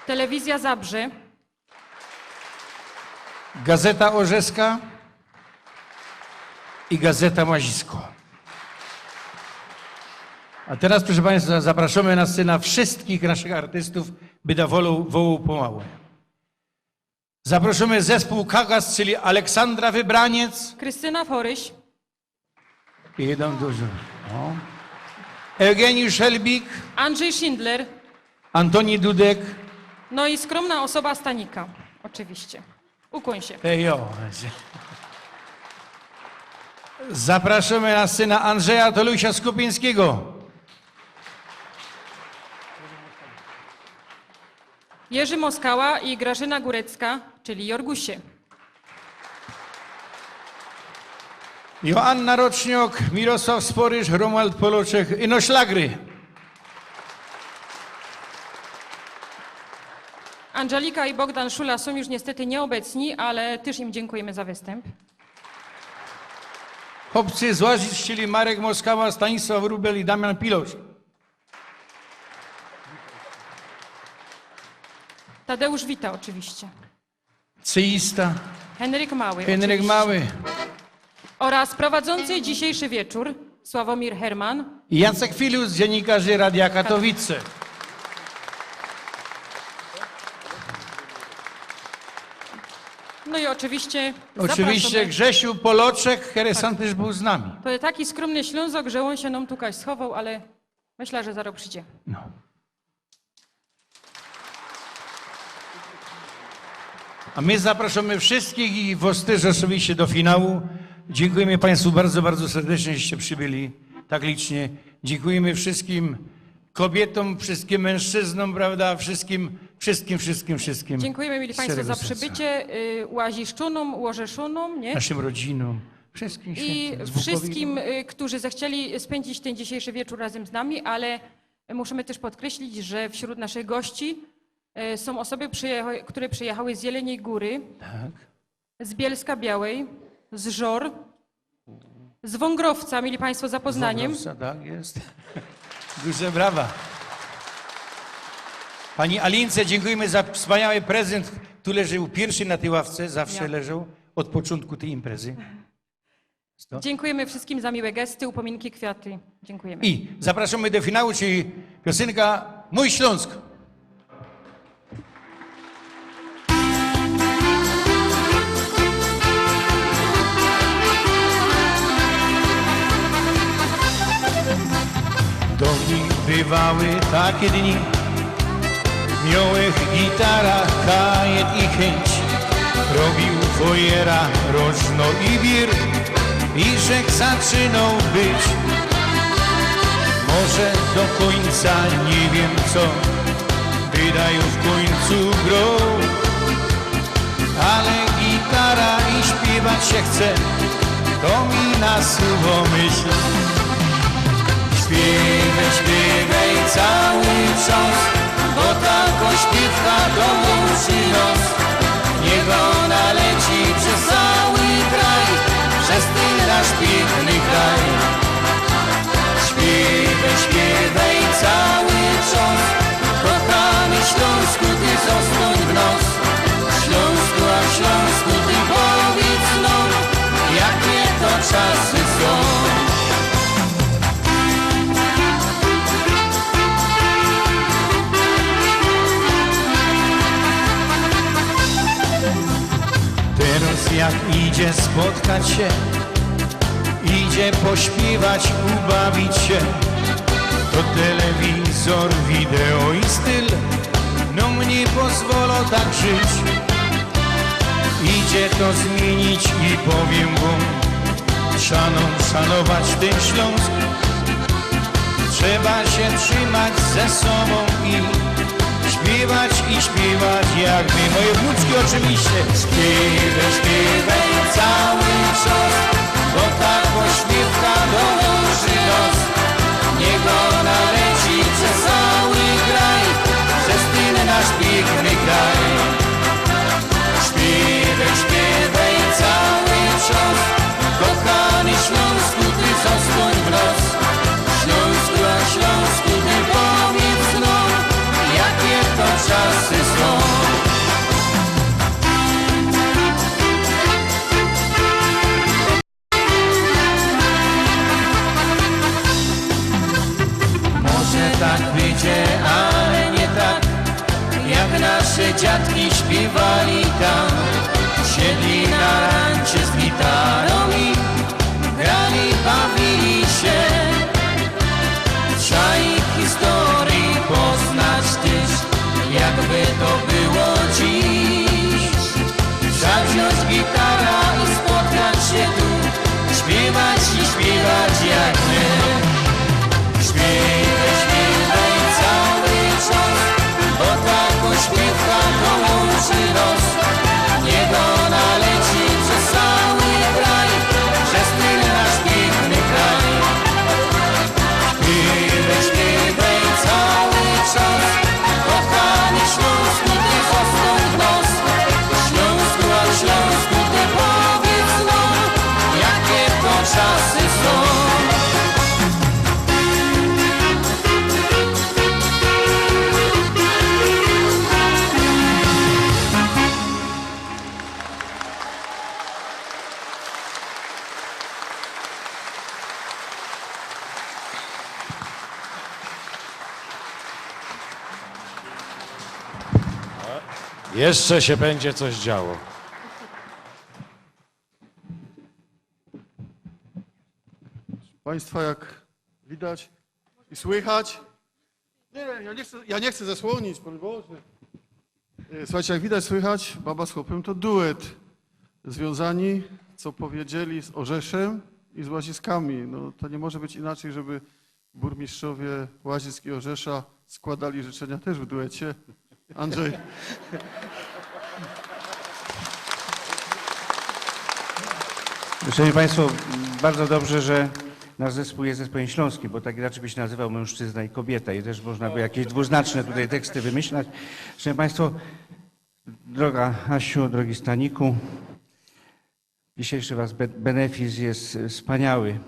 Telewizja Zabrze, Gazeta Orzeska i Gazeta Łazisko. A teraz, proszę państwa, zapraszamy na scenę wszystkich naszych artystów, by da wołał pomału. Zapraszamy zespół Kagas, czyli Aleksandra Wybraniec. Krystyna Foryś, I idą dużo. O. Eugeniusz Szelbik, Andrzej Schindler, Antoni Dudek. no i skromna osoba Stanika, oczywiście. Ukłoń się. Ejo. Zapraszamy na scenę Andrzeja Tolusia Skupińskiego. Jerzy Moskała i Grażyna Górecka, czyli Jorgusie. Joanna Roczniok, Mirosław Sporyż, Romuald Poloczek i no szlagry. Angelika i Bogdan Szula są już niestety nieobecni, ale też im dziękujemy za występ. Chłopcy z Łazic, czyli Marek Moskała, Stanisław Rubel i Damian Pilosz. Tadeusz Wita oczywiście. Ceista, Henryk Mały. Henryk oczywiście. Mały Oraz prowadzący dzisiejszy wieczór Sławomir Herman. i Jacek Filus, dziennikarzy Radia Katowice. No i oczywiście Oczywiście zapraszamy. Grzesiu Poloczek, który sam też był z nami. To jest taki skromny Ślązok, że on się nam tutaj schował, ale myślę, że zaraz przyjdzie. A my zapraszamy wszystkich i was też oczywiście do finału. Dziękujemy państwu bardzo, bardzo serdecznie, żeście przybyli tak licznie. Dziękujemy wszystkim kobietom, wszystkim mężczyznom, prawda, wszystkim. Dziękujemy, mieli Z Państwo, szczerego za serca. przybycie Łaziszczunom, Łożeszunom, nie? Naszym rodzinom, wszystkim I świętym, z Bukowiną. wszystkim, którzy zechcieli spędzić ten dzisiejszy wieczór razem z nami, ale musimy też podkreślić, że wśród naszych gości są osoby, które przyjechały z Jeleniej Góry, Tak. z Bielska Białej, z Żor, z Wągrowca, mieli Państwo za Poznaniem. Wągrowca, tak jest. Duże brawa. Pani Alince dziękujemy za wspaniały prezent. Tu leżał pierwszy na tej ławce, zawsze Ja. leżał od początku tej imprezy. Dziękujemy wszystkim za miłe gesty, upominki, kwiaty. Dziękujemy. I zapraszamy do finału, czyli piosenka Mój Śląsk. Do nich bywały takie dni, miałech gitara, kajet i chęć, robił fojera, rożno i wir, i rzek zaczynał być. Może do końca nie wiem co, wydają w końcu grą, ale gitara i śpiewać się chce, to mi nasuwa myśl. Śpiewaj, śpiewaj cały czas, bo taką śpiewka to musi nos. Niech ona leci przez cały kraj, przez ten nasz piękny kraj. Śpiewaj, śpiewaj cały czas, bo popłakać się, idzie pośpiewać, ubawić się. To telewizor, wideo i styl, no mnie pozwolą tak żyć. Idzie to zmienić i powiem wam, szanować ten Śląsk. Trzeba się trzymać ze sobą i śpiewać jak my. Moje wnuczki oczywiście. Śpiewaj cały czas, bo ta pośpiewka dołoży nos. Niech ona leci przez cały kraj, przez ten nasz piękny kraj. Śpiewaj cały czas, kochany Śląsku, ty zostań w nos. Śląsku, a Śląsku, ty powiedz no, jakie to czasy są. Może tak będzie, ale nie tak, jak nasze dziadki śpiewali tam. Siedli na rancie z gitarą i grali, bawili się. Trzeba ich historii poznać też, jakby to było dziś. Trzeba wziąć gitara i spotkać się tu, śpiewać jak my. Śpiewaj cały czas, bo ta pośpiewka dołączy nos. Niech ona leci przez cały kraj, przez ten nasz piękny kraj. Śpiewaj cały czas, kochany Śląsku, ty zostań w nos. Śląsku, a Śląsku, ty powiedz no, jakie to czasy są. Jeszcze się będzie coś działo. Państwa, jak widać i słychać. Nie, ja nie chcę zasłonić, broń Boże. Słuchajcie, jak widać, słychać, Baba z Chłopem to duet. Związani, co powiedzieli, z Orzeszem i z Łaziskami. No, to nie może być inaczej, żeby burmistrzowie Łazisk i Orzesza składali życzenia też w duecie. Andrzej. Szanowni Państwo, bardzo dobrze, że nasz zespół jest zespołem śląskim, bo tak inaczej by się nazywał mężczyzna i kobieta i też można by jakieś dwuznaczne tutaj teksty wymyślać. Szanowni Państwo, droga Asiu, drogi Staniku, dzisiejszy Was benefis jest wspaniały.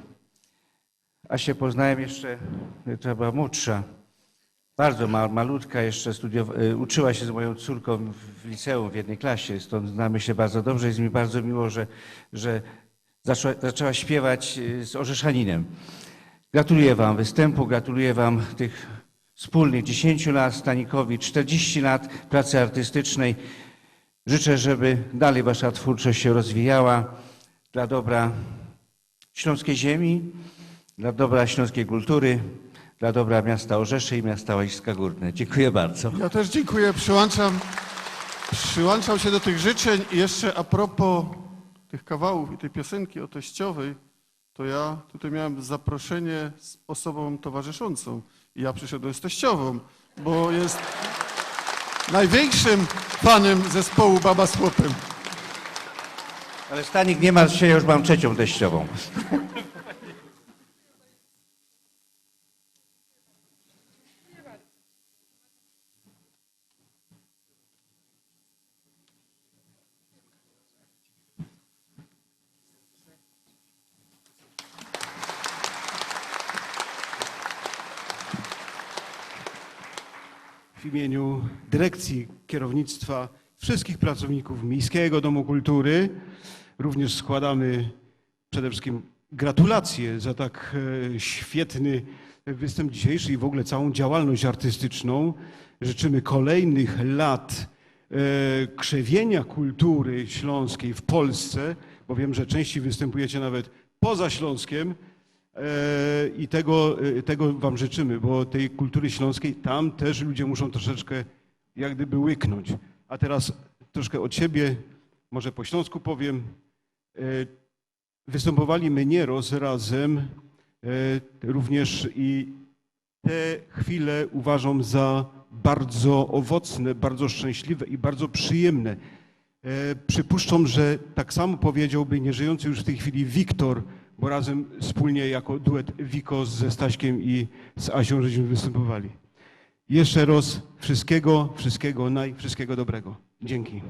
Asię poznałem jeszcze, to była młodsza, bardzo malutka, jeszcze uczyła się z moją córką w liceum w jednej klasie, stąd znamy się bardzo dobrze. Jest mi bardzo miło, że zaczęła śpiewać z Orzeszaninem. Gratuluję Wam występu, gratuluję Wam tych wspólnych 10 lat, Stanikowi 40 lat pracy artystycznej. Życzę, żeby dalej Wasza twórczość się rozwijała dla dobra śląskiej ziemi, dla dobra śląskiej kultury, dla dobra miasta Orzesze i miasta Łaziska Górne. Dziękuję bardzo. Ja też dziękuję, przyłączam się do tych życzeń i jeszcze a propos tych kawałów i tej piosenki o teściowej, to ja tutaj miałem zaproszenie z osobą towarzyszącą i ja przyszedłem z teściową, bo jest największym fanem zespołu Baba z Chłopem. Ale Stanik, nie martw się, ja już mam trzecią teściową. W imieniu dyrekcji, kierownictwa, wszystkich pracowników Miejskiego Domu Kultury również składamy przede wszystkim gratulacje za tak świetny występ dzisiejszy i w ogóle całą działalność artystyczną. Życzymy kolejnych lat krzewienia kultury śląskiej w Polsce, bo wiem, że częściej występujecie nawet poza Śląskiem i tego wam życzymy, bo tej kultury śląskiej tam też ludzie muszą troszeczkę jak gdyby łyknąć. A teraz troszkę od siebie, może po śląsku powiem. Występowaliśmy nieraz razem, również i te chwile uważam za bardzo owocne, bardzo szczęśliwe i bardzo przyjemne. Przypuszczam, że tak samo powiedziałby nieżyjący już w tej chwili Wiktor, bo razem wspólnie jako duet Wiko ze Staśkiem i z Asią żeśmy występowali. Jeszcze raz wszystkiego dobrego. Dzięki.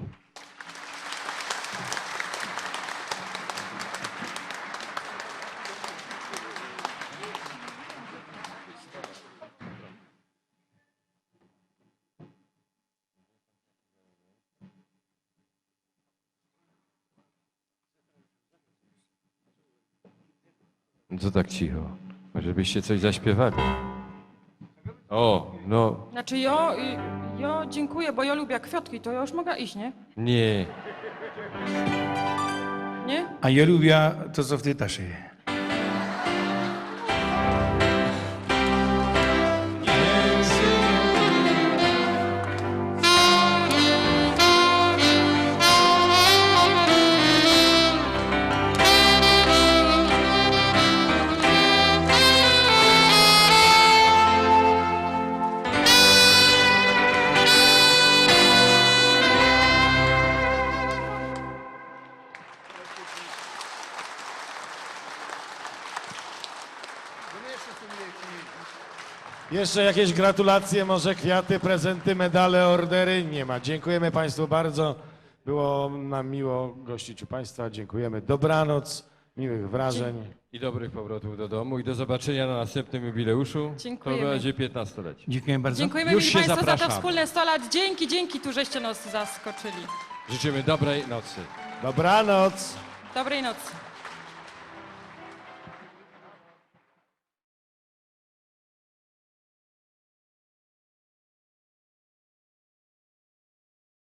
Co tak cicho? Może byście coś zaśpiewali? O, no Znaczy ja dziękuję, bo ja lubię kwiatki, to ja już mogę iść, nie? nie. Nie? A ja lubię to, co w tej taszy. Jeszcze jakieś gratulacje, może kwiaty, prezenty, medale, ordery? Nie ma. Dziękujemy Państwu bardzo. Było nam miło gościć u Państwa. Dziękujemy. Dobranoc, miłych wrażeń. I dobrych powrotów do domu i do zobaczenia na następnym jubileuszu. Dziękujemy. To będzie 15-lecie. Dziękuję bardzo. Dziękujemy Już mili się Państwo za to zapraszamy. wspólne 100 lat. Dzięki, tu żeście nas zaskoczyli. Życzymy dobrej nocy. Dobranoc. Dobrej nocy.